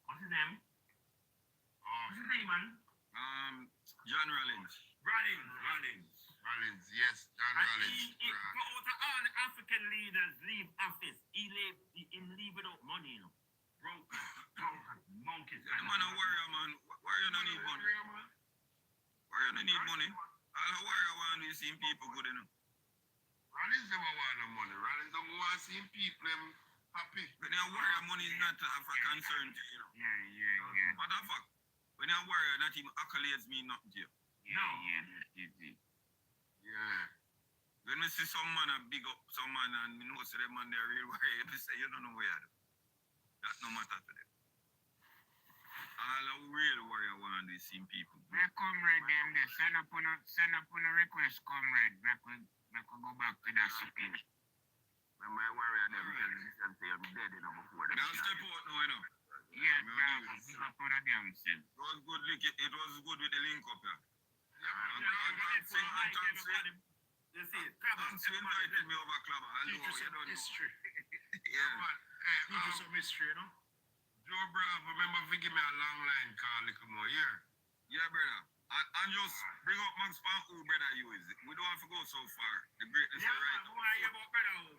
What's his name? What's his name, man? John Rollins. Rollins, yes, John Rollins. For all the African leaders leave office, he leave without money, you know. Broke monkeys. Yeah, man, a warrior, man. Warrior don't need money. Warrior don't need money. All a warrior want is seeing people good, you know. Rollins never want no money. Rollins don't want to see people happy. When you're a warrior, money is not of a concern to you, know. Yeah. Matter of fact, when you're a warrior, not even accolades mean nothing to you. Yeah. When we see some man big up some man and we know say them man they're real warrior, they say you don't know where you do. That no matter to them. All a real warrior want to see people. My comrade them there, send up on a request, comrade. Make we go back to that city. When my warrior them tell me say I'm dead enough before them. Now step out now, you know. Yeah, pick up on a damn self. It was good with the link up here. You see, Clabba invited me over Clabba. Teach you some history. Yeah. Teach you some history, you know? Joe Bravo, remember if you give me a long line call a little more, yeah? Yeah, brother. And just bring up Max Pan who brother you is. We don't have to go so far. The greatness is right. Who are you about brother?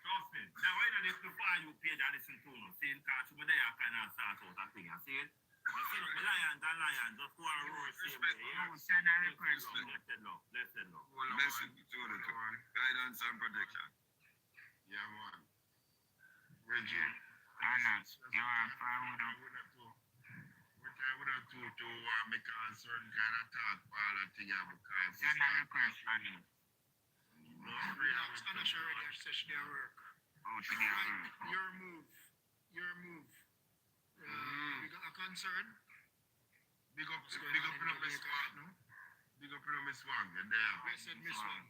Trust me. Now, why don't you before you page and listen to me? Saying catch me there, I kind of start out that thing. I see it. I see the lions, just go and roll same way. Yeah, send a request. Let's say no. Blessing to the guidance and protection. Yeah, man. Reggie. Anas, you are proud of. What I would have to make a certain kind of talk while I think I'm because Send a request, Annie. no free. I'm not sure already. She said she didn't work. Oh, she didn't work. Your move. We got a concern. Big up Miss Wang. No? Big up Miss Wang. You're there. Blessed Miss Wang.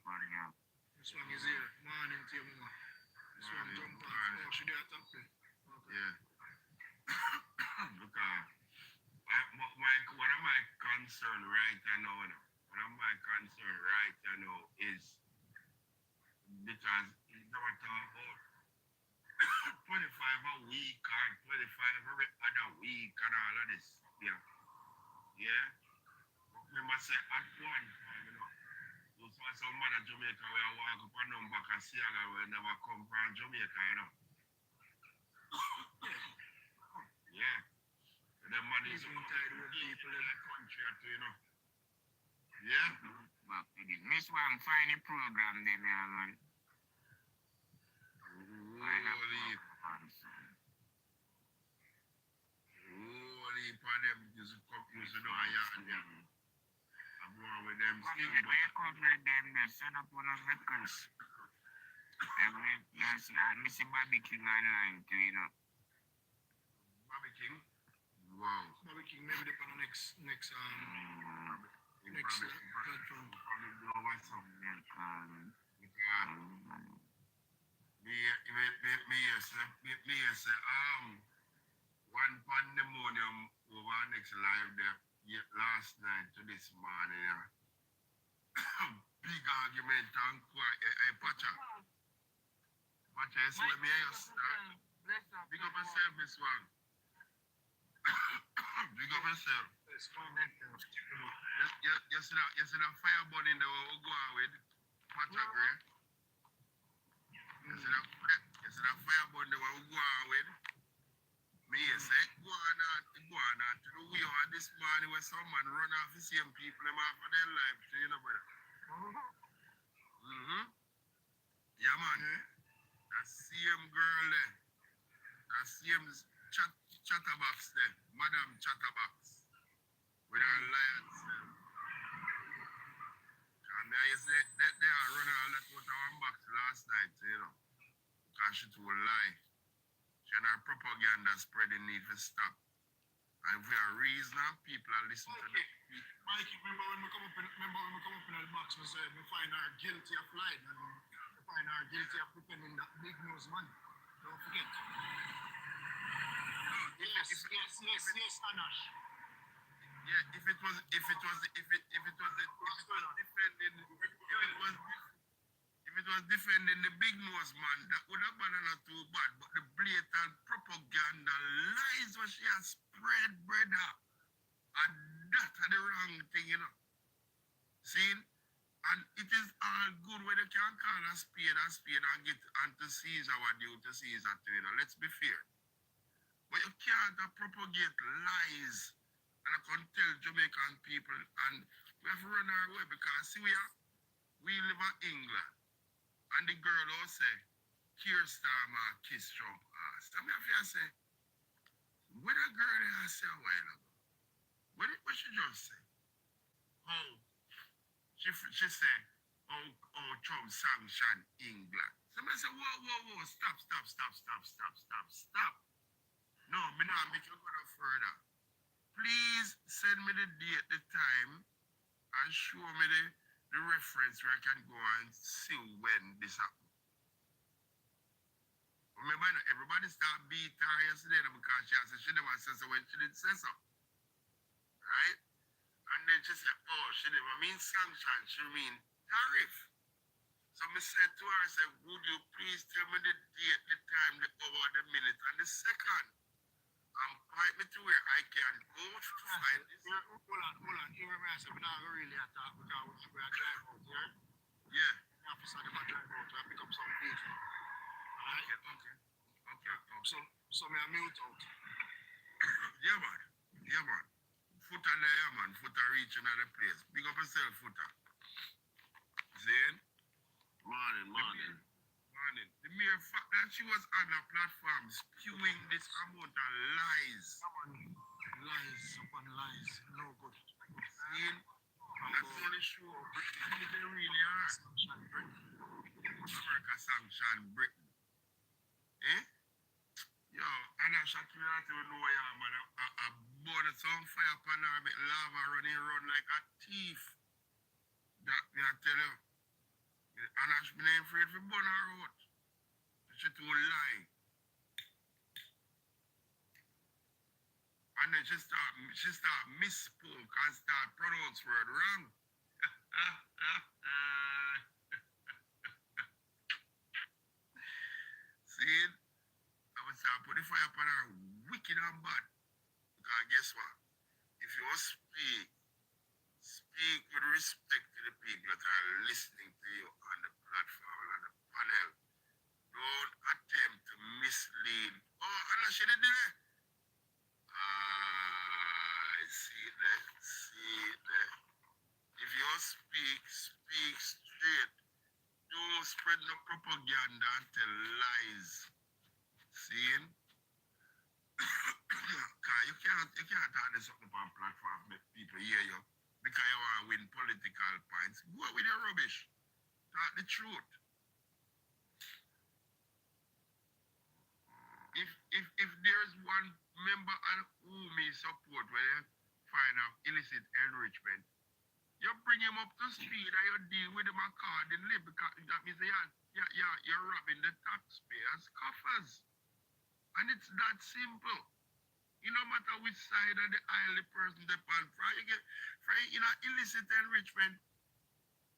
Miss Wang is here. Morning to you, mama. Miss Wang jump off. Oh, she there top there. Okay. Yeah. Because one of my concern right now, is because it's not about 25 a week or 25 every other week and all of this. Yeah. Yeah. But remember say at one time, you know, those were some man in Jamaica where I walk up and down back and see a guy will never come from Jamaica, you know. Yeah. The man is tired with people in the country, you know. Yeah. Back to the Miss Wang, find a program then, man. Holy for them just come use the yard there. I'm going with them still. Wake up with them there, set up one of the records. Missy Bobby King online too, you know. Bobby King? Wow. Bobby King maybe they on the next platform. Probably blow or something. Me say, one pandemonium over next live there last night to this morning. Big argument and Pacha. Pacha, you see me here start. Big up yourself, Miss Wang. Big up yourself. You see that fire burning that we'll go out with? Pacha, right? You see that fire burning that we'll go out with? Me say, go on And to the way how this morning where some man run off the same people them off of their life, you know, brother. Mm-hmm. Yeah, man. That same girl there. That same chatterbox there. Madam Chatterbox. With her lions. And I say they are running all that out of her box last night, you know. Because she told lie. She and her propaganda spreading need to stop. And if we are reasoning, people are listening to them. Mikey, remember when we come up in the box, we say we find her guilty of lying and we find her guilty of pretending that big nose money. Don't forget. No, Yes, Anash. yeah, if it was defending the big nose man, that would have been not too bad. But the blatant propaganda lies what she has spread, brother, and that are the wrong thing, you know. See, and it is all good when you can call a spade and get onto Caesar what due to Caesar too, you know. Let's be fair. But you can't propagate lies and I can tell Jamaican people and we have to run our way because see we live in England and the girl also say Keir Starmer kiss Trump ass. I mean if you say what a girl has say a while ago. What she just say? Oh she say oh Trump sanctioned England. Somebody say whoa stop. No, me not make you go no further. Please send me the date, the time, and show me the reference where I can go and see when this happened. Remember, everybody start beat her yesterday because she never said so when she didn't say so. Right? And then she said, oh, she never mean sanction, she mean tariff. So I said to her, I said, would you please tell me the date, the time, the hour, the minute, and the second? And point me to where I can go to find this. Hold on. You remember I said we're not really attack because we are drive out here. Yeah. The officer them a drive out to pick up some people. Alright? Okay. So me a mute out. Yeah, man. Footer there, yeah, man. Footer reaching at the place. Big up yourself, Footer. Zane? Morning. The mere fact that she was on a platform spewing this amount of lies. Lies upon lies. No good. Zane? That's only show Britain they really are. America sanctioned Britain. Eh? Yo, and I shot you out to know yeah, man. I bought some fire upon her, make lava run like a thief. That me I tell you. And I should be afraid for burn her out. She too lie. And then she start misspoke and start pronounce word wrong. See? I would say put the fire upon her wicked and bad. Because guess what? If you speak with respect to the people that are listening to you on the platform, on the panel, don't attempt to mislead. Oh, Anna, she did it. I see it there. If you speak straight. Don't spread no propaganda and tell lies. See? Because you can't have this up on platform make people hear you because you want to win political points. Go with your rubbish. Talk the truth. If there's one member who me support when you find out illicit enrichment, you bring him up to speed and you deal with him accordingly because that means you're robbing the taxpayers' coffers. And it's that simple. You no matter which side of the aisle the person depends from, you get illicit enrichment,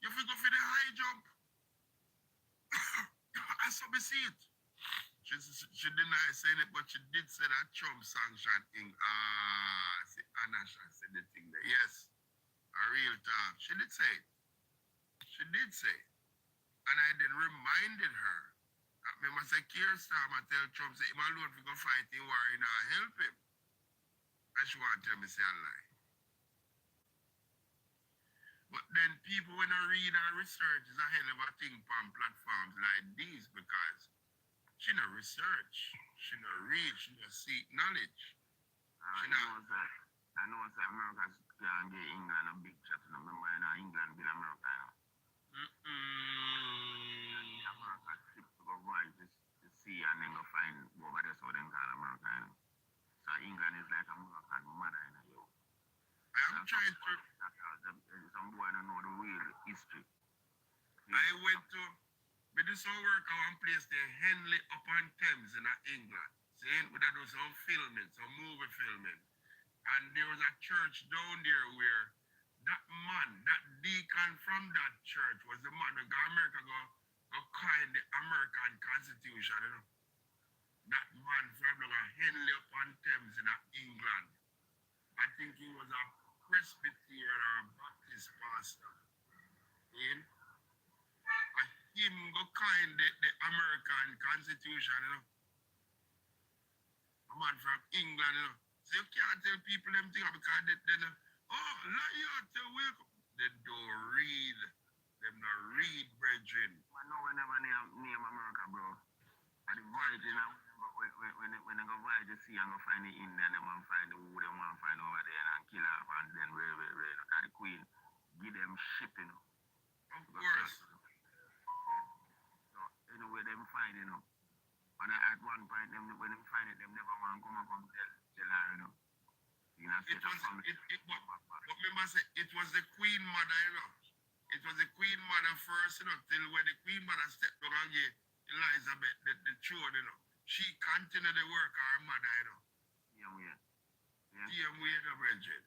you have to go for the high jump. I saw me see it. She denied saying it, but she did say that Trump sanctioned in Anna said the thing there. Yes. A real talk. She did say it. And I then reminded her. I remember say Keir Starmer tell Trump say him alone if he go fight in war, he not help him. And she want to tell me say a lie. But then people when I read and research is a hell of a thing on platforms like these because she no research, she no read, she no seek knowledge. I know that America can get England a big shot. Remember, England beat America. America trip to go voyage to see and then go find over there so then call America. So England is like American mother. I'm trying to. Some boy don't know the real history. I went to. We do some work at one place there, Henley upon Thames in England. See, we do some filming, some movie filming. And there was a church down there where that man, that deacon from that church was the man who got America go coin the American Constitution, you know. That man from the Henley upon Thames in England. I think he was a Presbyterian or a Baptist pastor. And him go coin the American Constitution, you know. A man from England, you know. So you can't tell people them things because they know, oh, liar, tell wake up. They don't read. Them not read, brethren. I know we never name America, bro. And the voyage, you know, when they go voyage to see and go find the Indian, they want to find the who they want to find over there and kill off and then look at the queen, give them ship, you know. Of course. So anyway, them find, you know. And at one point, when they find it, them never want to come tell her, you know. You know, but remember, say, it was the Queen Mother, you know. It was the Queen Mother first, you know, till when the Queen Mother stepped down and gave Elizabeth the throne, you know. She continued the work of her mother, you know. Same way, you know, brethren.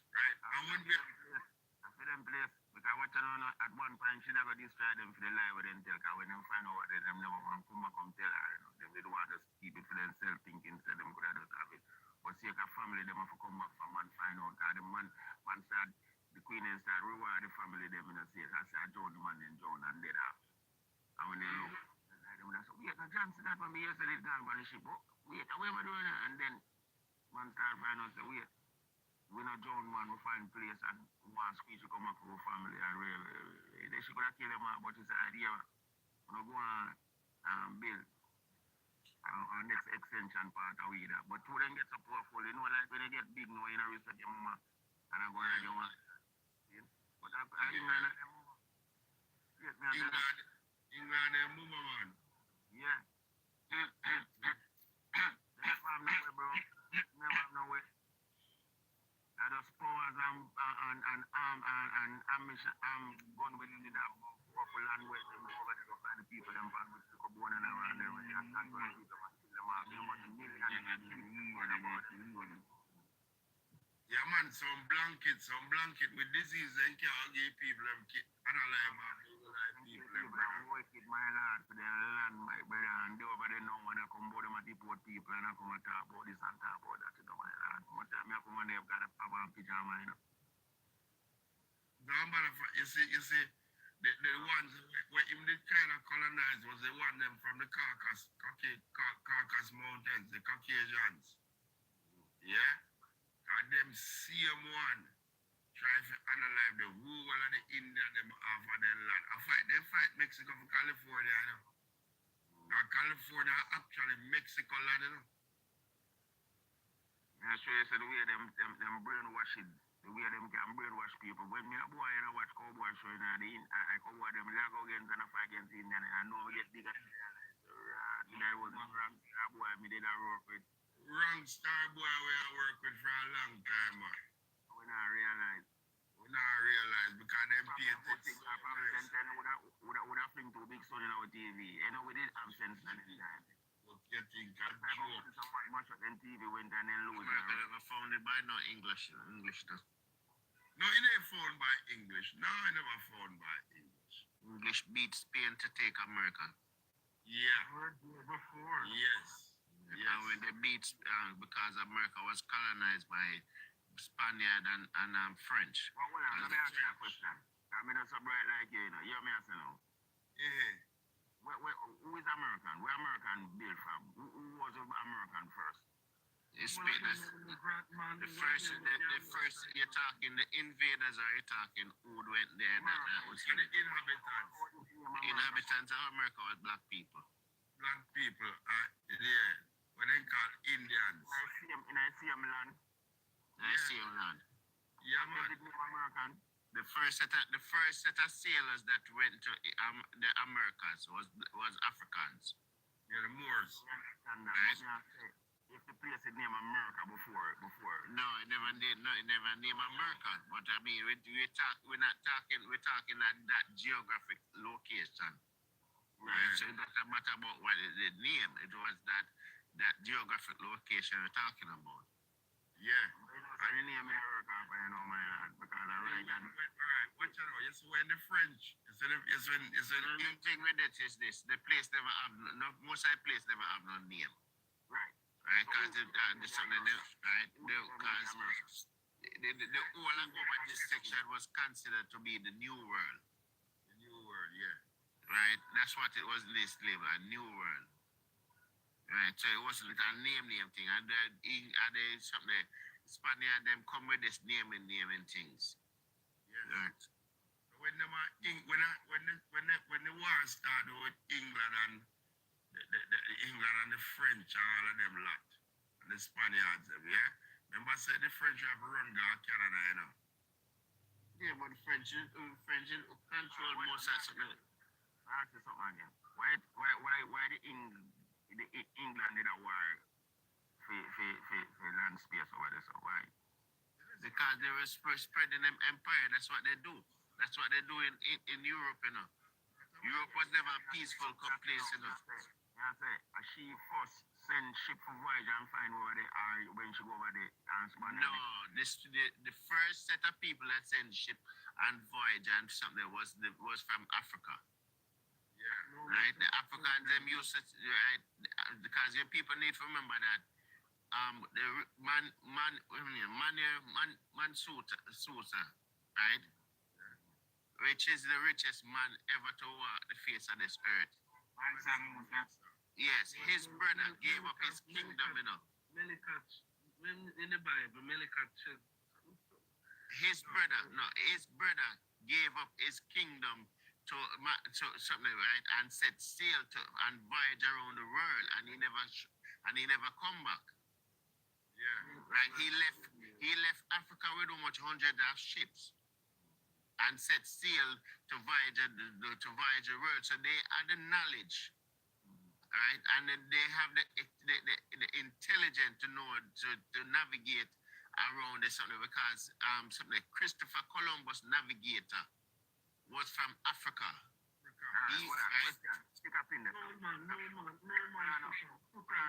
Right? And when we... I feel them place, because what you know, at one point, she never destroy them for the lie with them tell, because when them find out what they them never want to come tell her, you know. Them they don't want to keep it for themselves, thinking, so them could have just have it. But see, a family, them have to come back from and find out, because the man said, the queen and said, reward the family, them in the state. I said, I joined the man and John and did that. And when they look, I said, wait, the Johnson, that one, me yesterday, gone by the ship. Oh, wait, what am I doing? And then, man started finding out, say, wait, we not John, man, we find place and one squeeze to come back to our family. And they should have killed them out, but it's an idea. We're going to build our next extension part of it. But to them get so powerful, you know, like when they get big, you know, you know, respect your mama. And I go ahead and want. But I England, England, and move on. Yeah. They never have no way, bro. Never have no way. I just powers and ammunition, gun within the couple land where them cover to find the people, them van with the born and around there, when they attack the people, and kill them off. Them want Yeah, man, some blanket with disease, and can't give people them kit. And I like, man, people them wicked, my lord, for their land, my brother, and they over there now when I come about them at deport people and I come and talk about this and talk about that, you know, my lord. One time I come and they've got a papa and pajama, you know. You see, the ones where him did kind of colonize was the one them from the Caucasus Mountains, the Caucasians. Yeah? And them same one try to analyze the whole of the India them have on their land. They fight Mexico for California, you know. And California actually Mexico land, you know. Yeah, sure, you said the way them brainwashing, the way them can brainwash people. When me a boy and I watch cowboy show, you know, I cowboy them, they go against and I fight against Indian, and I know we get bigger. That was a wrong star boy me did I work with. Wrong star boy we I work with for a long time, man. We not realize. Because them paintings. Would have been too big son in our TV. You know, we did have sense at the time. But you think I'm joke. Much of them TV went and then lose. America never founded by no English. English does. No, it ain't found by English. No, I never found by English. English beat Spain to take America. Yeah. Before. Yes. And when they beat, because America was colonized by Spaniard and French. Well, let me ask you a question. I mean, that's so bright like you, you know. You hear me asking now? Yeah. Who is American? Where American built from? Who was American first? You speak this. The first you're talking the invaders, or you're talking who went there? That was The inhabitants. the inhabitants of America was black people. Black people are there. What they call Indians. I see them land. I see them land. Yeah, man. American. The first set of sailors that went to the Americas was Africans. Yeah, the Moors. Right? If the place had named America before. No, it never did. No, it never named America. But I mean, we're talking that geographic location. Right? So it doesn't matter about what the name. It was that geographic location we're talking about. Yeah. I didn't name America, but you know my hand because I really got. Alright, watch out. Yes, when the French. The thing with it is this: the place never have most of the place never have no name. Right. Right, because the whole of this section was considered to be the New World. The New World, yeah. Right, that's what it was listed labeled, a New World. Right, so it wasn't a name thing. And they something Spaniard them come with this naming things. Yes. Right. When the war started with England and the England and the French and all of them lot, and the Spaniards, them, yeah? Remember, I said the French have run Canada, you know? Yeah, but the French control most of something. I'll ask you something again. Why the England did a war for land space over there? So why? Because they were spreading them empire. That's what they do. That's what they do in Europe, you know. Europe was never a peaceful place, you know. Yeah, I say, she first send ship from voyage and find over there, or when she go over there and span. No, the first set of people that send ship and voyage and something was from Africa. Yeah. Right? The Africans them used to, right? Because your people need to remember that the Sousa, right? Which is the richest man ever to walk the face of this earth. Yes, his brother gave up his kingdom, you know. In the Bible, His brother gave up his kingdom to something, right, and set sail to and voyage around the world, and he never come back. Yeah. Right, he left Africa with how much hundreds of ships, and set sail to voyage the world. So they had the knowledge, right, and then they have the intelligence to know to navigate around this something, because something like Christopher Columbus navigator was from Africa. Stick up in there.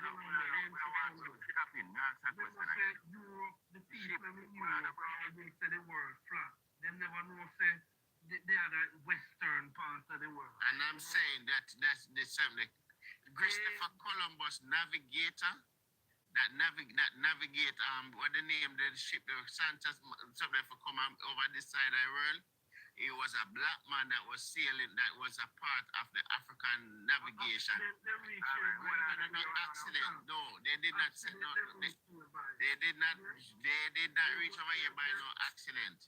no man. Europe, the people in Europe always say the world flat. They never know say they are the western part of the world. And I'm saying that's the same. Like Christopher Columbus navigator that navigate what the name the ship the Santos something for come over this side of the world. He was a black man that was sailing, that was a part of the African navigation. Accident. No, they did not set no. They did not reach over here by no accident.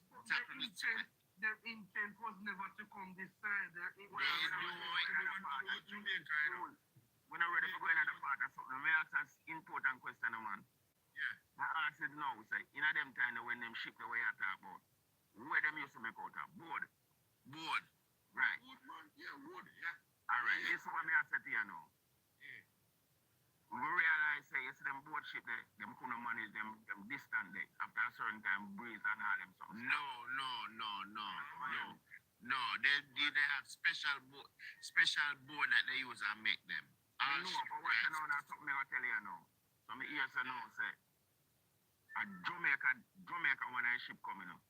Their intent was never to come this side. When I ready for going to the part of something, may I ask an important question, man? Yeah. I said no, say, in them time when them ship the way I talk about, where them used to make out of board. Right. Wood, man. Yeah, wood. Yeah. Alright, this is what me I said to you now. Yeah. We realize say it's them board ship there, them couldn't manage them distant there. After a certain time breeze and all them something. No. They have special board that they use and make them. All ship, right? That's something I tell you now. So me hear say now say at Jamaica when I ship coming up.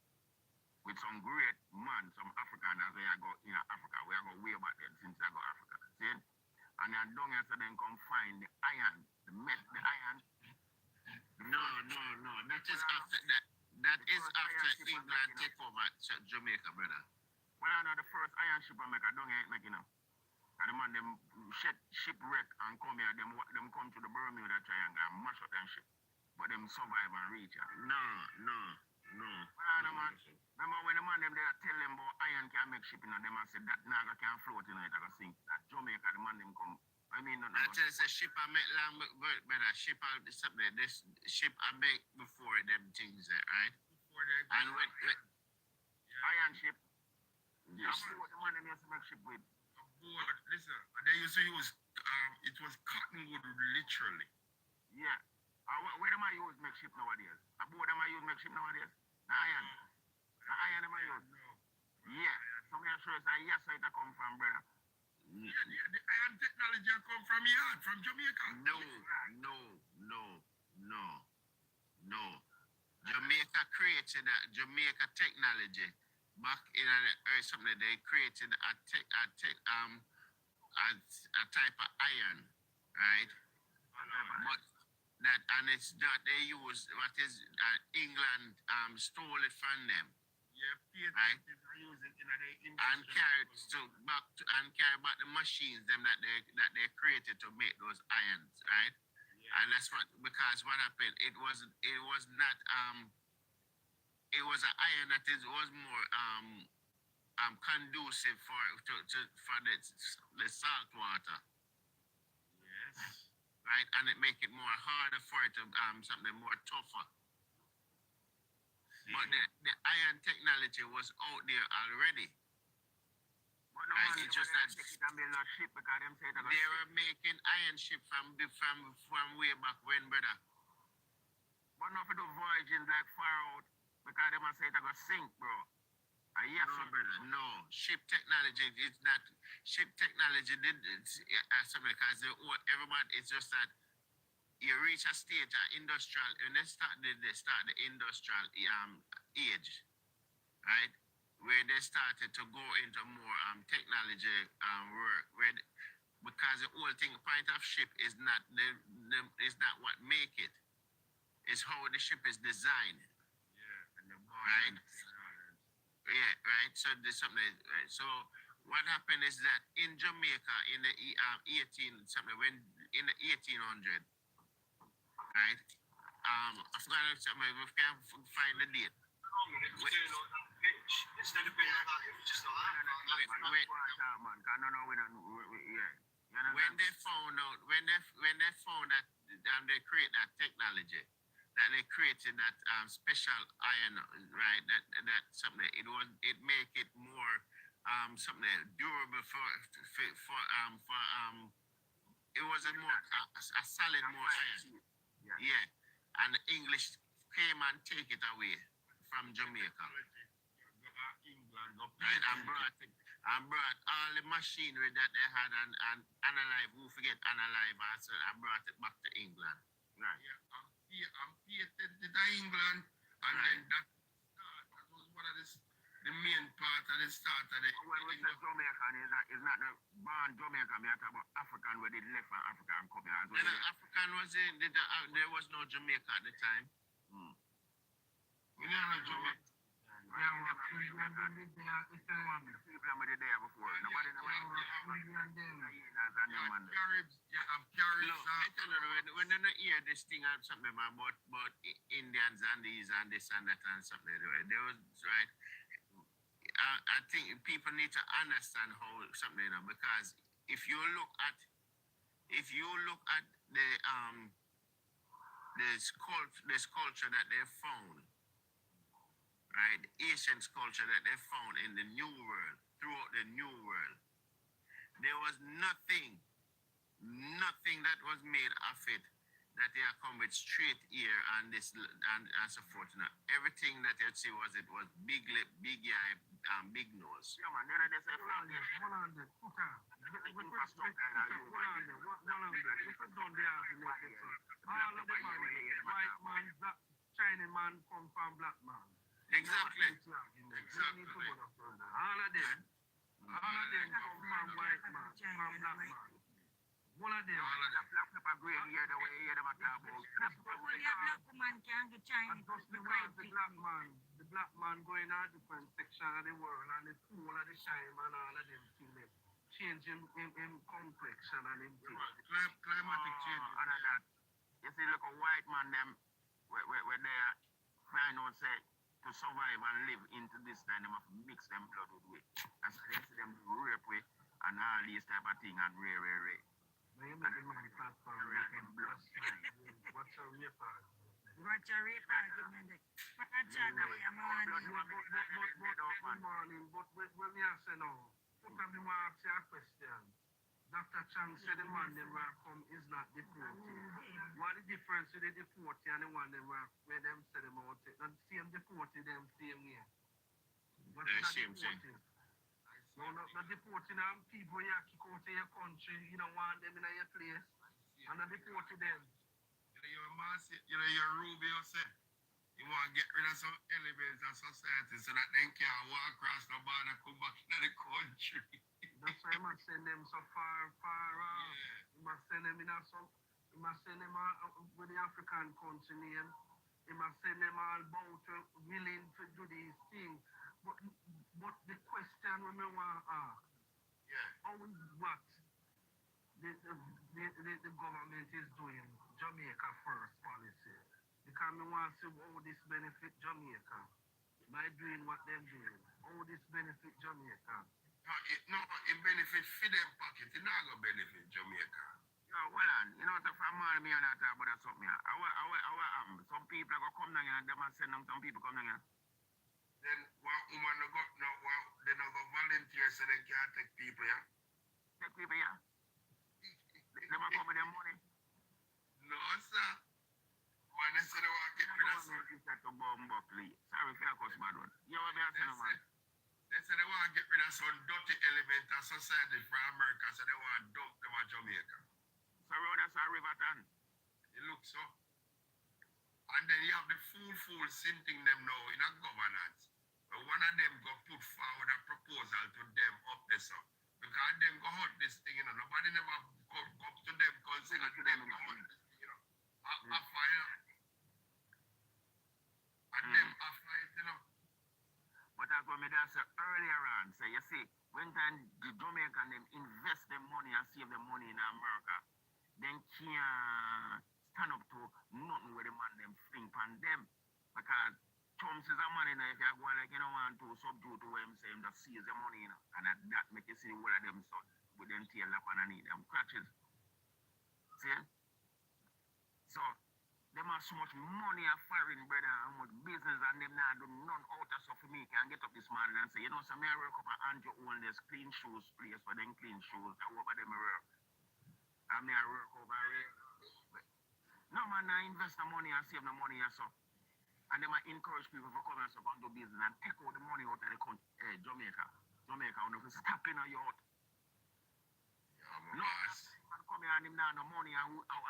With some great man, some African as they go in Africa. We are go way back then since I go Africa. See? And then down here so then come find the iron, the iron. No. That is after England take over Jamaica, brother. Well, I know the first iron ship I make down here making up. And the man them shipwreck and come here, them come to the Bermuda Triangle and mash up them ship. but them survive and reach it. No. Well, man, remember when the man them there tell them about iron can make ship, you know, them and say that naga can float, you know, it can sink. That Jamaica, the man them come. I mean, no. I tell you, say ship I make land, but better ship I something. This ship I make before them things there, right? Before they And when Iron ship. Yes. That's what the man them used to make ship with. board, listen, they used to use it was cottonwood literally. Yeah. Where them I use make ship nowadays? A board them I use make ship nowadays? The iron. The iron them I use. No. Yeah. So me sure say yes, where it come from, brother. Yeah, the iron technology come from yard, from Jamaica. no. Jamaica created that Jamaica technology back in something they created a type of iron, right? But that and it's that they use what is England stole it from them Yeah, Right. are using in the and carried carry back the machines them that they created to make those irons, right? And that's what because what happened it was not it was an iron that was more conducive for the salt water, Yes. right? And it make it more harder for it to something more tougher. But the iron technology was out there already. But no Right, man, it's just them that- take it and build a ship because them say it a They were making iron ship from way back when, brother. But not for the voyaging like far out because them a say it a go sink, bro. Yes, No, brother. No, ship technology is not. Ship technology did something because everybody. It's just that you reach a stage of industrial. When they start the industrial age, right? Where they started to go into more technology work. Because the whole thing point of ship is not is not what make it. It's how the ship is designed. Yeah, and the Right. Yeah, right. So there's something. So what happened is that in Jamaica in the 1800, right? I forgot something. We can't find the date. Instead of being like that, it was just like When they found out, when they found that they create that technology, that they created that special iron, right? That something it make it more something durable for it was a more a solid more iron. Yeah, and the English came and take it away from Jamaica. England, Right, and brought all the machinery that they had and Analyze, who forget Analyze, and brought it back to England. Right. Yeah, I'm patented to England, and then that was one of the main part of the start of the. When we say Jamaican, is not the born Jamaican, we are talking about African where they left from Africa and come here as well. And African there was no Jamaica at the time. We don't know Jamaica. People were there before. Nobody knows. Caribs, you have Caribs. When they don't hear this thing out something about Indians and these and this and that and something, there was right. I think people need to understand how something, because if you look at this culture that they found, right, the Asian culture that they found in the New World, throughout the New World, there was nothing that was made of it that they are come with straight ear and this and so forth. Now, everything that you see was big lip, big eye, big nose. Yeah, man, they say White man, black, Chinese man come from black man. Exactly. Exactly. All of them come from white man, from black man. One of them. black pepper grade here, the way here, them a talk about. The black man going out different section of the world, and the cool of the shine man, all of them things change him complexion and him thing. Climatic change. And that. You see, look a white man, them where they are find out say to survive and live into this time, they must mix them blood with weight. That's why they see them do rape with and all these type of thing and rare. Now you make the man platform. What's a reaper? Watch a rape argument. Watch out the way I'm on. Good morning, but when you say now, put up the one ask you a question. Dr. Chang said the man them where come is not deported. What the difference with the deportee and the one them where them say them out? Not the same deportee, them same here. But it's not Same. deporting. No, not deporting them people you kick out of your country, you don't want them in your place. And not deporting them. You know, your Rubio said, you want to get rid of some elements of society so that they can walk across the border, come back to the country. That's why I must send them so far out. You must send them in you must send them with the African country name. You must send them all about willing to do these things. But the question we want to ask, how is what the government is doing Jamaica first policy? Because we want to see how this benefit Jamaica by doing what they're doing. How this benefit Jamaica. It benefit for them pocket. It not going to benefit Jamaica. Yo, hold on. You know, from all me and I talk about something. Some people go come down here and them and send them some people come down here. Then one woman they no go volunteer so they can't take people, yeah? Take people here. They come with their money. No, sir. Man, they say they want to get rid of some. Sorry if I cuss bad one. You know what I'm saying, man? They say they want to get rid of some dirty element of society from America, so they want to dump them at Jamaica. So that's a Riverton. It looks so. And then you have the fool sinting them now in a governance. But one of them go put forward a proposal to them up there, so. Because them go hunt this thing, you know. Nobody never go to them, consider to them go hunt this thing, you know. A fire. And them a fight, you know. But that's what me say earlier on. So you see, when time the Jamaican them invest their money and save their money in America, then can't stand up to nothing where the man them think on them. Because chums is a man, you know, if you go like you don't want to subdue to what I'm saying, just seize the money, you know. And that make you see the whole of them son with them tail up underneath them crutches. See? So them have so much money and foreign, brother, how much business, and them now do none out of stuff for me. Can get up this morning and say, you know, so me I work up at Andrew Holness clean shoes place for them clean shoes. I work for them work. And me I work over here. No man, I invest the money and save the money and so. And them I encourage people to come and so and do business and take out the money out of the country, Jamaica. Jamaica, when you stop in a yacht. No, come here and him now no money and look how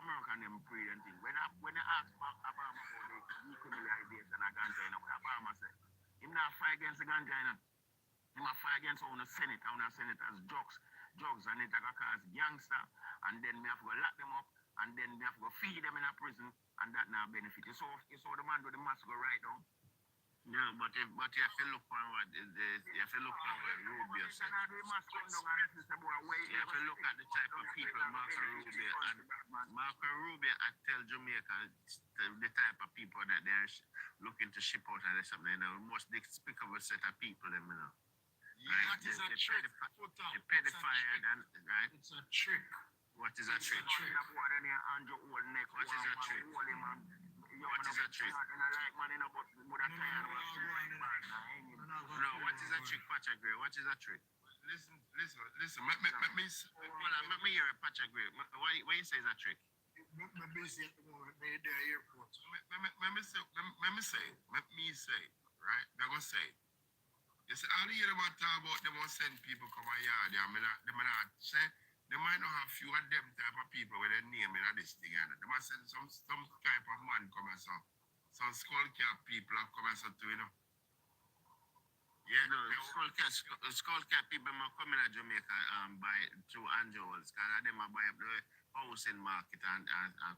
American them pray and thing. When they ask Obama about the decriminalization of ganja, what Obama said, him not fight against the ganja, him not fight against all the senators drugs and it cause gangster, and then me have to go lock them up, and then me have to go feed them in a prison, and that now benefit. You saw the man with the mask go right down. Yeah, but you have to look on what you have to look on what Rubio said. You have to look at the type of people Marco Rubio I tell Jamaica the type of people that they're looking to ship out and something, you know, most despicable set of people, them, you know. Yeah, that is a trick. They pay the fire, right? It's a trick. What is a trick? What is a trick? What is a trick? No, what is a trick, Pacha Gray? What is a trick? Listen. Let me hear a Pacha Gray. Why you say it's a trick? I'm busy at the moment. They're at the airport. Let me say, right? They're going to say, you see, all the year about talk about them want send people come a yard, they might not say, they might not have few of them type of people with their name in this thing, and they might send some type of man come and so. Some skull cap people have come and so too, you know. Yeah, no, skull cap people might come in to Jamaica buy through Angeles, because them might buy up the housing market and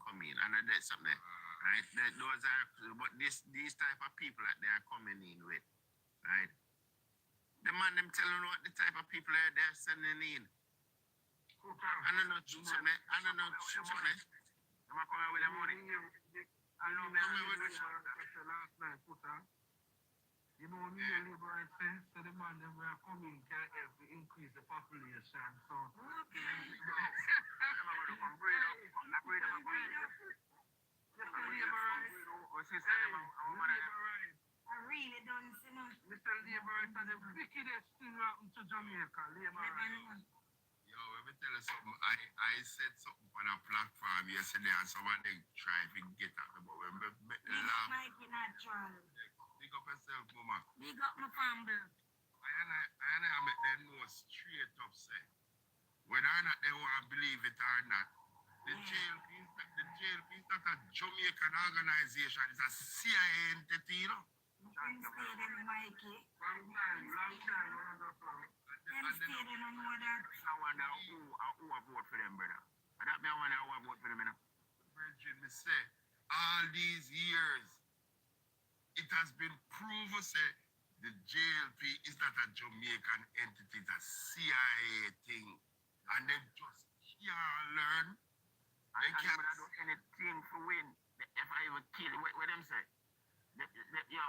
come in, and that's something, right? Those are, but these type of people that they are coming in with, right? The man them telling what the type of people they're sending in. I don't know, The I'm coming with the money. I know me. Last night, you know, me and Labour right say, so the man them were coming can help to increase the population. So I really don't see no. Mr. Labour is the wickedest thing happened to Jamaica. Labour. Yo, let me tell you something. I said something on a platform yesterday and somebody tried to get at me, but when we make the laugh, Mikey natural. big up yourself, mama. Big up my family. I make them know straight up say, whether or not they want to believe it or not, the jail is not a Jamaican organization, it's a CIA entity, you know. Them stayed in Mikey. Long time, Them stayed in on more that. I wonder who I vote for them, brother. And that me I wonder who I vote for them, you know. Virgin, me say, all these years, it has been proven, say, the JLP is not a Jamaican entity, it's a CIA thing. And they just can't learn. They can't do anything to win. If I even kill, what them say? Yo,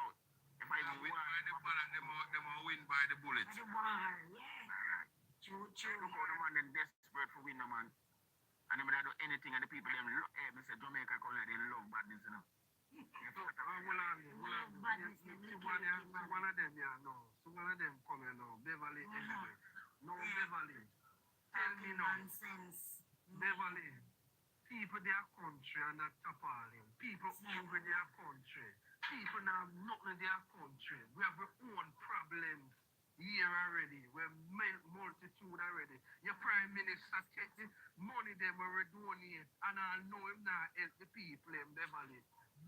if I even win by the ball, them win by the bullets. The war, yeah. True. Look how the man them desperate for win, man. And them do anything, and the people them look, Mr. Jamaica come like they love badness, you know. One of them, yeah, no. So one of them coming now. Beverly, anyway. No, Beverly. Tell me now. Nonsense. Beverly. People their country are not appalling. People hungry their country. People now have nothing in their country. We have our own problems here already. We're multitude already. Your prime minister take the money them we donate and I know him now help the people in Beverly.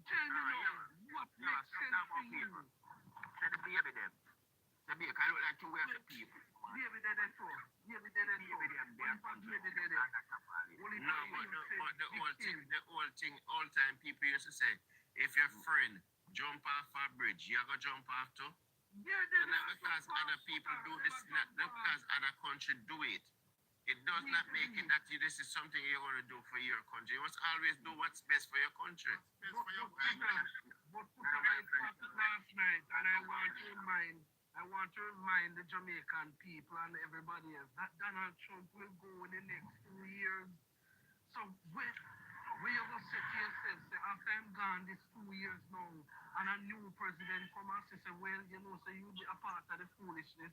Tell me now, what makes sense to you? Say the baby them. The baby can look like two way of the people. Baby dead and so. Baby dead and so. Baby dead and No, but the whole thing, all time people used to say, if your friend jump off a bridge, you go jump off too. yeah, Not because other people do this, not because other country do it. It does not make it that this is something you're going to do for your country. You must always do what's best for your country. But I talked last night, and I want to remind the Jamaican people and everybody else that Donald Trump will go in the next 2 years. So when you go say to yourself, say, after I'm gone this 2 years now, and a new president come and say, well, you know, so you be a part of the foolishness.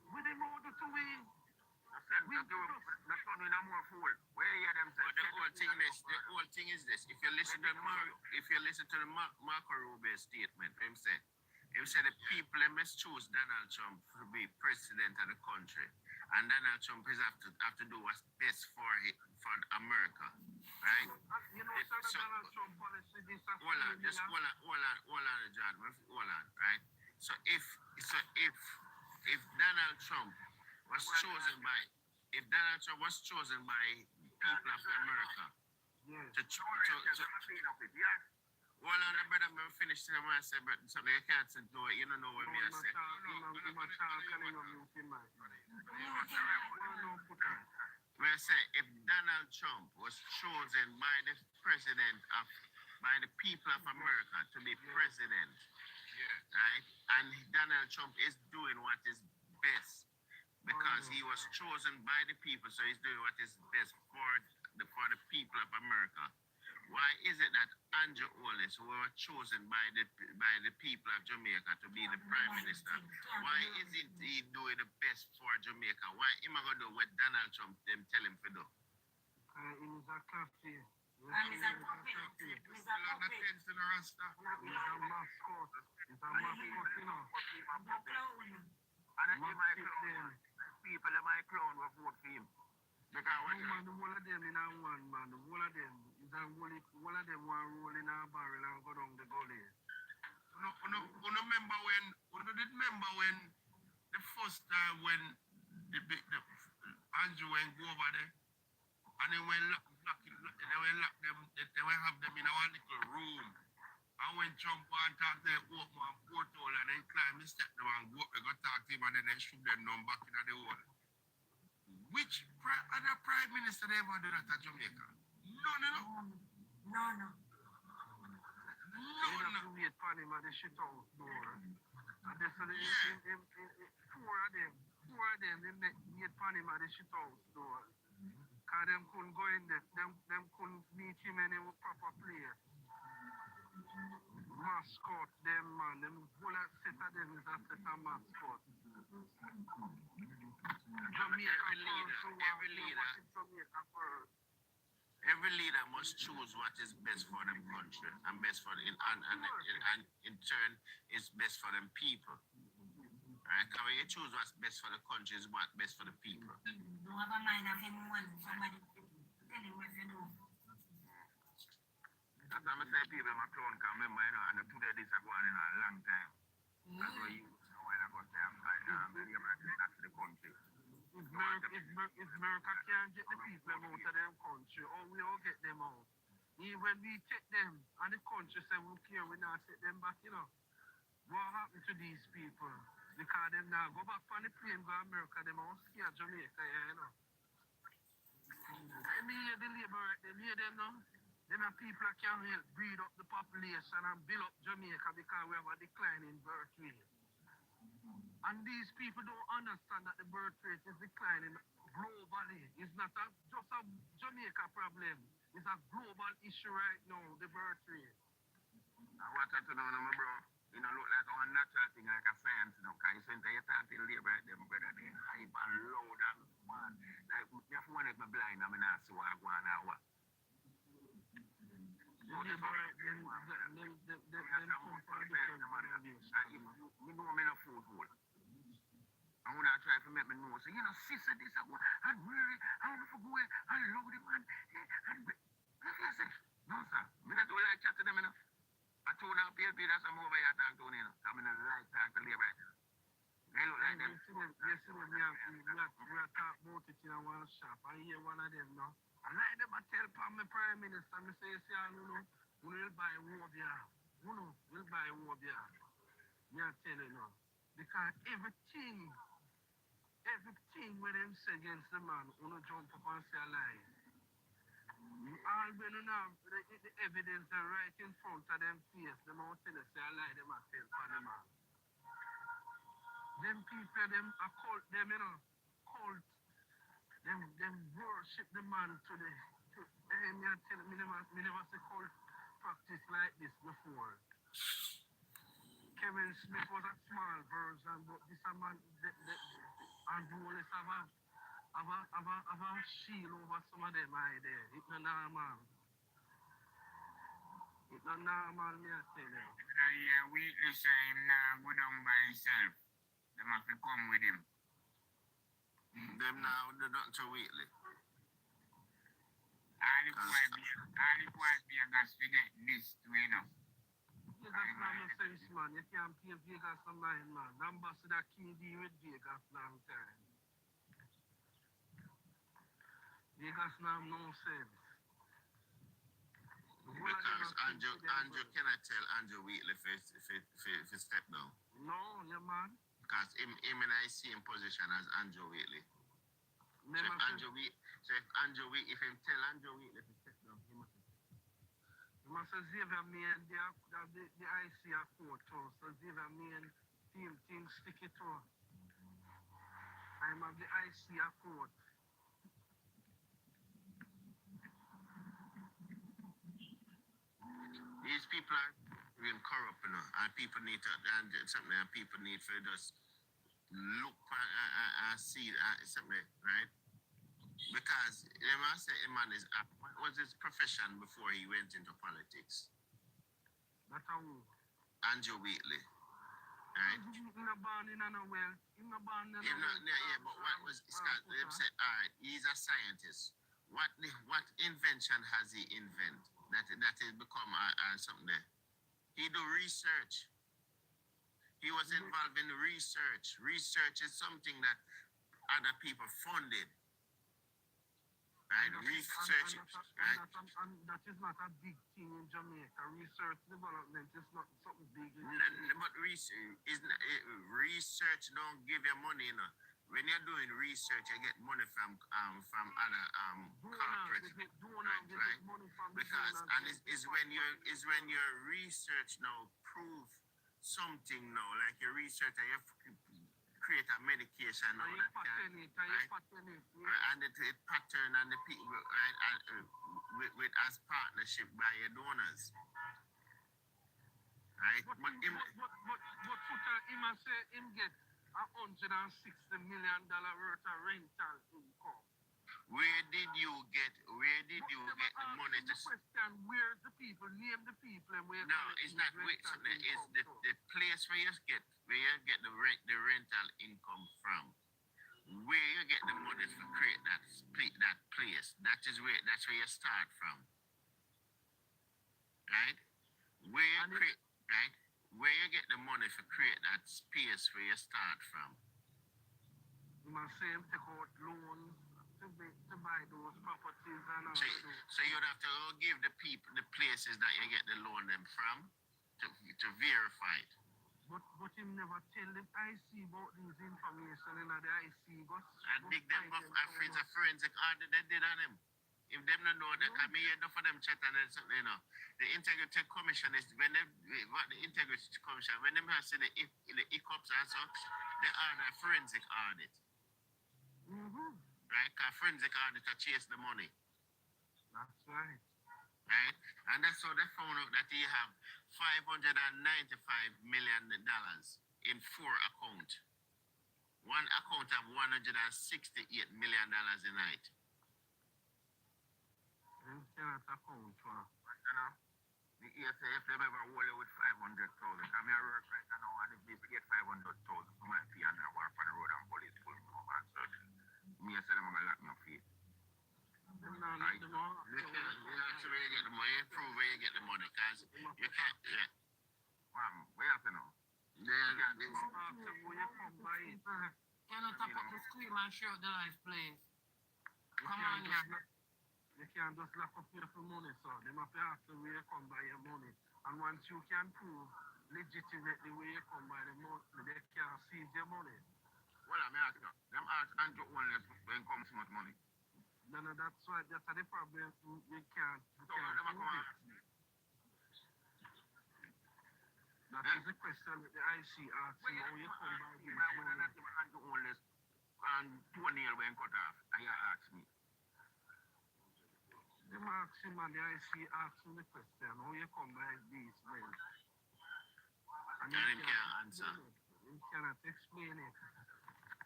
With them all the two way. The whole thing is this. If you listen to the Marco Rubio statement, him said the people must choose Donald Trump to be president of the country, and Donald Trump is have to do what's best for America, right? You know, Donald Trump policy this. Hold on, John. Hold on, right? So if Donald Trump was chosen by people of America well, on the brother, I'm finished in my say, but something you can't say, no, you don't know what me I say. Where I say, if Donald Trump was chosen by the people of America to be president, right? And Donald Trump is doing what is best because he was chosen by the people, so he's doing what is best for the people of America. Why is it that Andrew Holness, who was chosen by the people of Jamaica to be the prime minister, why isn't he doing the best for Jamaica? Why am I going to do what Donald Trump them tell him to do? He's a coffee. And he's a puppet. He's a mascot. He's a mascot, you know. And people in my clown will vote for him. Because man, the whole of them in a one, man. The whole of them is a whole of them want roll in a barrel and go down the gully. Remember when the first time when the Andrew went go over there and they went lock them, they will have them in our little room. And when Trump and talk to them, open and portal and then climb, they step them and go up, they go talk to him and then they shoot them down back in the hole. Which other prime minister ever do that at Jamaica? None, you know. No. You have to wait for him at the shit house door. And that's what four of them, they wait for him at the shit house door. Because them couldn't go in there, them couldn't meet him in a proper place. Mascot, them man, them whole set of them is a set of mascot. Jamaica Every leader. Jamaica first. Every leader must choose what is best for them country and best for and in turn is best for them people. Right? Because when you choose what's best for the country is what's best for the people. Don't have a mind of anyone. Somebody tell him what to do. That's why I say people my clone can remember, you know, and today this is going on a long time. That's why you know when I got there, I'm like, not to the country. If America can't get the people out of their country, or we all get them out. When we take them, and the country say we care, we not take them back, you know. What happened to these people? Because them now go back on the plane, go to America, them all scared Jamaica, you know. I mean, the labor, they hear them now. Them are people that can help breed up the population and build up Jamaica because we have a decline in birth rate. And these people don't understand that the birth rate is declining globally. It's not just a Jamaica problem. It's a global issue right now, the birth rate. I want to know, my bro, you know, look like a natural thing, like a science, you know, because you say you talk to labor, them brother, they hype and loud and fun. Like, you have one of my blind, I mean, I see what I want now, what. You know me no food hole. I want to try to make me know. So, you know, sister, this, and really, I want to go away, I love the man. And I say, no, sir. I don't like chat to them, you know. I told them, PLP, that's I'm over here talking to them, you know. I mean, I like talking to labor. They look like them. Yesterday, we are talking about it in one shop. I hear one of them now. I like them, I tell my prime minister, I say, you know, we will buy war beer. You know, we'll buy war beer. Me I tell you now. Because everything where them say against the man, you know, jump up and say a lie. All when you know, the evidence are right in front of them face, them all tell you say a lie, them a tell for the man. Them people, them a cult, them, you know, cult. Them worship the man to the me I tell me never see cult practice like this before. Kevin Smith was a small version, but this a man and Holness have a shield over some of them eye there. It's not normal. It's not normal, me I tell you. Yeah, weakness him now go down by himself. Them have to come with him. Them now, they're not too weekly. All the boy be a gas to get this to, you know. Vegas now no sense, man. You can't pay Vegas no mind, man. The ambassador King deal with Vegas long time. Vegas now no sense. Because Andrew cannot tell Andrew Wheatley if step down. No, yeah, man. Because him and I see in position as Andrew Wheatley. So if Andrew Wheatley, if him tell Andrew Wheatley to step down, he must. You must have Xavier Main, the IC a court too. So Xavier Main, team stick it to. I'm of the IC a court. These people are being corrupt, you know, and people need to, and something, and people need to just look and see something, right? Because the man said a man is, what was his profession before he went into politics? That's how. Andrew Wheatley, right? He's not born in a well. He's not born in a well. Yeah, but what was Scott? They said, all right, he's a scientist. What invention has he invented that has become something there? He do research. He was involved in research. Research is something that other people funded. Right? Research. Right? And that is not a big thing in Jamaica. Research development is not something big. But research don't give you money, you know. When you're doing research, you get money from other corporates. Right. We get donor, Right, we right. get money from the Because donors. and is when your research now prove something now, like your research and you create a medication now And you that can, pattern it, and you right? pattern it. Yeah. And it pattern and the people, right, and, with as partnership by your donors, right? But But Futa, him a say him get $160 million worth of rental income. where did you get the money to? Question: where's the people? Name the people and where. No, it's not. It's the place where you get the rental income from. Where you get the money to create that place. That's where you start from. Right? Where you get the money to create that space where you start from. You must say him take out loans to buy those properties and all So you'd have to go give the people the places that you get the loan them from to verify it. But him never tell the IC about these information in the IC. I dig them off afraid a forensic audit they did on him. If them don't know that, I mean, enough of them chat and something, you know. The Integrity Commission is when they what the Integrity Commission when them have seen the hiccups and so, they order a forensic audit. Right? Because forensic auditor chase the money. That's right. Right? And that's how they found out that he have $595 million in 4 accounts. One account have $168 million in it. You cannot account for. You know? The ESA, if they ever hold it with 500,000, I mean, I work right now, and if they get 500,000 for my fee and I walk on the road and police pull me over and search me, I say them going to lock me up feet. Them not let them out. You actually where you get the money, you prove where you get the money, because you can't, yeah. Where you say now? Yeah, this. Where you come by it. Can you tap up the screen and share the live, please? Come on, yeah. You can't just lock up here for money, so they have to ask you where you come by your money. And once you can prove legitimately where you come by the money, they can seize your money. Well, I'm asking you, them ask and do Holness when comes so much money. No, that's right. That's the problem. You can't So them prove come it. ask me. That is the question that the IC asks you, how you come by this Why would I money. not even do Holness and toenail when cut off? And you ask me. Them ask him and the IC asks him the question, how you come by this money. And him can't answer. He cannot explain it.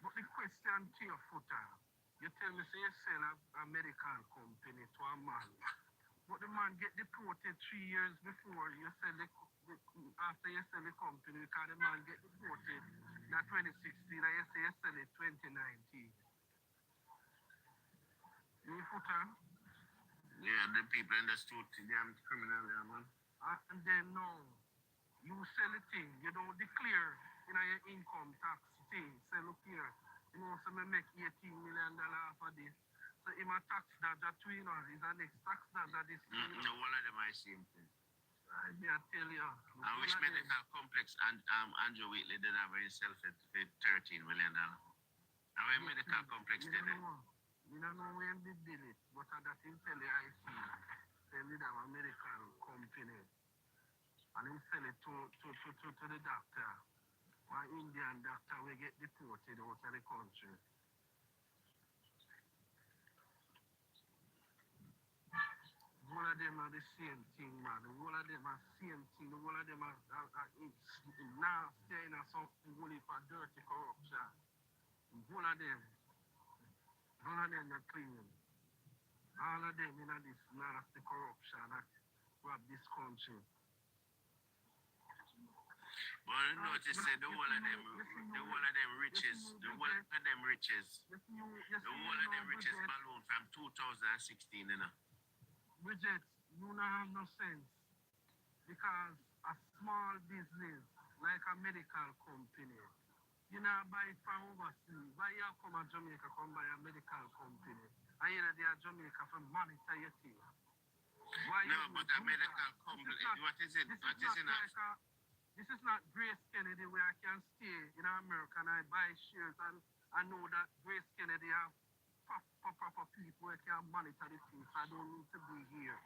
But the question to your Footer, you tell me, say you sell a medical company to a man, but the man get deported 3 years before you sell after you sell the company, because the man get deported in 2016 and you say you sell it 2019. You Footer? Yeah, the people understood the damn criminal there, man. And then now, you sell the thing, you don't declare in your income tax thing. Say, look here, you know, so me make $18 million off of this. So in my tax dodger to you know, is the next tax dodger this thing. No, all of them are the same thing. I tell you. I wish medical complex and Andrew Wheatley did have himself at $13 million. How many medical complex did it? We don't know when they did it, but that him tell the IC, they did have a medical company. And him sell it to the doctor. One Indian doctor will get deported out of the country. All of them are the same thing, man. All of them are same thing. All of them are nasty in something only for dirty corruption. All of them are clean. All of them in this nasty corruption that rob this country. But I notice that the whole of them riches balloon from 2016, you know. Bridget, you don't have no sense. Because a small business, like a medical company, you know, buy it from overseas. Why you come to Jamaica, come buy a medical company? And you know, they are Jamaica from monitor your thing. Why no, but a medical company, what is it? This is not Grace Kennedy where I can stay in America and I buy shares and I know that Grace Kennedy have proper people who can monitor the things. I don't need to be here.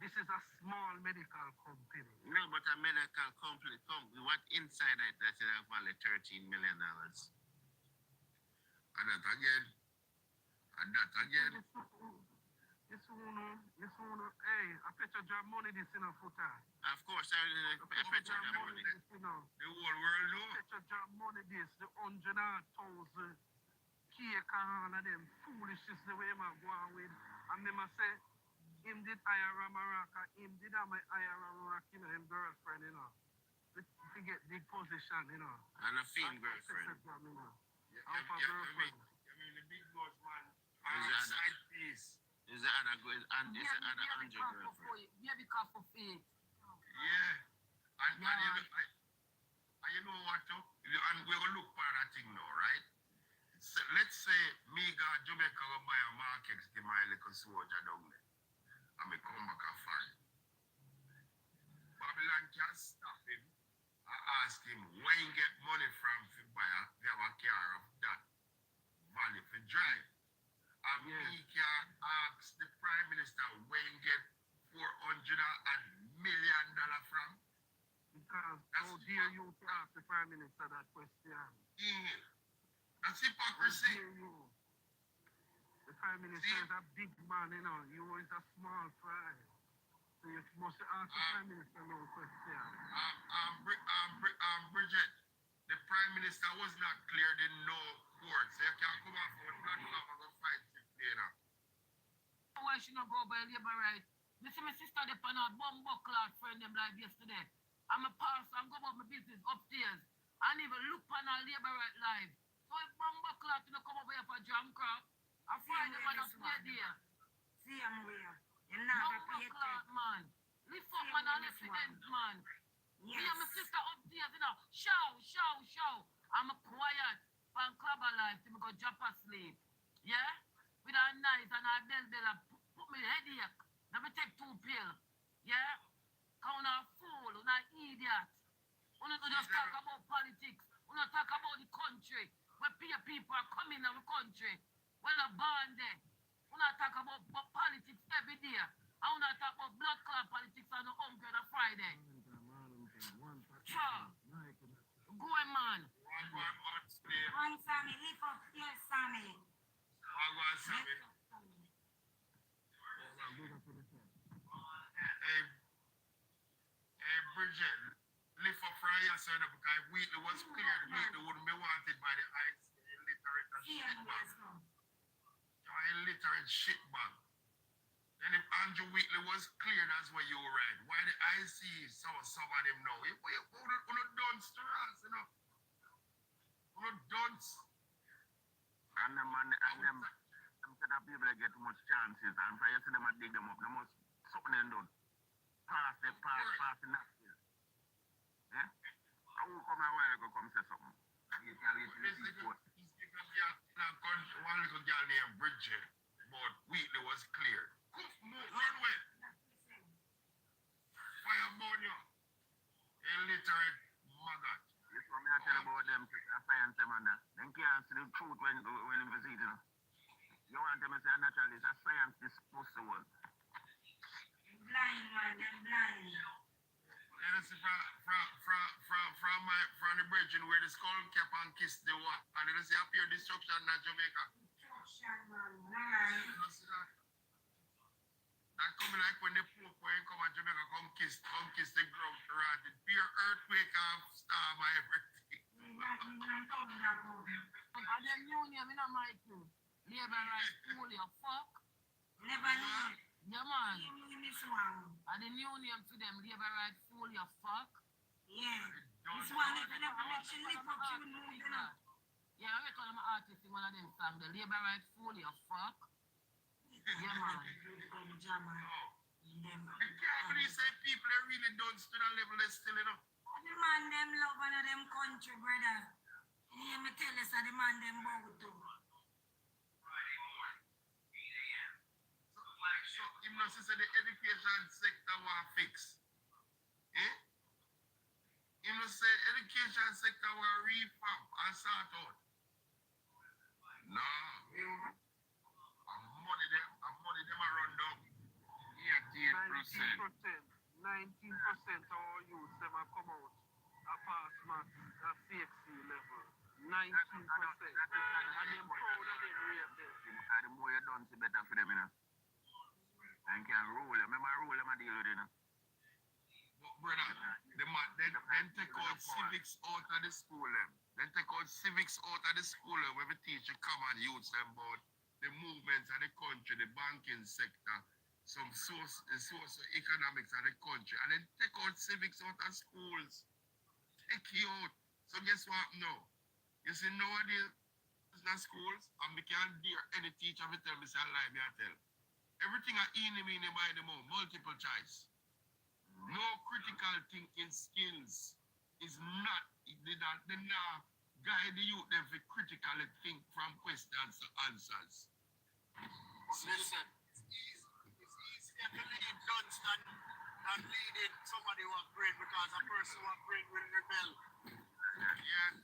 This is a small medical company. No, but a medical company, what inside it that you have only $13 million? And that again. And that again. Hey, I bet you drop money this in a footer. Of course, I bet you have money. You know. The whole world know. Bet you drop money this, the 100,000 cake and all of them foolishness the way I go on with. And me say, him did hire a Morocco, him did hire a Morocco, you know, him girlfriend, you know. To get the position, you know. And a film girlfriend. You know. Yeah, Half a girlfriend. I mean the big boss man. Side piece. Is the other good and is the other 100 girlfriend? Yeah, because of it. Yeah. And you know what too? And we're gonna look for that thing now, right? So, let's say me go Jamaica go buy a market to my little soldier down there. And me come back and find. Babylon can't stop him. I ask him where he get money from to buy a car of that value for drive. And he can ask the Prime Minister where he get $400 million from. Because how dare you to ask the Prime Minister that question? Yeah. That's hypocrisy. How dare you? The Prime Minister is a big man, you know. You is a small fry. So you must ask the Prime Minister no question. Bridget, the Prime Minister was not cleared in no court. So you can't come off one platform and go fight him later. Why should not go by labor right? You see my sister they pan out bomb cloud friend them like yesterday. I'm a pastor and go about my business upstairs. And even look on our labor right live. So if bomb cloud to come over here for jam crop, I find them and I play there. See, I'm here. You're not Bomb cloud man. Lift up man and lift the ends man. Yes. Me and my sister upstairs, you know. Show. I'm a quiet from Clabba life till me go drop asleep. Yeah? With a knife and a bell put me headache. Let me take 2 pills. Yeah? Cause a fool, a idiot. We don't just talk about politics. We don't talk about the country. Where people are coming in our country. When they're born there. We don't talk about politics every day. I want to talk about blood clot politics on the Uncle on a Friday. Sure. Go on, man. One Sammy, lift up here, Sammy. Sammy. Hey, Bridget, lift up for yourself because Wheatley was cleared. Wheatley wouldn't be wanted by the IC. Illiterate shitbag. Illiterate shitbag. Then if Andrew Wheatley was cleared, that's where you were right. Why the IC some of them now? Who not dunce to us, you know? Who not dunce? And them set up people that get too much chances. And for you to them and dig them up, they must something them done. Pass the napkin. Yeah? I will come a while ago come say something. And you can get to the seaport. One little girl named Bridget, but Wheatley was cleared. Run away. Fire ammonia. Illiterate maggot. This one I tell about them, science them and that. They can't see the truth when you visit them. You want them to say naturally, it's a science this supposed to work. Blind man, them blind. You see, from the bridge where the skull kept and kissed the water, and you see appear destruction in Jamaica. Destruction, man. Right. You see that? That coming like when the Pope when come and Jamaica come kiss the ground around the pure earthquake and storm and everything. And them union, me not like you. Labor right fool you fuck. Never knew. Yeah, man. You mean this one? And the union to them, labor right fool you fuck. Yeah. This one is never let you live up to you know. Yeah, I reckon I'm an artist in one of them songs. The labor right fool you fuck. Yeah, man. Them jammer. Them. You can't believe say people are really done to that level they still, you know. The man them love one of them country, brother. Hear me tell you, so the man them bow to. So him not say the education sector want fix. Eh? Him not say education sector want reform and sort out. No. them a run down. 88%. 19% of our youth them a come out a pass math at CXC level. 19%. And them proud of them rate them. And the more you done, the better for them, you know. And can rule them. Remember, rule them and deal with it, you know. But brother, then take out civics out of the school them. Then take out civics out of the school where we teach the common youths them about the movements of the country, the banking sector, some socio-economics of the country, and then take out civics out of schools. Take you out. So guess what now? You see nowadays in the schools, and we can't dare any teacher to tell me say lie me I tell. Everything I mean by the mouth, multiple choice. No critical thinking skills is not they not guide the youth them to critically think from questions to answers. Listen, it's easier to lead guns than leading somebody who are great because a person who are great will rebel. Yeah.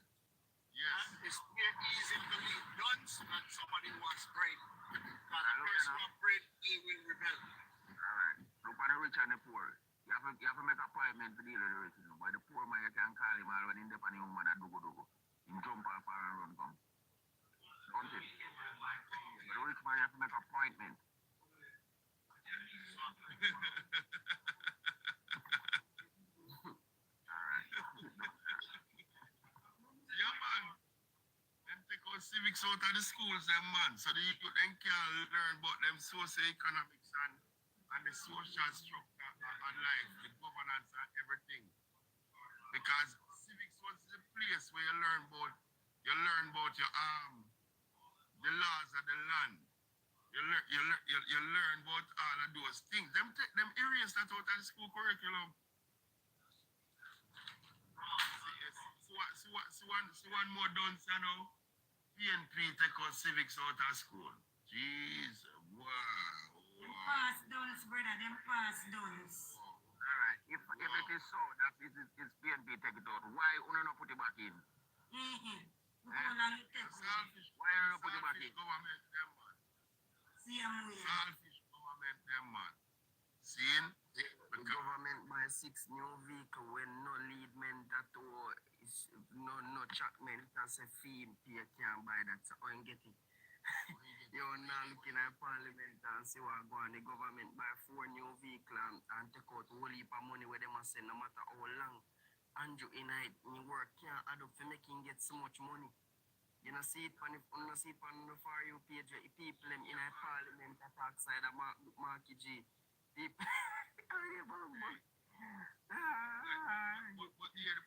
Yes. It's easier to lead guns than somebody who was great. Because a person who are great, they will rebel. Alright. Look at the rich and the poor. You have to make an appointment to deal with the rich. You know? But the poor man, you can call him all when he's up on the woman that do. He jump off and run come. Don't it? But the rich man, you have to make an appointment. Yeah, man. Them take out civics out of the schools, them man. So the youth then can learn about them socio-economics and the social structure and life, the governance and everything. Because civics was the place where you learn about your the laws of the land. You learn about all of those things. Them erase that out of the school curriculum. So one more done, you know. PNP take out civics out of school. Jeez, wow. Them pass downs, brother. Them pass downs. Alright. If it is so that it's PNP take it out, why you not put it back in? How long it take? Why you not put it back in? Government, them man. Same way. Selfish government, them man. See? The government buy 6 new vehicles when no lead men that no track men can say fee you can't buy that, so I get it. You're now looking at parliament and see what go on. The government buy 4 new vehicles and take out a whole heap of money where they must send no matter how long. Andrew in it, work can't add up to make him get so much money. You know, see it on the For You page where people them in a parliament attack side of Marky G. People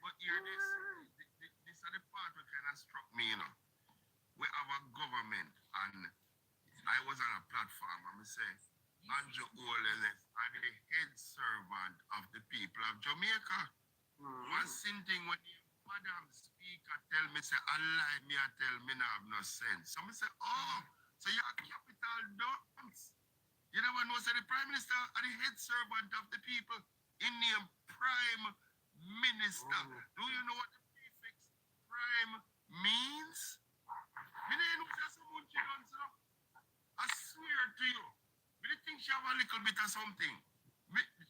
But hear this. This is the part that kind of struck me, you know. We have a government, and I was on a platform, and I say, Andrew Holness are the head servant of the people of Jamaica. One thing when the Madam Speaker tell me, say, I lie, me I tell me no have no sense. So I say, oh, so you're capital dumps. You never know, say the Prime Minister are the head servant of the people. In name Prime Minister. Do you know what the prefix Prime means? Me don't know just someone she done, sir. I swear to you. Me think she have a little bit of something.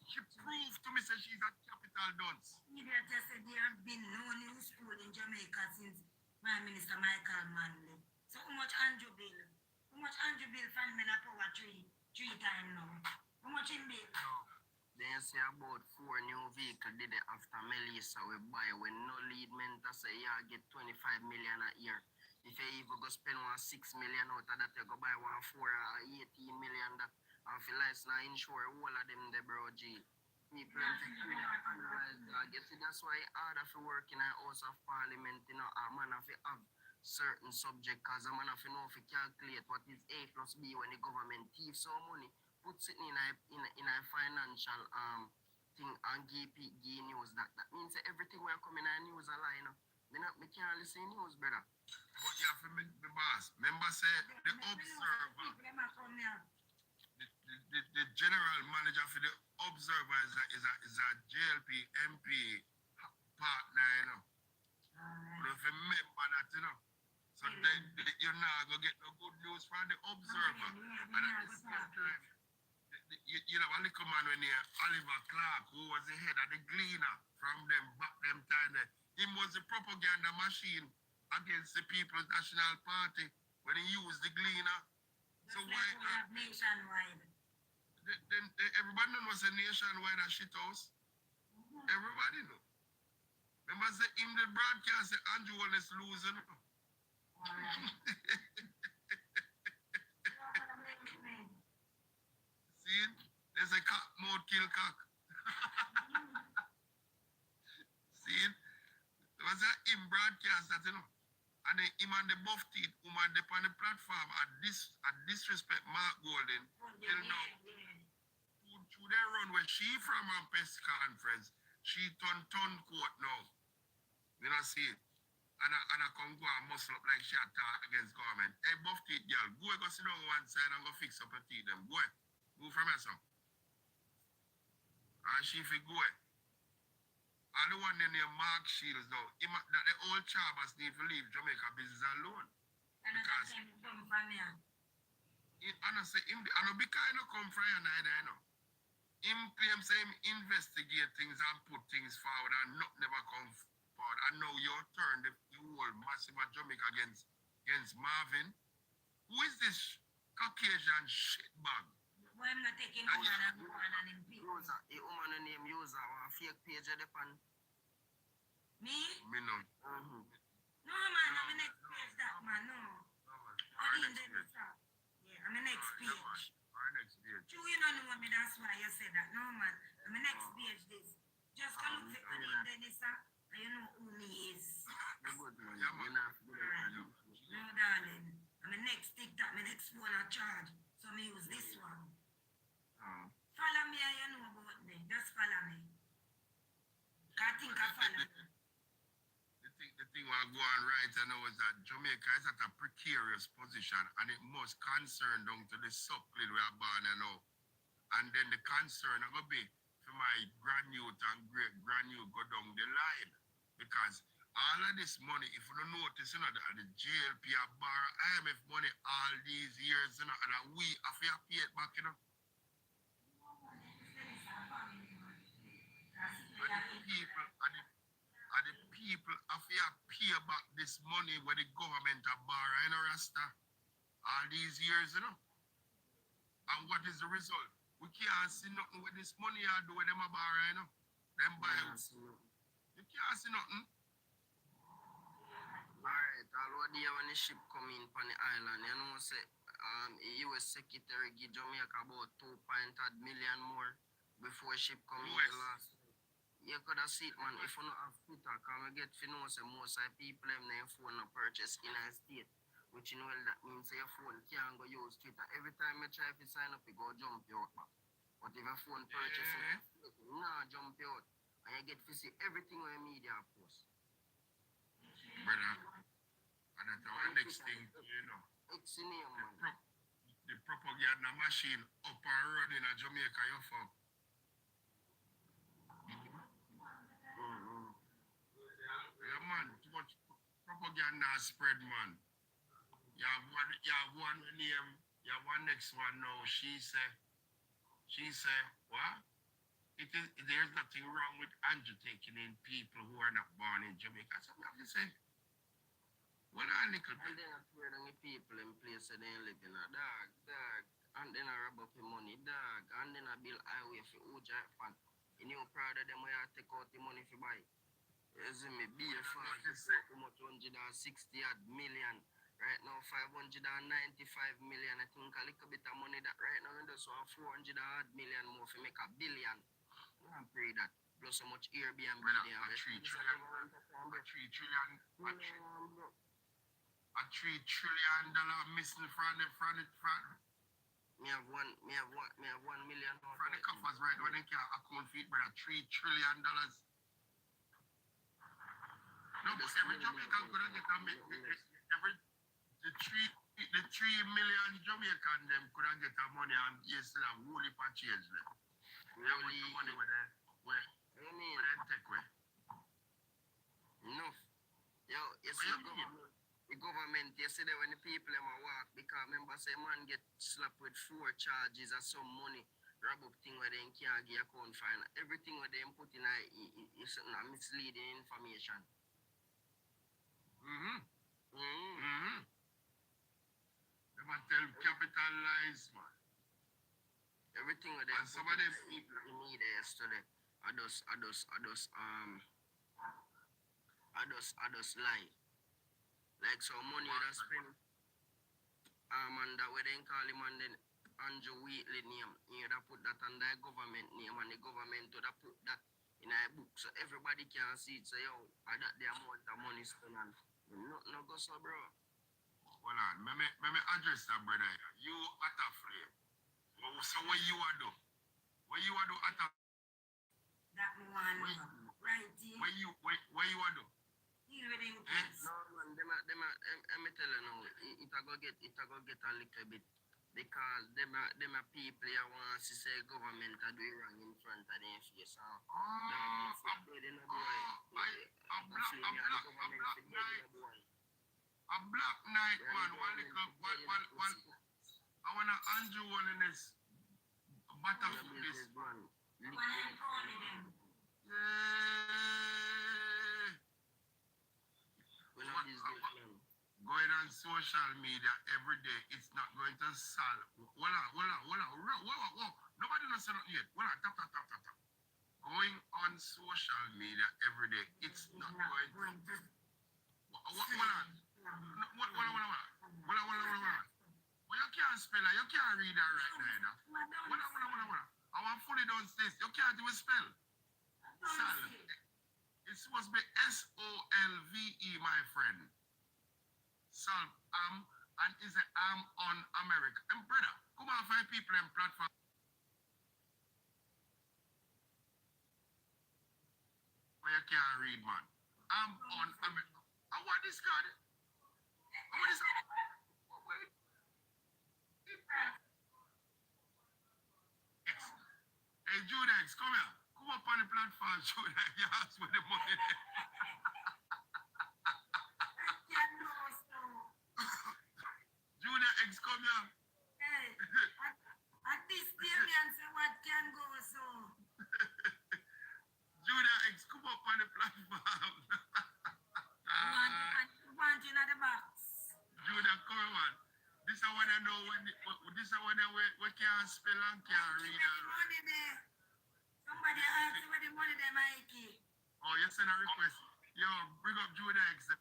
She proved to me that she's a capital dunce. Media just said there have been no new school in Jamaica since Prime Minister Michael Manley. So how much Andrew Bill? How much Andrew Bill find me in a power three times now? How much in bill? They say about 4 new vehicles did it after Melissa we buy when no lead men to say yeah get 25 million a year. If you even go spend 6 million out of that, you go buy 4 or 18 million that and if you license now insure all of them the bro G. People analyze that. You see that's why harder for work in a House of Parliament, you know, a man have to have certain subject because a man have to know if you calculate what is A plus B when the government thief some money. Puts it in a financial thing and give news that means everything we are coming in news a lie, you know. Me can't listen news, brother. But you have to make the boss. Remember say the observer. The general manager for the observer is a JLP MP partner, you know. But if you remember that, you know. So then you're not going to get no good news from the observer. And at the same time, you know, a little man when he Oliver Clark, who was the head of the Gleaner from them time there. Him was the propaganda machine against the People's National Party when he used the Gleaner. So Just why like we have nationwide. then everybody knows a nationwide a shit house? Everybody know. Remember say him the broadcast say Andrew Holness losing. See? There's a cock mouth kill cock. See? There was a him broadcast that, you know. And then him and the buff teeth whom are on the platform at disrespect Mark Golden till now. To their run where she from a press conference, she turn court now. You know see it? And I come go and muscle up like she attack against government. Hey buff teeth girl, go sit down one side and go fix up your teeth them. Go from here son. And she fi go. And the one named Mark Shields now, that the old Chabas need to leave Jamaica business alone. And Because I come from here. and I say him, I know because I come from here neither, you know. Him claim say him investigate things and put things forward and not never come forward. And now you turn the whole massive of Jamaica against Marvin. Who is this Caucasian shitbag? Why I'm not taking over and go on and him people? User, a woman name user or a fake page at the pan. Me? Me no. No man, I'm the next page that man, no. Our I next didn't page. Yeah, I'm the next page. Our next page. True, you don't know me, that's why you said that. No man, I'm the next page this. Just come look for me in Dennis, and you know who me is. Yeah, man. No darling, I'm the next TikTok, my next phone I charge. So me use this one. Follow me and you know about me. Just follow me. I think I follow me. The thing I go on right now is that Jamaica is at a precarious position and it must concern down to the suckling we are born now. And then the concern is going to be for my grandyouth and great grandyouth go down the line. Because all of this money, if you don't notice, you know, the JLP have borrowed IMF money all these years, you know, and we have to pay it back, you know. And the people have to pay back this money where the government have borrowed, you know, Rasta, all these years, you know. And what is the result? We can't see nothing with this money I do with them a borrow, you know. Them buy you can't see nothing. Alright, all day when the ship come in on the island, you know, say, US Secretary give Jamaica about 2.8 million more before ship come in the last. You could have seen it, man, if you don't have Twitter, can we get to know say most of the people have their phone no purchase in a state, which in well that means your phone can't go use Twitter. Every time you try to sign up, you go jump you out back. But if your phone purchase, nah, jump you out. And you get to see everything on your media post. Brother, and that's our next thing, you know. It's in here, man. The propaganda machine up and running in Jamaica, you fuck. Yeah, man, too much propaganda spread, man. You have one name, you have one next one now. She say, what? There's nothing wrong with Andrew taking in people who are not born in Jamaica. So I have to say, well, a little And bit. then I swear to the people in place that they live in a dog. And then I rob up the money, dog. And then I build highway for Uja fan. You know, proud of them where I take out the money for buy. You see me, be a fan, how much 160 odd million. Right now, 595 million. I think a little bit of money that right now, just want 400 odd million more for make a billion. I pray that. Plus so much Airbnb Well, there. a 3 trillion dollar missing from the Me have 1 million more. from the coffers right when they can't account for it, brother. $3 trillion. No, but every Jamaican could have get a the 3 million Jamaican them could have get a money and you still have whole heap of change them. They have the money where they take away. No. Yo, you see the government yesterday when the people them a walk because remember say man get slapped with 4 charges or some money. grab up thing where they can't get account fine. Everything where they put in is misleading information. They might tell capitalize, man. Everything where they And some of them people in media yesterday, I just lie. Like so money that spend and that way they call him and then Andrew Wheatley name. You know, put that under government name and the government to put that in a book so everybody can see it. So yo, I got the amount of money spent on. No go so bro. Hold on, let me address that brother. You at a flame. So what you are do? What you are do at a That one, right here. what you are do? Deal with him, kids. No man, me tell you now, it a go get a little bit because them a people you want to say government a do it wrong in front of their face. A black knight man, one I wanna Andrew one in this battlefield this man. Going on social media every day, it's not going to solve. Hold on. Nobody knows nothing yet. Hold on, tap. Going on social media every day, it's not going to. Hold on. Well, you can't spell it. You can't read that right now. Hold on. I want fully done this. You can't even spell. Sal. It's supposed to be SOLVE, my friend. Solve and is an on America. And brother, come on, 5 people in platform. Where you can't read, man. On America. I want this card. I want this card. Wait. Hey, Judex, come here. Come up on the platform, Judex. You ask for the money. Judex, come here. Hey, at this period, say what can go so. Judex, come up on the platform. Want you in the box. Judah, come on. This is what I know we can't spell and can't read. Money there. Somebody asked where the money there, Mikey. Oh, you send a request. Yo, bring up Judah X. Go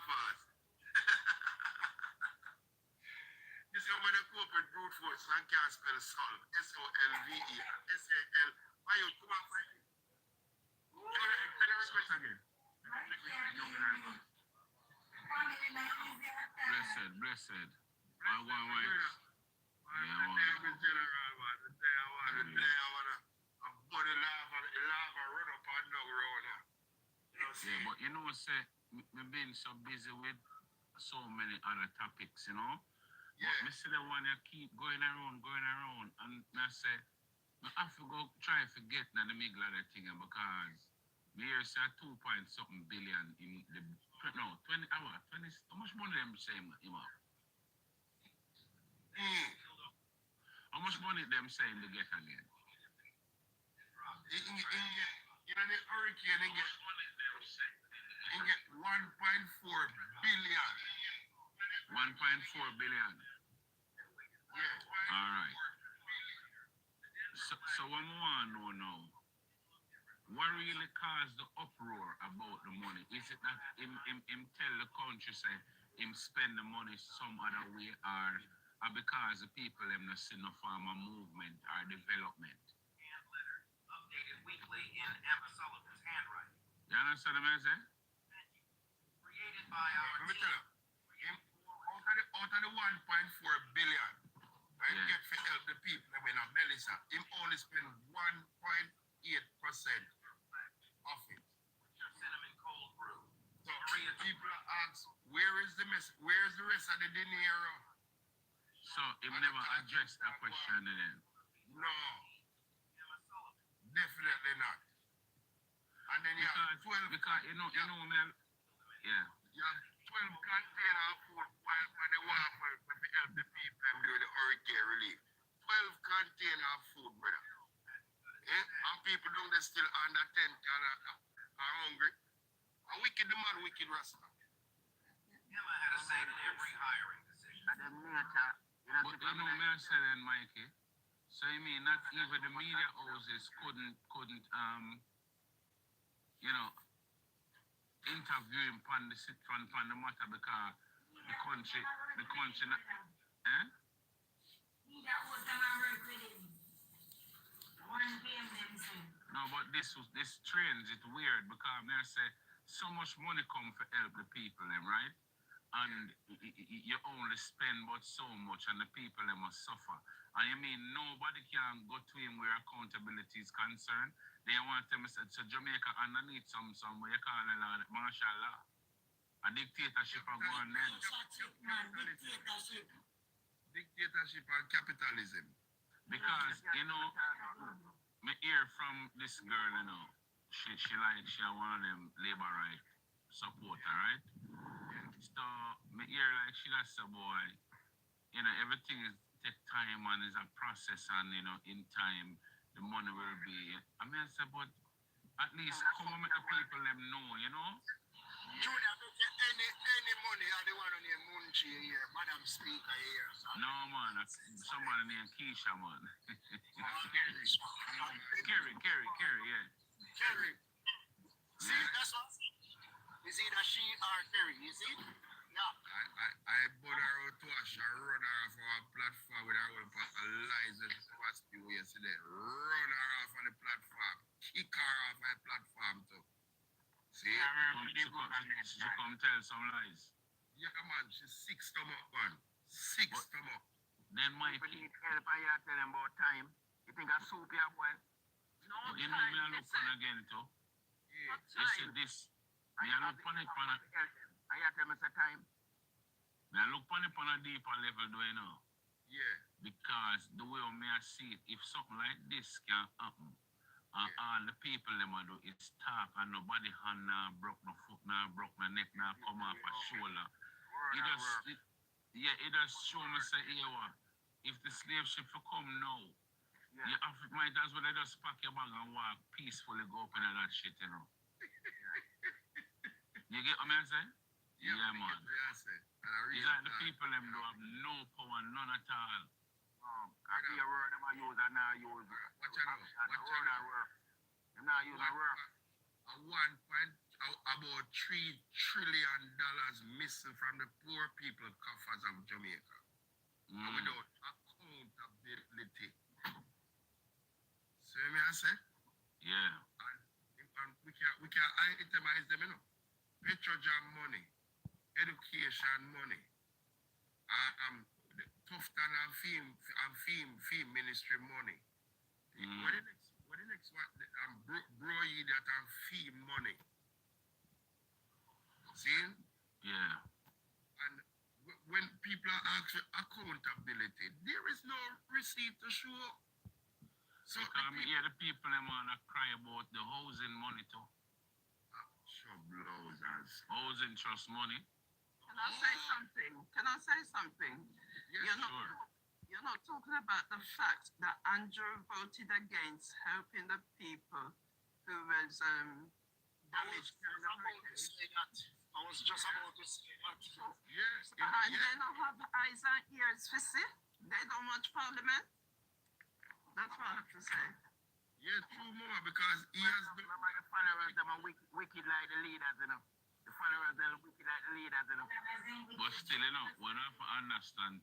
fast. This is when they cope with brute force and can't spell solve. SOLVE. SAL. Why you come on, fight? Judah X, send a request again. Blessed. I want General, man. Today I want a body lava run up and down road. Yeah, but you know, say, we've been so busy with so many other topics, you know? Yeah. But me see the one that keep going around, and I say, I have to go try to forget now the middle of the thing because me here say 2 point something billion in the, no, 20 hours, 20, how much money them say him have? How much money them saying to get again? You know, the hurricane, they get 1.4 billion. 1.4 billion. Yeah. All right. So what I want to know now, what really caused the uproar about the money? Is it that him tell the country, say, him spend the money some other way, or because the people them not see no form of movement or development? Updated weekly in Emma Sullivan's handwriting. You understand what I say? Created by our Let me tell you, out of the 1.4 billion, I get to help the people that went on Melissa, him only spend 1.8% of it. your cinnamon cold brew. So people ask, where's the rest of the dinero? So him never addressed that question then. No, definitely not. And then you have 12 because you know me, yeah. You have 12 container of food pipe and the water to help the people during the hurricane relief. 12 12 container of food, brother. And people don't they still under 10 are hungry. A wicked the man, wicked Rasta. Emma had a say in every hiring decision. But you know, me I said then, Mikey. So you mean not even the media houses couldn't interview him on the matter because the country eh? No, but this trends it weird because me I say so much money come for help the people them, right? And you only spend but so much and the people them must suffer. And you mean nobody can go to him where accountability is concerned. They want them to say so Jamaica underneath some what you call it martial law. A dictatorship are going then. Dictatorship and capitalism. Because me hear from this girl, she one of them labor right supporter, right? So me hear like she does say boy, everything is take time and is a process and in time the money will be. I mean I say but at least come and make the people them know, Junior, any money are the one on your Munchi here, Madam Speaker here. No man, someone named Keisha man. Kerry, yeah. Kerry. See, that's what is either she or Kerry, you see? Yeah. I bought her out to us, I run her off our platform with her whole pack of lies and capacity yesterday. Run her off on the platform. Kick her off my platform too. See? She come tell some lies. Yeah man, she's 6 stomach man. 6 stomach. Then Mikey. People need help and you tell them about time. You think a soup here boy? No You know time, me I look listen. on again too. Yeah. You see this. Me I look on it on a And you tell me say time. me I look on it on a deeper level do you know? Yeah. Because the way me I see it, if something like this can happen, and all the people them a do is talk and nobody hand now broke no foot now broke no neck now come off a shoulder. It just show me say here what if the slave ship will come now, you might as well just pack your bag and walk peacefully go up in that shit, You get what I say? Yeah man. It's like the people them do have no power, none at all. I see a word them I use and now use. Watch out. Them now use a word. About $3 trillion missing from the poor people coffers of Jamaica. Without accountability. See what I say? Yeah. And we can itemize them, Petrojam money, education money, Tufton and film ministry money. What the next one? Broy that and film money. See? Yeah. And when people are asking accountability, there is no receipt to show. So the people them wanna cry about the housing money too. Sure blousers. Housing trust money. Can I say something? Yes, Sure. You're not talking about the fact that Andrew voted against helping the people who was damaged during the hurricane. I was just about to say that. Yes. And they don't have eyes and ears for see. They don't watch Parliament. That's what I have to say. Yeah, true more because he has been. Remember the followers them are wicked like the leaders, The followers them wicked like the leaders, But still, we have to understand,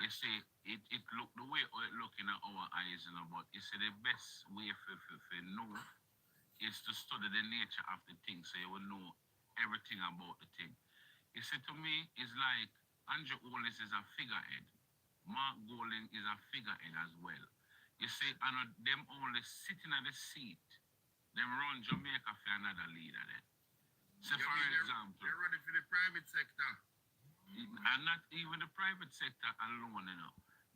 You see, it look the way it look in our eyes, but you see the best way for know is to study the nature of the thing so you will know everything about the thing. You see, to me, it's like Andrew Holness is a figurehead. Mark Golding is a figurehead as well. You see, and them only sitting at the seat, them run Jamaica for another leader then. So for example, they're running for the private sector. And not even the private sector alone,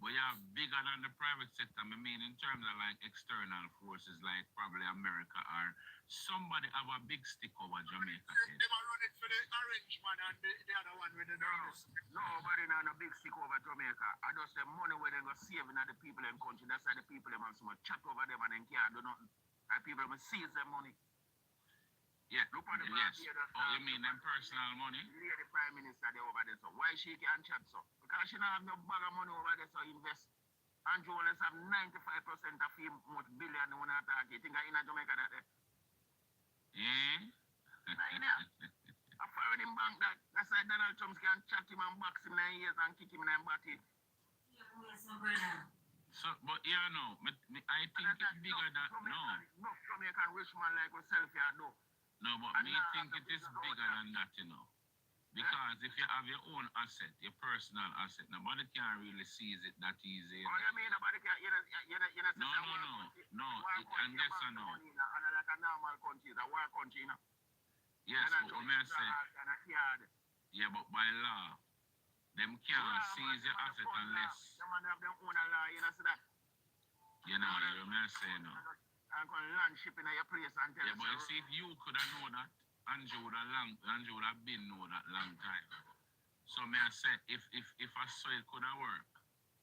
But yeah, bigger than the private sector. I mean, in terms of like external forces, like probably America or somebody have a big stick over Jamaica. They might run it for the orange man and the other one with the dollars. Nobody not a big stick over Jamaica. I just the money where they go saving at the people in country. That's why the people them have so much chat over them and then can't do nothing. And people will seize their money. Yeah, look at the yes. You mean them personal money? Yeah, the Prime Minister there over there. So why she can't chat so? Because she don't have no bag of money over there so invest. And Holness have 95% of him much billion when I talk. You think I in Jamaica that there? Yeah. I foreign him bank that. That's why Donald Trump can chat him and box him 9 years and kick him in the body. So, but yeah, no, I think it's bigger than no. No Jamaican rich man like yourself here do. No, but me think it is bigger than that, you know. Because if you have your own asset, your personal asset, nobody can really seize it that easy. Oh, you mean nobody can, No, and guess or no. Like a normal country, it's a war country, you know. Yes, but what I say, yeah, but by law, them can't seize your asset unless, the man have their own law, you know, so that. you know what I say, no. I'm going to land shipping at your place and tell yeah, but you see, if you could have known that, Andrew would have been know that long time. So may I say, if I saw it could have worked,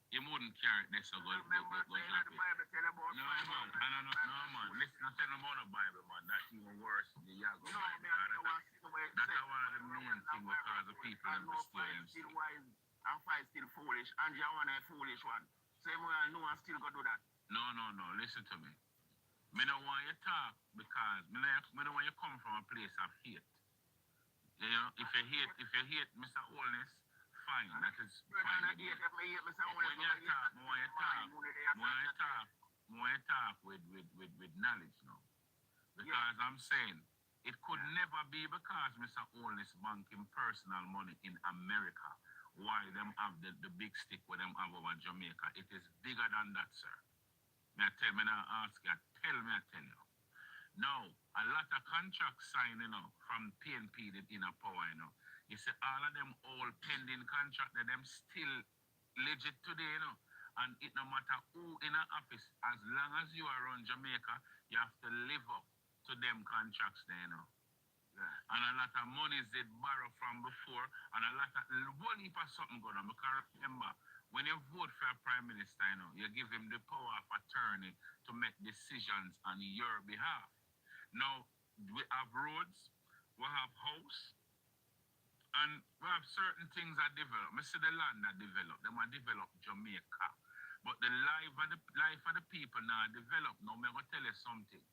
he wouldn't carry it this or go drop it. No, man. Listen, I tell them about the Bible, man. That's even worse than the Yago Bible. That's one of the main things because the people have experienced. Still wise and fight still foolish. And you want a foolish one. Same way I know I still got to do that. No. Listen to me. Me don't want you talk because me don't want you come from a place of hate. You know, if you hate Mr. Holness, fine. That is fine. When you talk, more you talk with knowledge now. Because I'm saying it could never be because Mr. Holness banking personal money in America. Why them have the big stick with them have over Jamaica? It is bigger than that, sir. I tell you. Now, a lot of contracts signed, you know, from PNP that in a power, you know. You see, all of them all pending contract that them still legit today, you know. And it no matter who in an office, as long as you are on Jamaica, you have to live up to them contracts there, you know. Yeah. And a lot of monies they borrow from before, and a lot of one heap of something going on. Because remember, when you vote for a prime minister, you know, you give him the power of attorney to make decisions on your behalf. Now, we have roads, we have house, and we have certain things that develop. I see the land that develop, them are develop Jamaica. But the life of the people now develop. Now, I'm going to tell you something.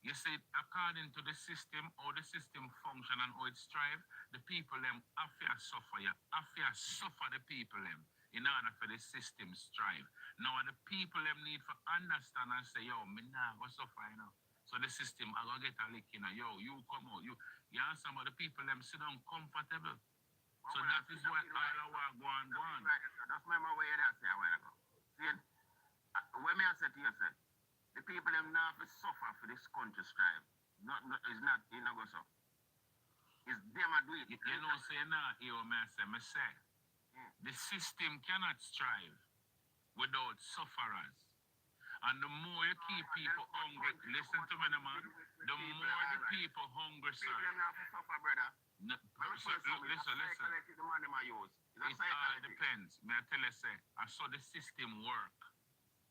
You see, according to the system, how the system function and how it strive, the people them have to suffer. You have to suffer the people them in order for the system strive. Now, the people them need to understand and say, yo, me nah go suffer, you know. So the system, I go get a lick, you know. Yo, you come out. You and some of the people them sit down comfortable. So that is what all our go on. That's my way that say a while ago. See, when me I say to you, say, the people them now have to suffer for this country strive. It's not, you know, go so. It's them a do it. You know, say now, you me say, the system cannot strive without sufferers. And the more you keep people hungry, listen to me, man, the more the people hungry, sir. Listen. It all depends. May I tell you, say, I saw the system work.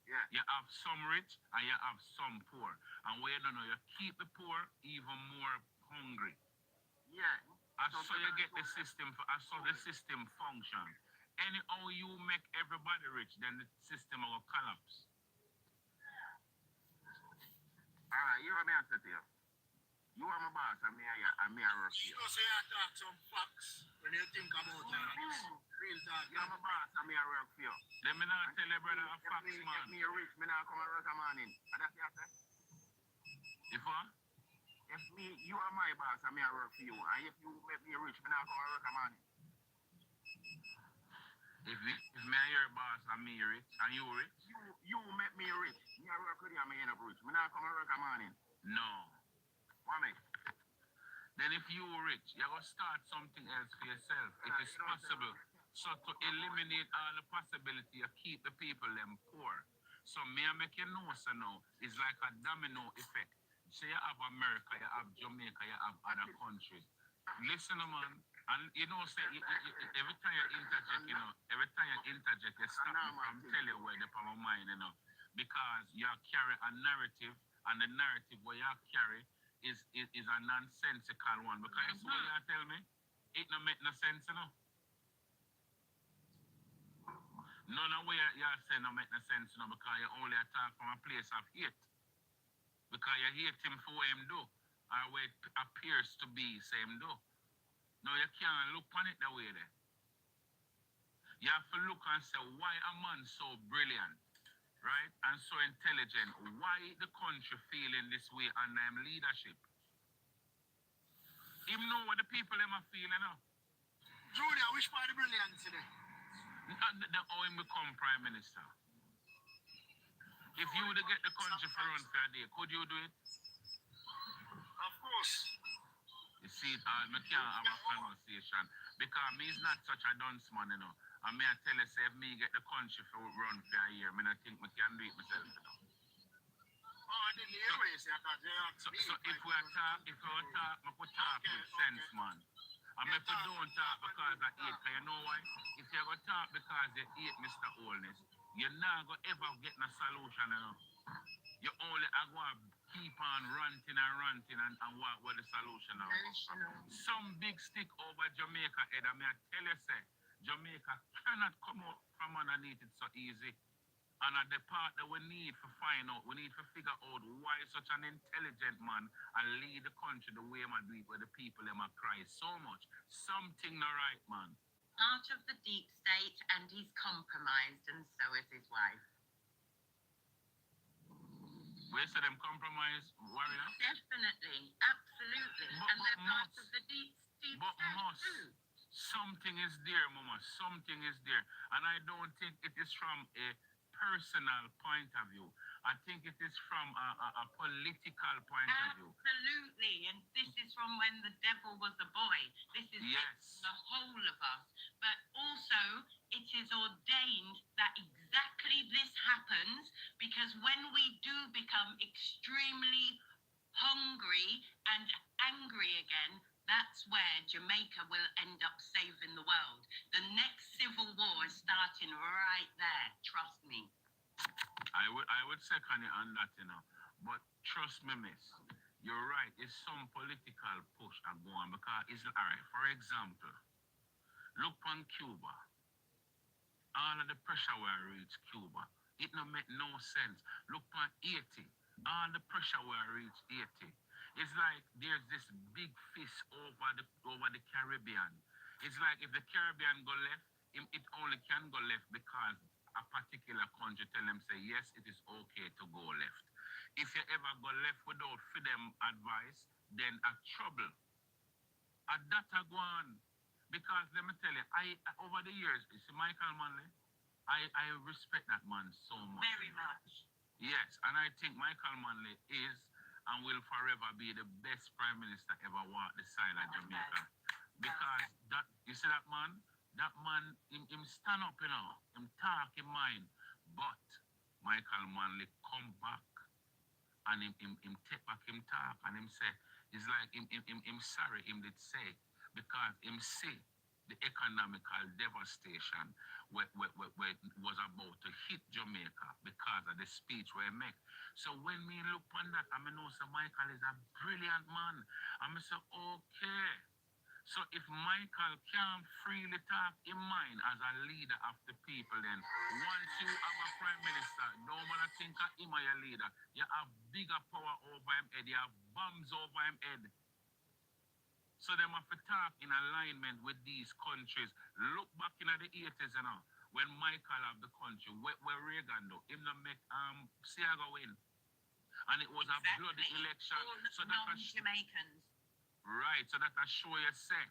Yeah. You have some rich and you have some poor. And where you don't know, you keep the poor even more hungry. Yeah. I saw you get the system, I saw the system function. Anyhow you make everybody rich, then the system will collapse. Alright, you want me to say to you? You are my boss, and me are work here. You know, so you talk some facts when you think about it. Real talk. You are my boss, and me are work for you. Let me not tell you, brother, a facts, man. If me rich, me not come and work a morning. And that's what you say? If what? If you are my boss, and me are work for you. And if you make me rich, me not come and work a morning. If me are your boss and me rich, and you rich? You make me rich. Me are work with you and me end up rich. Me not come and work a morning. No. What me? Then if you rich, you're going to start something else for yourself. If it's possible. So to eliminate all the possibility of keep the people them poor. So me I make you know so now it's like a domino effect. So you have America, you have Jamaica, you have other countries. Listen, man, and you know, say every time you interject, you know, every time you interject, you stop me from tell you where the power mind, you know, because you carry a narrative, and the narrative where you carry is a nonsensical one. Because that's what you tell me, it don't make no sense, you know. None of what you say no make no sense, you know, because you only attack from a place of hate. Because you hate him for what him do, or what it appears to be same do. Now you can't look on it the way there. You have to look and say, why a man so brilliant, right, and so intelligent? Why the country feeling this way under him leadership? Him know what the people them are feeling now. Junior, which part of brilliance today? How him become prime minister. If you would get the country for run for a day, could you do it? Of course. You see, I can't have a conversation because me is not such a dunce man, you know. And me I tell you, say, if me get the country for run for a year, me I think me can do it myself, you know. Oh, I didn't hear what you said. So if we talk, me could talk with sense, man. And if you don't talk because I hate, because you know why? If you ever talk because you hate Mr. Holness, you're not going to ever get no solution, you know. You only are going to keep on ranting and what the solution now. Some big stick over Jamaica head, and I tell you, say, Jamaica cannot come out from underneath it so easy. And at the part that we need to find out, we need to figure out why such an intelligent man and lead the country the way man do it, where the people them a cry so much. Something not right, man. Part of the deep state, and he's compromised, and so is his wife. Where say them compromise, warrior? Definitely, absolutely. And they're part of the deep state too. Something is there, mama. Something is there. And I don't think it is from a personal point of view. I think it is from a political point of view. Absolutely. And this is from when the devil was a boy. This is the whole of us. But also, it is ordained that exactly this happens because when we do become extremely hungry and angry again, that's where Jamaica will end up saving the world. The next civil war is starting right there. Trust me. I would second it on that, you know. But trust me, miss, you're right. It's some political push are going because it's all right. For example, look on Cuba. All of the pressure where reach Cuba, it no make no sense. Look on Haiti. All the pressure where reach Haiti. It's like there's this big fist over the Caribbean. It's like if the Caribbean go left, it only can go left because a particular country tell them say yes, it is okay to go left. If you ever go left without freedom advice, then a trouble. A data go on. Because let me tell you, I over the years, you see Michael Manley, I respect that man so much. Very much. Yes, and I think Michael Manley is and will forever be the best prime minister ever walk the side of Jamaica. Because that you see that man him stand up, you know, him talk him mind. But Michael Manley come back and him take back him talk and him say, it's like him sorry him did say because him see the economical devastation where was about to hit Jamaica because of the speech where he make. So when me look on that, I know so Michael is a brilliant man. I say, okay. So if Michael can't freely talk in mind as a leader of the people, then once you have a prime minister, no man think of him as your leader. You have bigger power over him head. You have bombs over him head. So they have to talk in alignment with these countries. Look back in the 80s, you know, when Michael of the country, where Reagan do, him not make Siaga win. And it was a bloody election. So that non-Jamaicans. Right, so that I show you say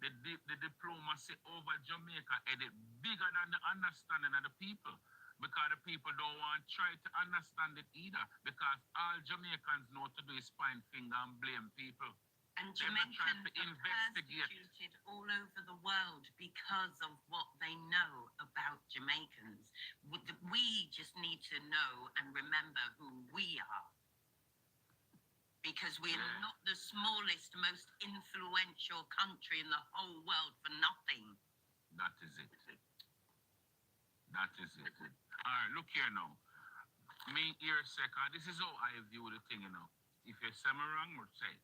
the diplomacy over Jamaica is bigger than the understanding of the people. Because the people don't want to try to understand it either. Because all Jamaicans know to do is point finger and blame people. And They're not trying Jamaicans to are investigate. persecuted all over the world because of what they know about Jamaicans. We just need to know and remember who we are. Because we're not the smallest, most influential country in the whole world for nothing. That is it. That is it. All right, look here now. Me here, second. This is how I view the thing, you know. If you say me wrong, would say,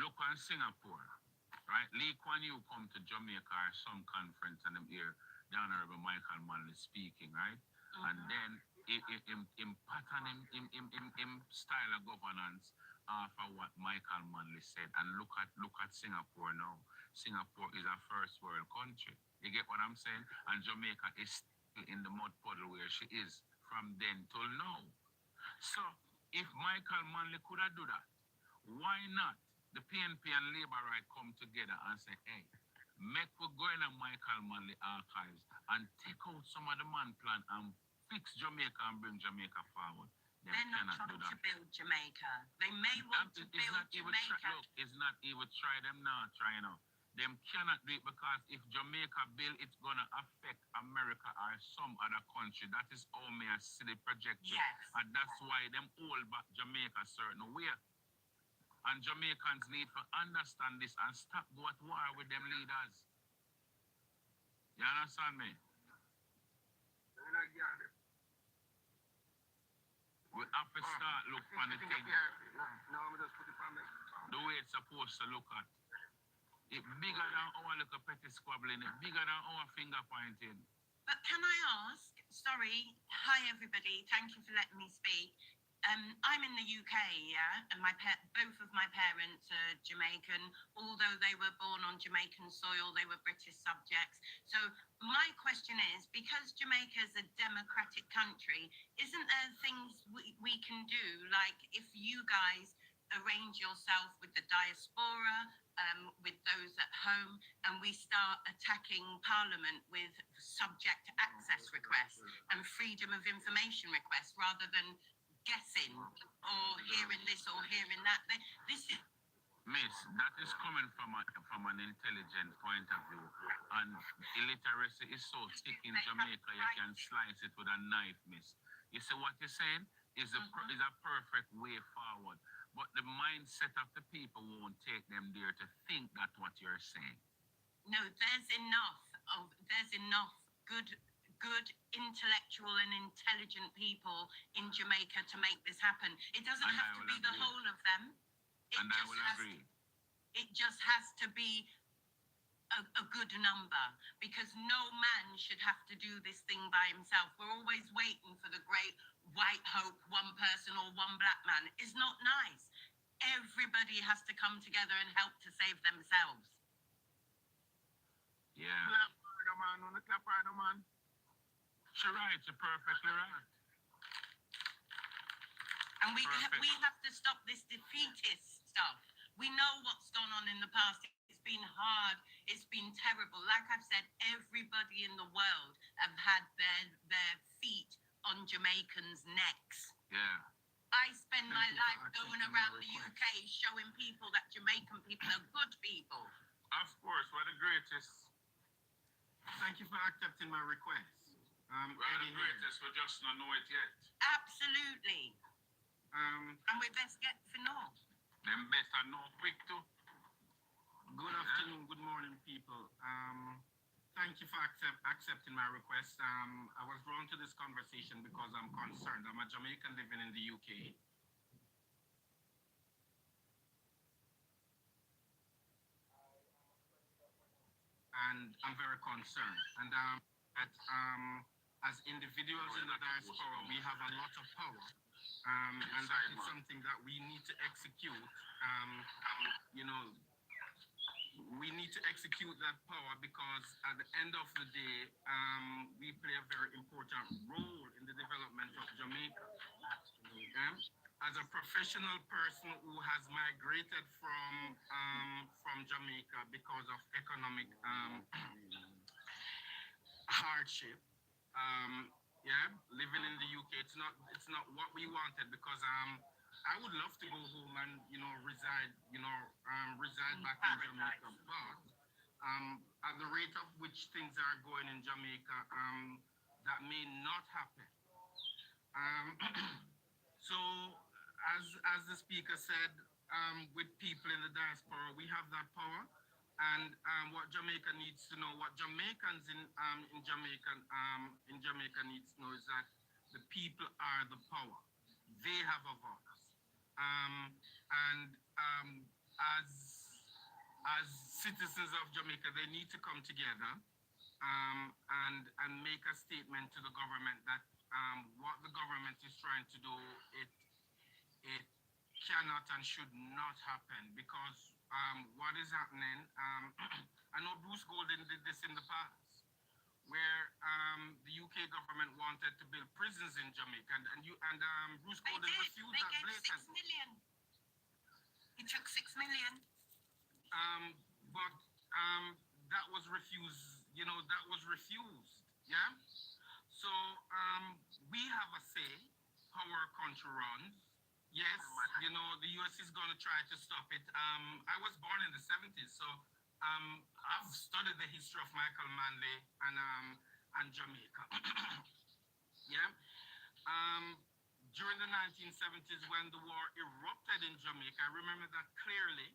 look on Singapore, right? Lee Kuan Yew come to Jamaica or some conference and them hear the Honorable Michael Manley speaking, right? And then him pattern him style of governance after what Michael Manley said. And look at Singapore now. Singapore is a first world country. You get what I'm saying? And Jamaica is still in the mud puddle where she is from then till now. So if Michael Manley could have do that, why not the PNP and Labour Right come together and say, hey, make we go in a Michael Manley archives and take out some of the man plan and fix Jamaica and bring Jamaica forward. They're not trying to build Jamaica. They may want to build Jamaica. Look, it's not even try. Them not trying now. Them cannot do it because if Jamaica build, it's gonna affect America or some other country. That is how me I see the projection. Yes. And that's why them hold back Jamaica certain way. And Jamaicans need to understand this and stop go at war with them leaders. You understand me? We have to start look for the thing. The way it's supposed to look at. It's bigger than our little petty squabbling. It's bigger than our finger pointing. But can I ask, sorry, hi everybody, thank you for letting me speak. I'm in the UK, yeah, and both of my parents are Jamaican. Although they were born on Jamaican soil, they were British subjects. So my question is, because Jamaica is a democratic country, isn't there things we can do, like if you guys arrange yourself with the diaspora, with those at home, and we start attacking Parliament with subject access requests and freedom of information requests rather than guessing or hearing this or hearing that. This is... Miss, that is coming from an intelligent point of view. And illiteracy is so thick in Jamaica, you can slice it with a knife, miss. You see what you're saying? Is a perfect way forward. But the mindset of the people won't take them there to think that what you're saying. No, there's enough good intellectual and intelligent people in Jamaica to make this happen. It doesn't have to be the whole of them. And I will agree. It just has to be a good number, because no man should have to do this thing by himself. We're always waiting for the great white hope, one person or one black man. It's not nice. Everybody has to come together and help to save themselves. Yeah. She's right. You're perfectly right. And we have to stop this defeatist stuff. We know what's gone on in the past. It's been hard. It's been terrible. Like I've said, everybody in the world have had their feet on Jamaicans' necks. Yeah. I spend my life going around the UK showing people that Jamaican people are good people. Of course, we're the greatest. Thank you for accepting my request. We're the greatest, we just don't know it yet. Absolutely. And we best get to know. Them best are know quick too. Good afternoon, good morning, people. Thank you for accepting my request. I was drawn to this conversation because I'm concerned. I'm a Jamaican living in the UK. And I'm very concerned. And as individuals in the diaspora, we have a lot of power. And that is something that we need to execute. We need to execute that power because at the end of the day, we play a very important role in the development of Jamaica. As a professional person who has migrated from Jamaica because of economic hardship, living in the UK, it's not what we wanted because I would love to go home and reside back in Jamaica, but at the rate of which things are going in Jamaica, that may not happen. So, as the speaker said, with people in the diaspora, we have that power, and what Jamaica needs to know, what Jamaicans in Jamaica needs to know is that the people are the power. They have a voice, and as citizens of Jamaica, they need to come together and make a statement to the government that what the government is trying to do, it cannot and should not happen, because what is happening, I know Bruce Golden did this in the past, where the UK government wanted to build prisons in Jamaica, and Bruce Golden refused that blatantly. 6 million. It took 6 million. But that was refused. That was refused. Yeah. So we have a say how our country runs. Yes, the US is going to try to stop it. I was born in the 70s, so I've studied the history of Michael Manley and Jamaica. Yeah. During the 1970s, when the war erupted in Jamaica, I remember that clearly.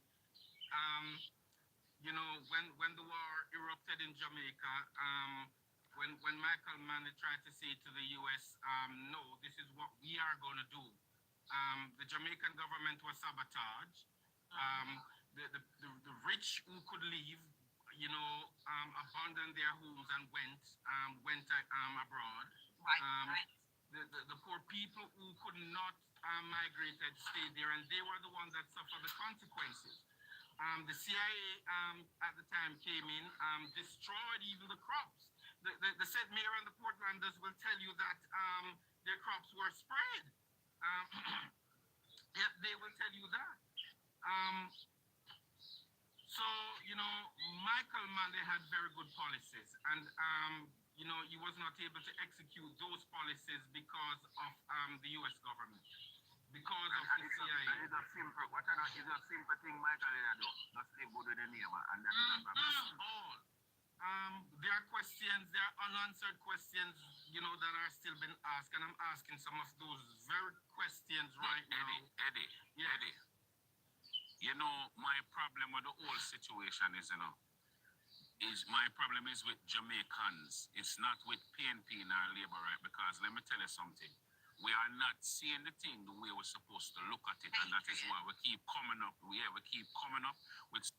When the war erupted in Jamaica, when Michael Manley tried to say to the US, no, this is what we are going to do. The Jamaican government was sabotaged. The rich who could leave, abandoned their homes and went abroad. Right. The poor people who could not migrate stayed there, and they were the ones that suffered the consequences. The CIA at the time came in, destroyed even the crops. The said mayor and the Portlanders will tell you that their crops were sprayed. Yeah, they will tell you that. So, Michael Manley had very good policies, and, he was not able to execute those policies because of the U.S. government. Because of the CIA. It's a simple thing Michael did do. Just live good with the neighbor, and that's not all. There are questions, there are unanswered questions, that are still being asked, and I'm asking some of those very questions right now. Eddie. My problem with the whole situation is, my problem is with Jamaicans. It's not with PNP nor Labour, right? Because let me tell you something. We are not seeing the thing the way we're supposed to look at it, and that is why we keep coming up. We keep coming up with